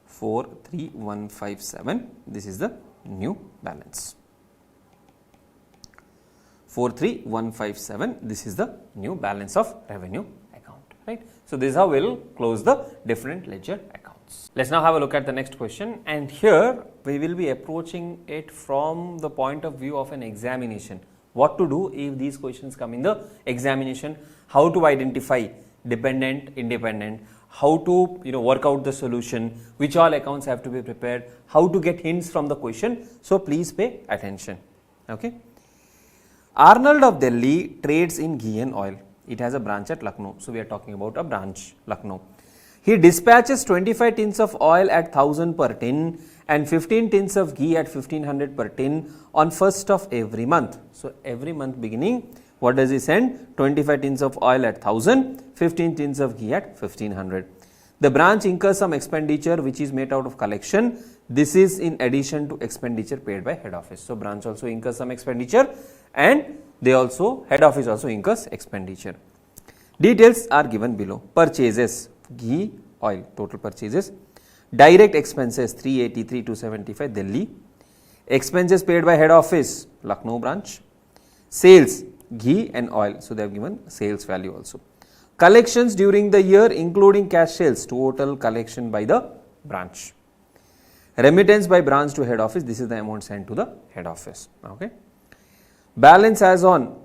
43157. This is the new balance. 43157, this is the new balance of revenue account, right. So, this is how we will close the different ledger accounts. Let us now have a look at the next question, and here we will be approaching it from the point of view of an examination. What to do if these questions come in the examination, how to identify dependent, independent, how to work out the solution, which all accounts have to be prepared, how to get hints from the question. So, please pay attention. Okay. Arnold of Delhi trades in ghee and oil. It has a branch at Lucknow. So, we are talking about a branch, Lucknow. He dispatches 25 tins of oil at 1000 per tin and 15 tins of ghee at 1500 per tin on 1st of every month. So, every month beginning, what does he send? 25 tins of oil at 1000, 15 tins of ghee at 1500. The branch incurs some expenditure which is made out of collection. This is in addition to expenditure paid by head office. So, branch also incurs some expenditure and they also, head office also incurs expenditure. Details are given below. Purchases, ghee, oil, total purchases. Direct expenses 383 to 75 Delhi. Expenses paid by head office, Lucknow branch. Sales, ghee and oil. So, they have given sales value also. Collections during the year including cash sales, total collection by the branch. Remittance by branch to head office, this is the amount sent to the head office. Okay. Balance as on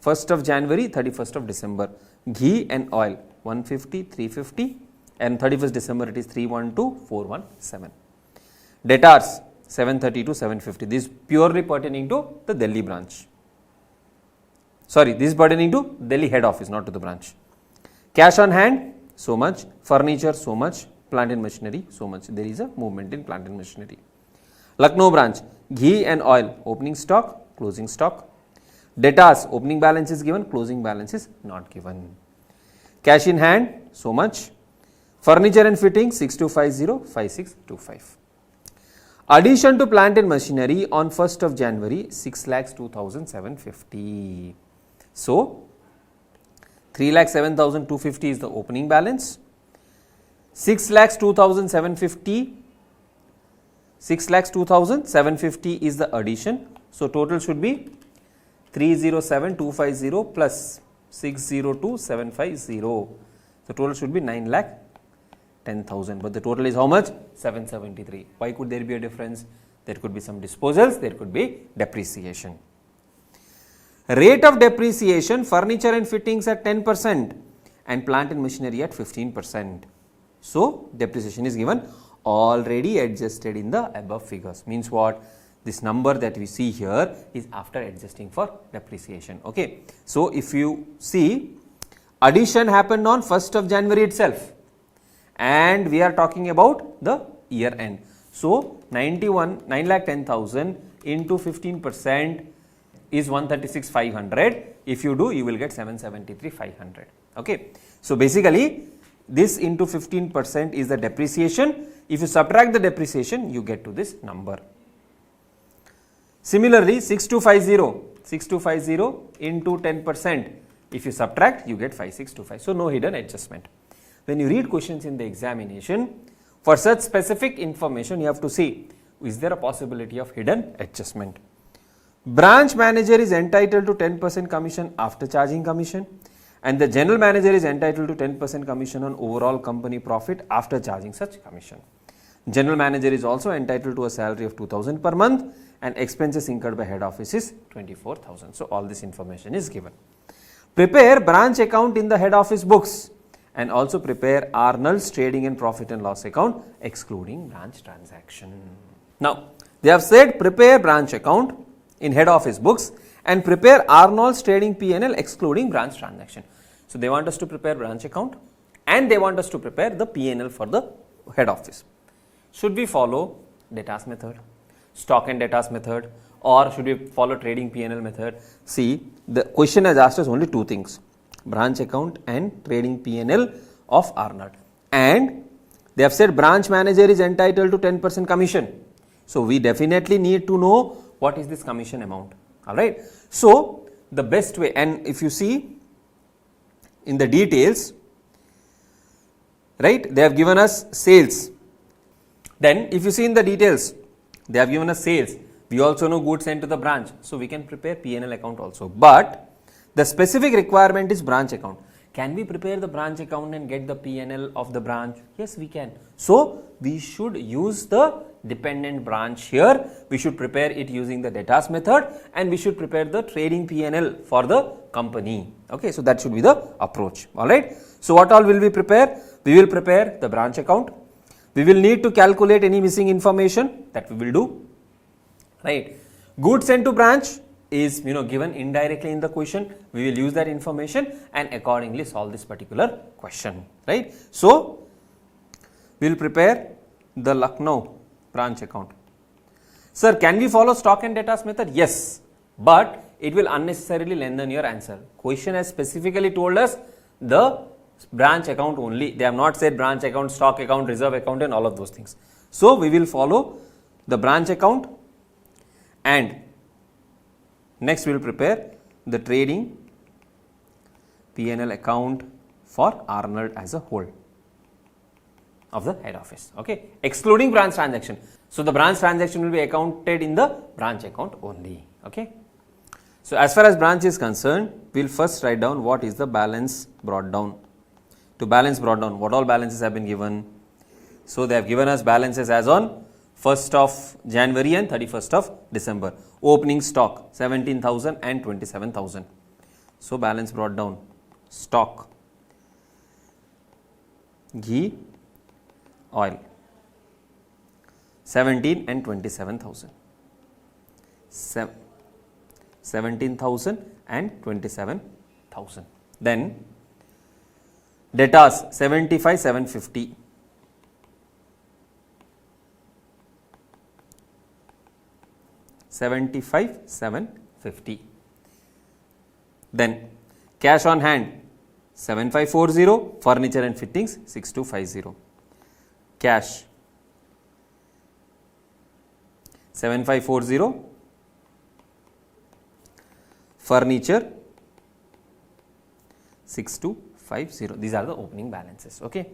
1st of January, 31st of December. Ghee and oil 150, 350, and 31st December it is 312,417. Debtors 730 to 750. This is purely pertaining to the Delhi branch. Sorry, this is pertaining to Delhi head office, not to the branch. Cash on hand, so much. Furniture, so much. Plant and machinery, so much. There is a movement in plant and machinery. Lucknow branch, ghee and oil, opening stock, closing stock. Debtors, opening balance is given, closing balance is not given. Cash in hand, so much. Furniture and fitting, 6250, 5625. Addition to plant and machinery on 1st of January, 6,02,750. So, 3,07,250 is the opening balance. 6,02,750 is the addition. So, total should be 307,250 plus 602,750. So, total should be 9,10,000, but the total is how much? 773. Why could there be a difference? There could be some disposals, there could be depreciation. Rate of depreciation, furniture and fittings at 10% and plant and machinery at 15%. So, depreciation is given already adjusted in the above figures. Means what? This number that we see here is after adjusting for depreciation. Okay. So, if you see, addition happened on 1st of January itself and we are talking about the year end. So, 9,10,000 into 15% is 136,500. If you do, you will get 773,500. Okay. So, basically this into 15% is the depreciation. If you subtract the depreciation, you get to this number. Similarly, 6250 into 10%, if you subtract, you get 5625. So, no hidden adjustment. When you read questions in the examination, for such specific information, you have to see, is there a possibility of hidden adjustment? Branch manager is entitled to 10% commission after charging commission, and the general manager is entitled to 10% commission on overall company profit after charging such commission. General manager is also entitled to a salary of 2,000 per month and expenses incurred by head office is 24,000. So, all this information is given. Prepare branch account in the head office books and also prepare Arnold's trading and profit and loss account excluding branch transaction. Now, they have said prepare branch account in head office books and prepare Arnold's trading P&L excluding branch transaction. So, they want us to prepare branch account and they want us to prepare the P&L for the head office. Should we follow debtors method, stock and debtors method, or should we follow trading P&L method? See, the question has asked us only two things, branch account and trading P&L of Arnold, and they have said branch manager is entitled to 10% commission. So, we definitely need to know what is this commission amount. Alright. So, the best way, and if you see in the details, right, they have given us sales. Then if you see in the details, they have given us sales. We also know goods sent to the branch. So, we can prepare P&L account also. But the specific requirement is branch account. Can we prepare the branch account and get the P&L of the branch? Yes, we can. So, we should use the dependent branch here. We should prepare it using the debtors method and we should prepare the trading P&L for the company. Okay, so that should be the approach. Alright. So, what all will we prepare? We will prepare the branch account. We will need to calculate any missing information, that we will do. Right. Goods sent to branch is given indirectly in the question. We will use that information and accordingly solve this particular question. Right. So, we will prepare the Lucknow branch account. Sir, can we follow stock and debtors method? Yes, but it will unnecessarily lengthen your answer. Question has specifically told us the branch account only. They have not said branch account, stock account, reserve account and all of those things. So, we will follow the branch account and next we will prepare the trading P&L account for Arnold as a whole of the head office, okay, excluding branch transaction. So, the branch transaction will be accounted in the branch account only, okay. So, as far as branch is concerned, we will first write down what is the balance brought down. To balance brought down, what all balances have been given? So, they have given us balances as on 1st of January and 31st of December. Opening stock 17,000 and 27,000. So, balance brought down, stock ghee, oil. 17 and 27,000. 17,000 and 27,000. Then debtors 75, 750. 75, 750. Then cash on hand 7540, furniture and fittings 6250. Cash 7540, furniture 6250. These are the opening balances. Okay.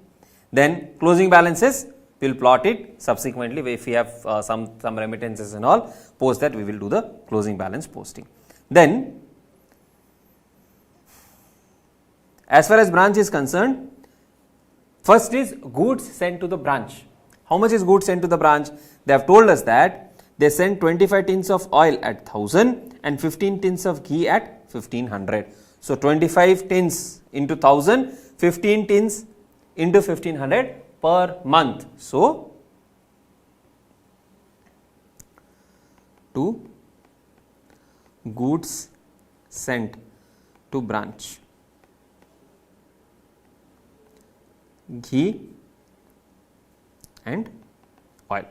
Then closing balances, we will plot it subsequently. If we have some remittances and all, post that we will do the closing balance posting. Then as far as branch is concerned, first is goods sent to the branch. How much is goods sent to the branch? They have told us that they sent 25 tins of oil at 1000 and 15 tins of ghee at 1500. So 25 tins into 1000, 15 tins into 1500 per month. So to goods sent to branch, ghee and oil,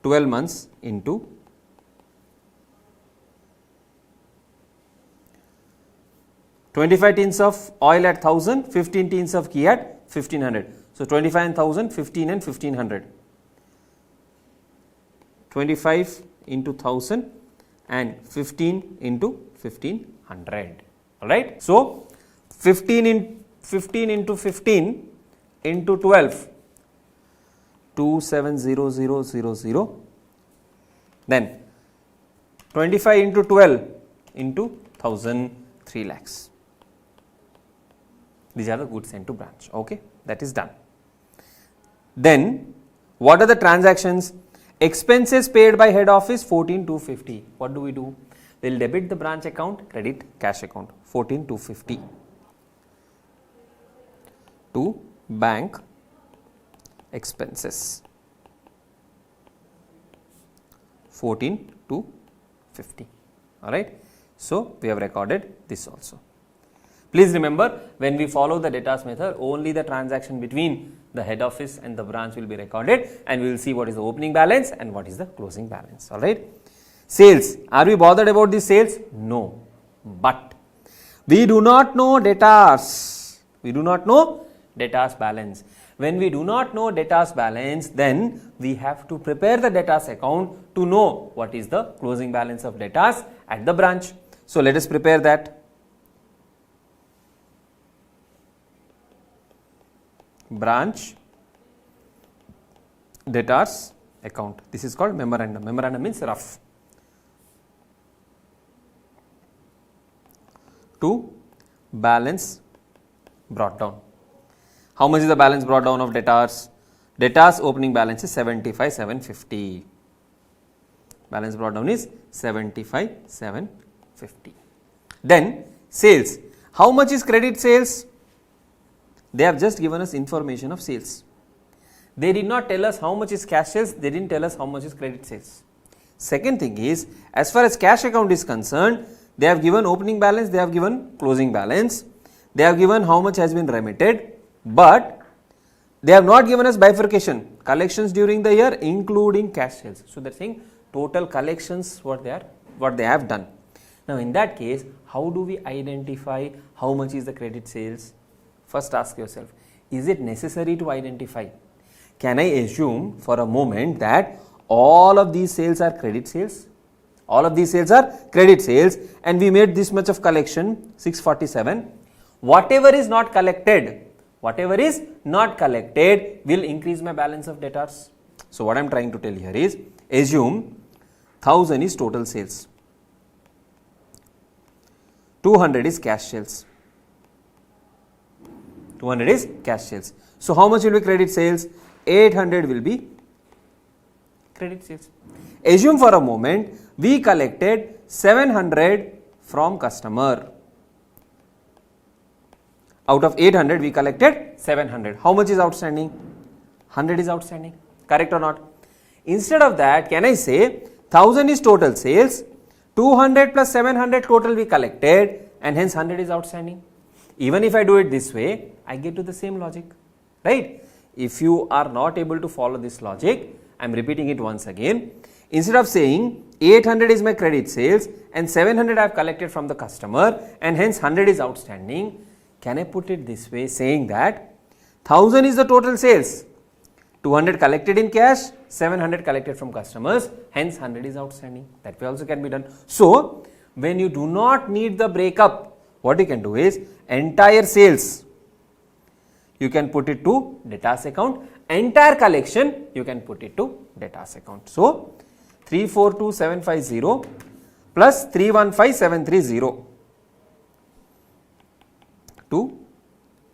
12 months into 25 tins of oil at 1000, 15 tins of ghee at 1500. So 25 and 1000, 15 and 1500. 25 into 1000 and 15 into 1500. Alright. So 15 into 15 into 12, 270000. Then 25 into 12 into 1000, 3 lakhs. These are the goods sent to branch. Okay, that is done. Then what are the transactions? Expenses paid by head office 14,250. What do? We will debit the branch account, credit cash account. 14,250 to bank expenses. 14,250. Alright. So we have recorded this also. Please remember, when we follow the debtors method, only the transaction between the head office and the branch will be recorded, and we will see what is the opening balance and what is the closing balance. Alright. Sales. Are we bothered about the sales? No. But we do not know debtors. We do not know debtors balance. When we do not know debtors balance, then we have to prepare the debtors account to know what is the closing balance of debtors at the branch. So let us prepare that. Branch debtors account. This is called memorandum. Memorandum means rough. To balance brought down. How much is the balance brought down of debtors? Debtors opening balance is 75,750. Balance brought down is 75,750. Then sales. How much is credit sales? They have just given us information of sales. They did not tell us how much is cash sales. They didn't tell us how much is credit sales. Second thing is, as far as cash account is concerned, they have given opening balance, they have given closing balance, they have given how much has been remitted, but they have not given us bifurcation, collections during the year including cash sales. So they are saying total collections what they have done. Now in that case, how do we identify how much is the credit sales? First ask yourself, is it necessary to identify? Can I assume for a moment that all of these sales are credit sales? All of these sales are credit sales, and we made this much of collection, 647. Whatever is not collected will increase my balance of debtors. So what I am trying to tell here is, assume 1000 is total sales, 200 is cash sales. 200 is cash sales. So how much will be credit sales? 800 will be credit sales. Assume for a moment we collected 700 from customer. Out of 800 we collected 700. How much is outstanding? 100 is outstanding. Correct or not? Instead of that, can I say 1000 is total sales, 200 plus 700 total we collected, and hence 100 is outstanding. Even if I do it this way, I get to the same logic, right? If you are not able to follow this logic, I am repeating it once again. Instead of saying 800 is my credit sales and 700 I have collected from the customer and hence 100 is outstanding, can I put it this way, saying that 1000 is the total sales, 200 collected in cash, 700 collected from customers, hence 100 is outstanding. That way also can be done. So, when you do not need the breakup, what you can do is entire sales, you can put it to debtors account, entire collection you can put it to debtors account. So, 342750 plus 315730 to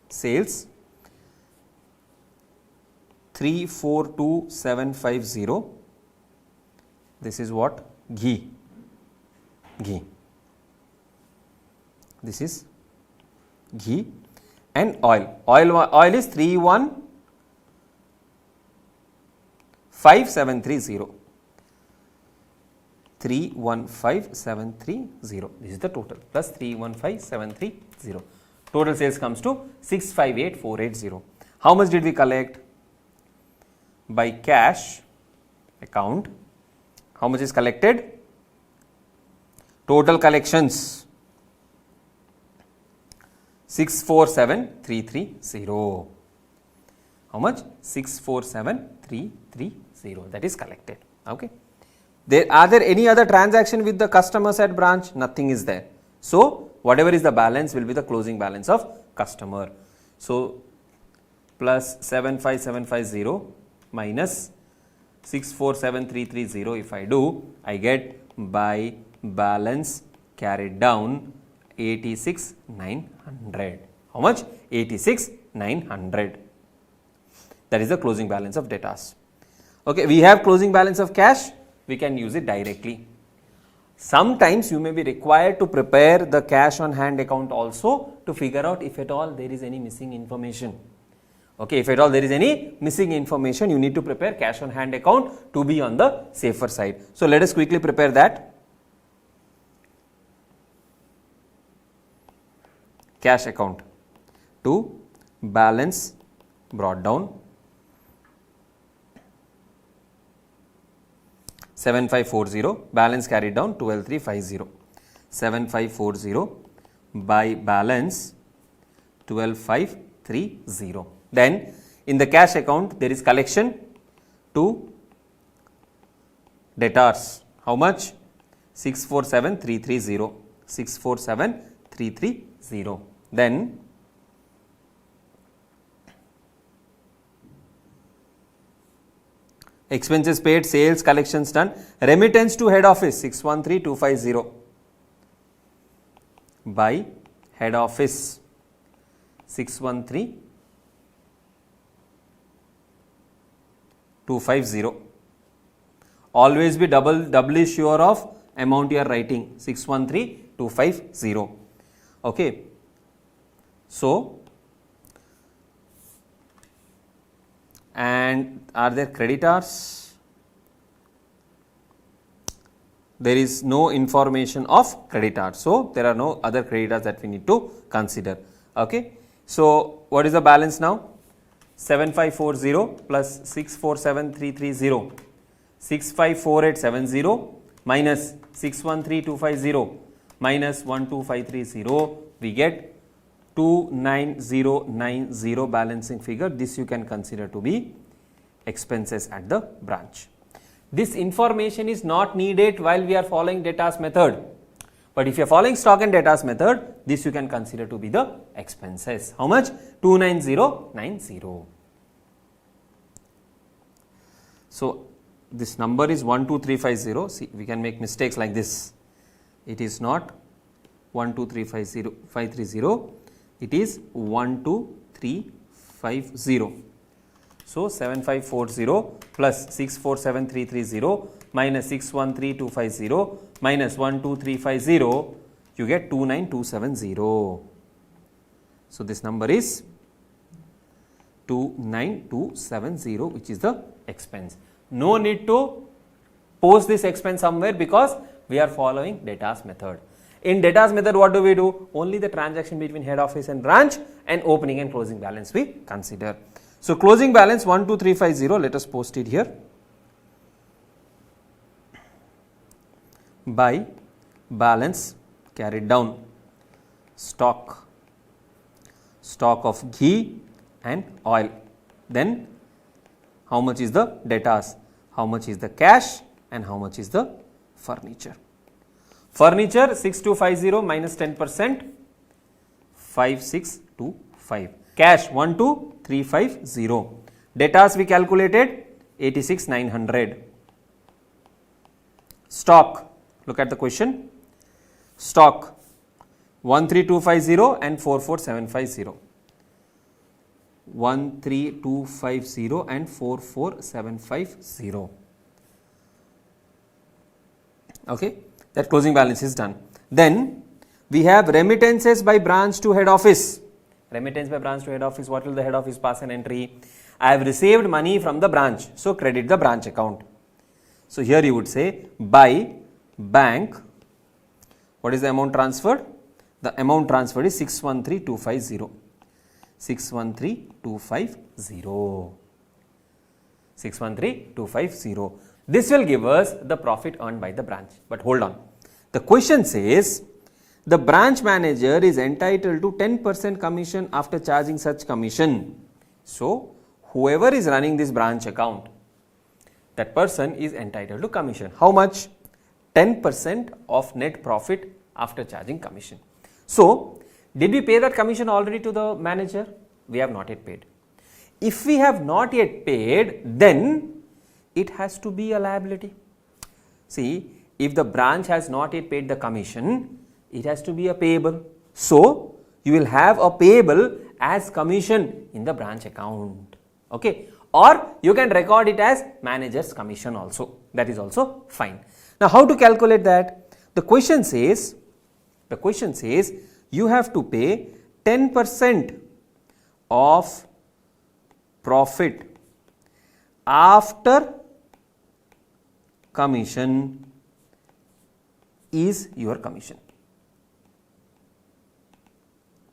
sales 342750. This is what? Ghee. This is ghee and oil. Oil is 315730. 315730. This is the total plus 315730. Total sales comes to 658480. How much did we collect? By cash account, how much is collected? Total collections 647330. How much? 647330. That is collected. Okay. Are there any other transaction with the customers at branch? Nothing is there. So, whatever is the balance will be the closing balance of customer. So, plus 75750 minus 647330, if I do, I get by balance carried down 86,900. How much? 86,900. That is the closing balance of debtors. Okay, we have closing balance of cash, we can use it directly. Sometimes you may be required to prepare the cash on hand account also to figure out if at all there is any missing information. Okay, if at all there is any missing information, you need to prepare cash on hand account to be on the safer side. So, let us quickly prepare that. Cash account to balance brought down 7540, balance carried down 12350. 7540 by balance 12530. Then in the cash account there is collection to debtors. How much? 647330. 647330. Then expenses paid, sales, collections done, remittance to head office 613250 by head office 613250. Always be doubly sure of amount you are writing, 613250. Okay. So, and are there creditors? There is no information of creditors. So, there are no other creditors that we need to consider. Okay. So, what is the balance now? 7540 plus 647330, 654870 minus 613250 minus 12530, we get 29090 balancing figure. This you can consider to be expenses at the branch. This information is not needed while we are following debtors method, but if you are following stock and debtors method, this you can consider to be the expenses. How much? 29090. So, this number is 12350. See, we can make mistakes like this. It is not 12350, it is 12350. So, 7540 plus 647330 minus 613250 minus 12350, you get 29270. So, So this number is 29270, which is the expense. No need to post this expense somewhere because we are following data's method. In data's method, what do? Only the transaction between head office and branch and opening and closing balance we consider. So closing balance 12350, let us post it here. By balance carried down, stock of ghee and oil. Then how much is the debtors, how much is the cash, and how much is the furniture. Furniture 6250 minus 10%, 5625. Cash 12350. Debtors we calculated 86900. Stock, look at the question. Stock 13250 and 44750. 13250 and 44750. Okay, that closing balance is done. Then we have remittances by branch to head office. Remittance by branch to head office. What will the head office pass an entry? I have received money from the branch, so credit the branch account. So here you would say by bank, what is the amount transferred? The amount transferred is 613250. 613250. 613250. This will give us the profit earned by the branch. But hold on. The question says the branch manager is entitled to 10% commission after charging such commission. So whoever is running this branch account, that person is entitled to commission. How much? 10% of net profit after charging commission. So did we pay that commission already to the manager? We have not yet paid. If we have not yet paid, then it has to be a liability. See, if the branch has not yet paid the commission, it has to be a payable. So you will have a payable as commission in the branch account. Okay, or you can record it as manager's commission also. That is also fine. Now how to calculate that? The question says you have to pay 10% of profit after commission is your commission.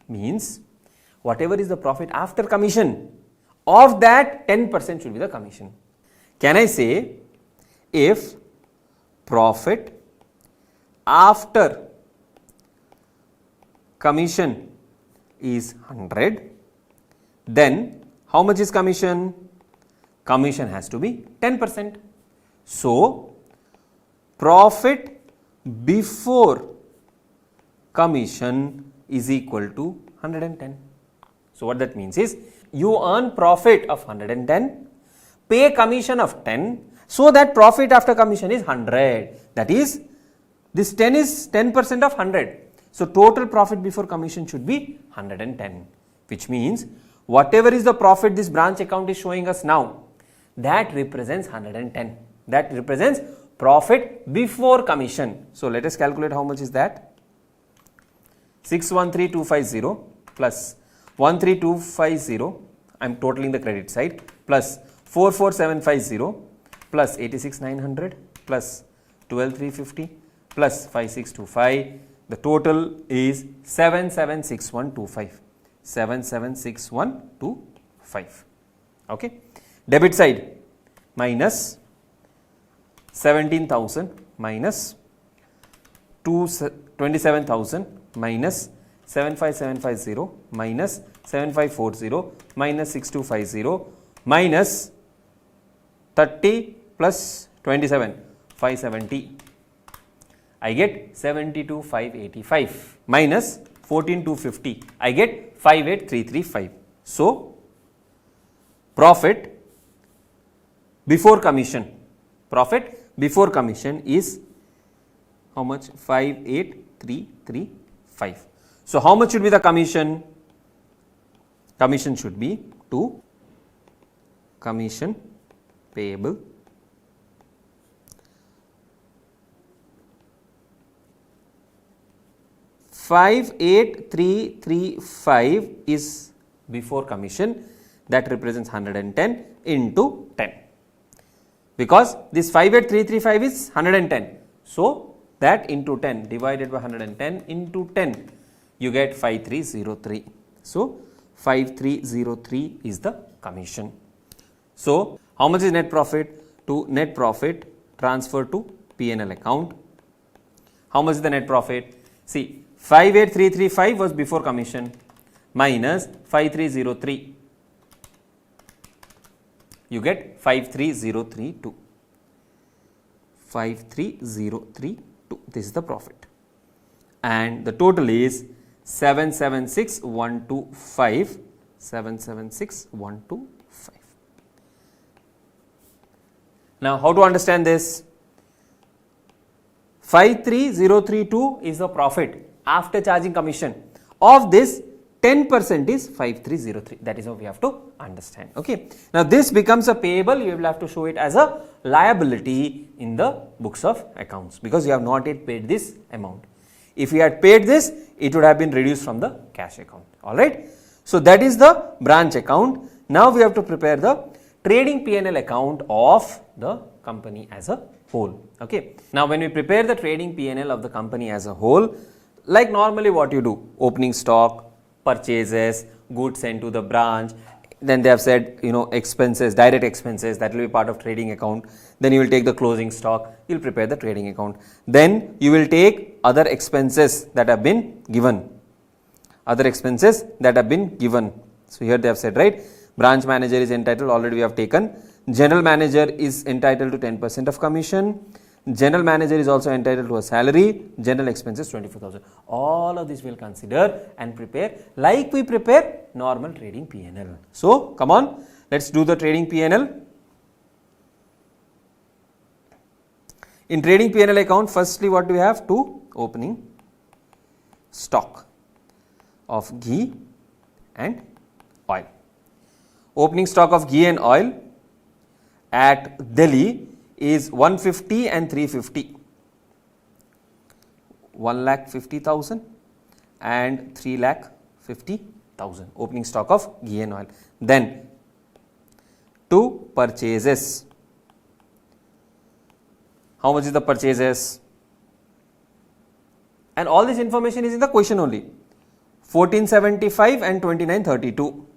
Means whatever is the profit after commission, of that 10% should be the commission. Can I say if profit after commission is 100, then how much is commission? Commission has to be 10%. So profit before commission is equal to 110. So what that means is you earn profit of 110, pay commission of 10, so that profit after commission is 100. That is, this 10 is 10% of 100. So total profit before commission should be 110, which means whatever is the profit this branch account is showing us now, that represents 110. That represents profit before commission. So let us calculate how much is that. 613250 plus 13250, I am totaling the credit side, plus 44750 plus 86900 plus 12350 plus 5625. The total is 776125. 776125. Okay. Debit side minus 17,000 minus 27,000 minus 75750 minus 7540 minus 6250 minus 30 plus 27, 570. I get 72,585 minus 14,250. I get 58,335. So profit before commission is how much? 58,335. So how much should be the commission? Commission should be to commission payable 58,335 is before commission, that represents 110 into 10, because this 58,335 is 110. So, that into 10 divided by 110 into 10, you get 5303. So, 5303 is the commission. So, how much is net profit? To net profit transfer to P&L account. How much is the net profit? See, 58,335 was before commission minus 5303. You get 53,032. 53,032. This is the profit. And the total is 776,125. 776,125. Now, how to understand this? 53,032 is the profit after charging commission. Of this, 10% is 5303. That is how we have to understand. Okay. Now, this becomes a payable. You will have to show it as a liability in the books of accounts, because you have not yet paid this amount. If you had paid this, it would have been reduced from the cash account. Alright. So, that is the branch account. Now, we have to prepare the trading P&L account of the company as a whole. Okay. Now, when we prepare the trading P&L of the company as a whole, like normally what you do, opening stock, purchases, goods sent to the branch, then they have said, expenses, direct expenses, that will be part of trading account. Then you will take the closing stock, you will prepare the trading account. Then you will take other expenses that have been given. Other expenses that have been given. So, here they have said, right, branch manager is entitled, already we have taken. General manager is entitled to 10% of commission. General manager is also entitled to a salary. General expenses 24,000. All of this we will consider and prepare like we prepare normal trading P&L. So, come on, let us do the trading P&L. In trading P&L account, firstly what do we have? To opening stock of ghee and oil. Opening stock of ghee and oil at Delhi is 150 and 350, 1,50,000 and 3,50,000 opening stock of ghee and oil. Then to purchases, how much is the purchases? And all this information is in the question only, 1475 and 2932.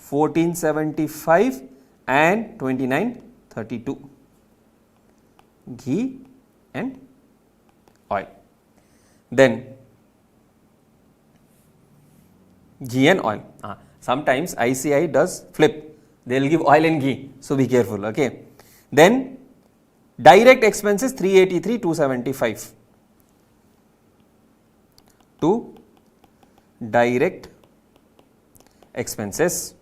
1475 and 2932, ghee and oil. Then ghee and oil. Sometimes ICI does flip, they will give oil and ghee, so be careful. Okay. Then direct expenses 383,275. To direct expenses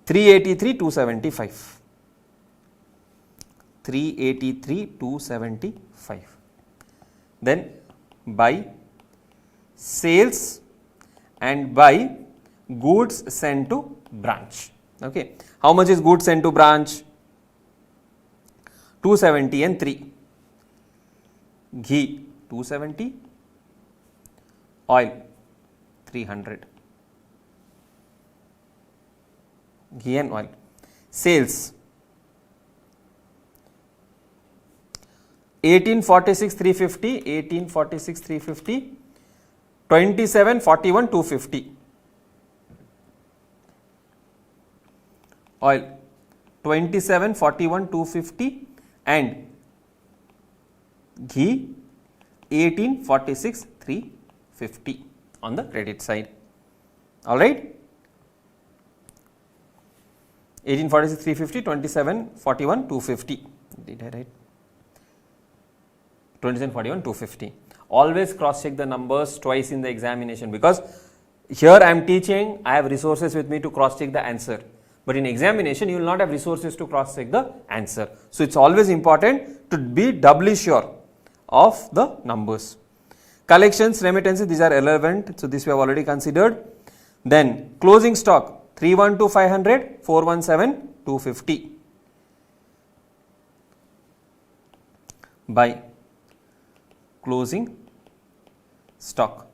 383,275. 383,275. Then by sales and by goods sent to branch. Okay. How much is goods sent to branch? 270 and 3. Ghee 270, oil 300. Ghee and oil. Sales 1846 350, 1846 350, 2741 250. Oil 2741 250 and ghee 1846 350 on the credit side. All right. 1846 350, 2741 250. Did I write? 2741 250. Always cross check the numbers twice in the examination, because here I am teaching, I have resources with me to cross check the answer, but in examination you will not have resources to cross check the answer. So, it is always important to be doubly sure of the numbers. Collections, remittances, these are irrelevant. So, this we have already considered. Then closing stock 312 500, 417 250. By closing stock.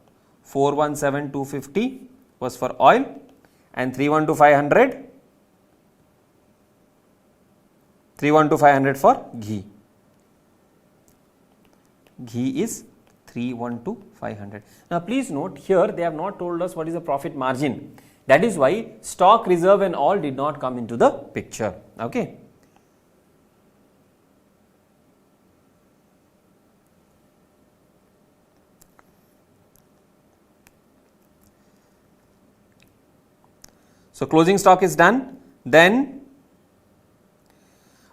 417,250 was for oil and 312,500 for ghee. Ghee is 312,500. Now please note here they have not told us what is the profit margin. That is why stock reserve and all did not come into the picture. Okay. So closing stock is done. Then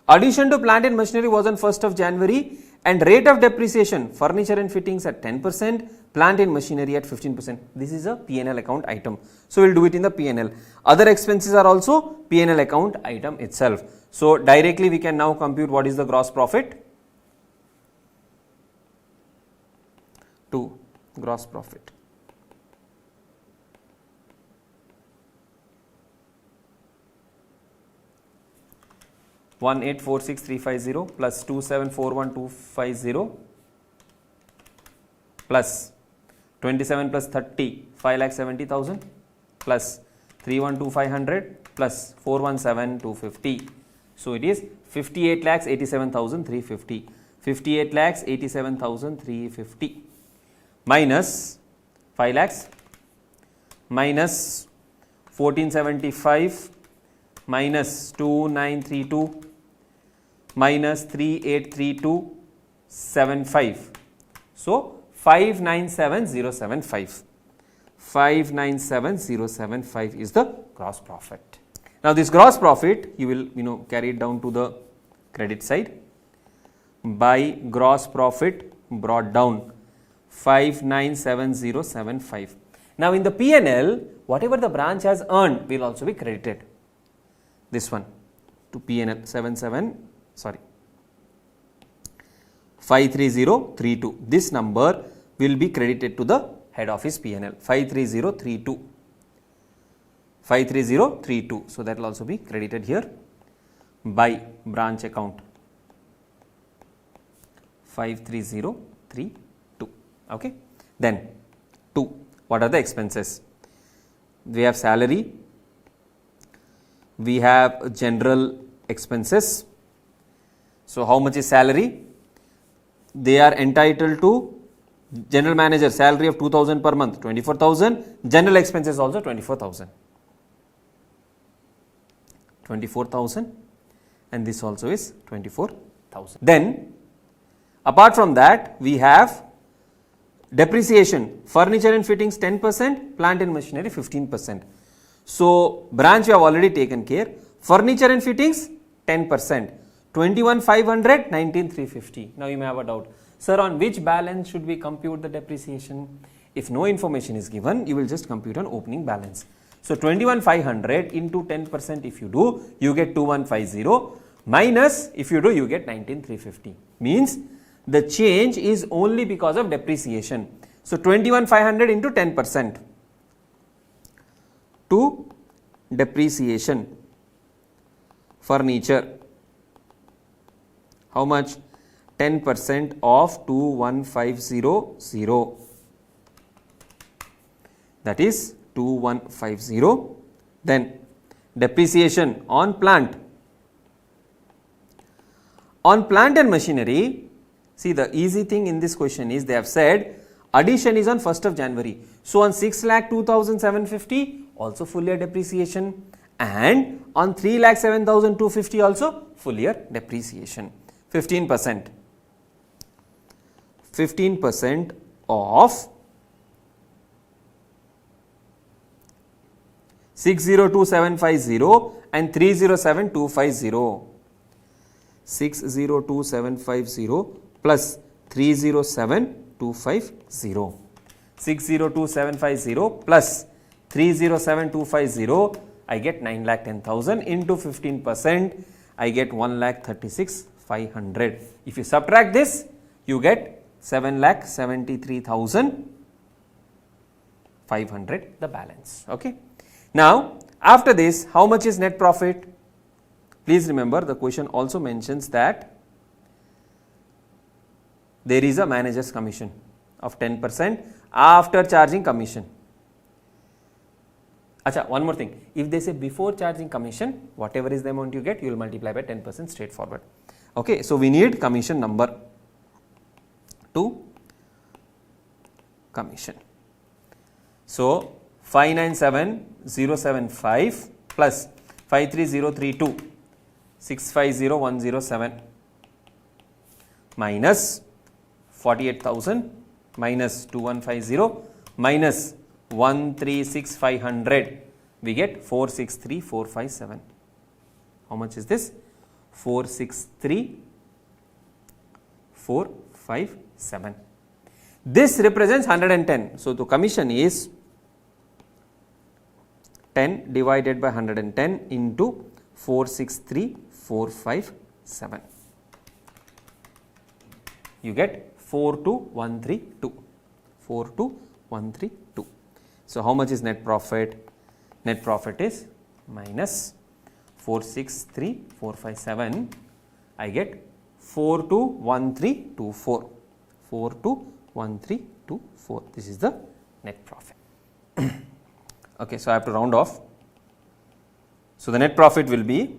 addition to plant and machinery was on 1st of January and rate of depreciation, furniture and fittings at 10%, plant and machinery at 15%. This is a P&L account item. So we will do it in the P&L. Other expenses are also P&L account item itself. So directly we can now compute what is the gross profit. Gross profit. $1,846,350 plus $2,741,250 plus 27 plus 30, 5,70,000 plus 312,500 plus 417,250. So it is 58,87,350. 58,87,350 minus 5 lakhs minus 1475 minus 2932 minus 383275. So 597075. 597075 is the gross profit. Now this gross profit you will carry it down to the credit side by gross profit brought down 597075. Now in the P&L whatever the branch has earned will also be credited. This one to P&L 53032. This number will be credited to the head office P&L 53032. 53032. So that will also be credited here by branch account 53032. Okay. Then 2. What are the expenses? We have salary. We have general expenses. So how much is salary? They are entitled to general manager salary of 2,000 per month, 24,000. General expenses also 24,000. 24,000 and this also is 24,000. Then apart from that we have depreciation, furniture and fittings 10%, plant and machinery 15%. So branch we have already taken care. Furniture and fittings 10%, 21,500, 19,350. Now you may have a doubt, sir, on which balance should we compute the depreciation? If no information is given, you will just compute on opening balance. So 21,500 into 10% if you do, you get 2150 minus if you do, you get 19,350. Means the change is only because of depreciation. So 21,500 into 10%. To depreciation, furniture, how much? 10% of 21,500, that is 2150. Then depreciation on plant. On plant and machinery, see the easy thing in this question is they have said addition is on 1st of January. So on 6,02,750 also full year depreciation and on 3,07,250 also full year depreciation. 15%. 15% of 602,750 and 307,250. 602,750 plus 307,250. 602,750 plus 307,250, I get 9,10,000 into 15%, I get 1,36,500. If you subtract this, you get 7,73,500 the balance. Okay. Now after this, how much is net profit? Please remember the question also mentions that there is a manager's commission of 10% after charging commission. Acha, one more thing, if they say before charging commission, whatever is the amount you get, you will multiply by 10% straightforward. Okay, so we need commission number 2, commission. So 597075 plus 53032 650107 minus 48,000 minus 2150 minus 136,500, we get 463,457. How much is this? 463,457. This represents 110. So the commission is 10 divided by 110 into 463,457. You get 42132. 42132. So how much is net profit? Net profit is minus 463,457. I get 421324. 421324. This is the net profit. Okay, so I have to round off. So the net profit will be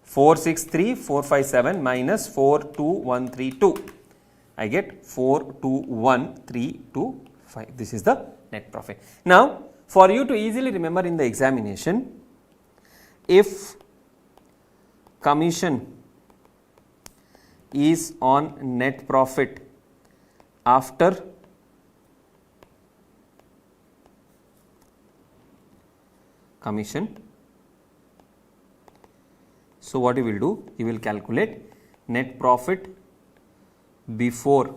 463,457 minus 42132. I get 421,325. This is the net profit. Now, for you to easily remember in the examination, if commission is on net profit after commission, so what you will do, you will calculate net profit before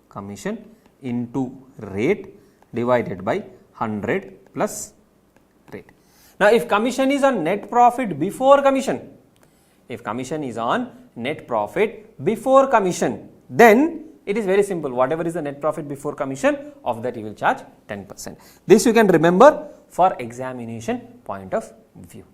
commission into rate divided by 100 plus rate. Now, if commission is on net profit before commission, if commission is on net profit before commission, then it is very simple. Whatever is the net profit before commission, of that you will charge 10%. This you can remember for examination point of view.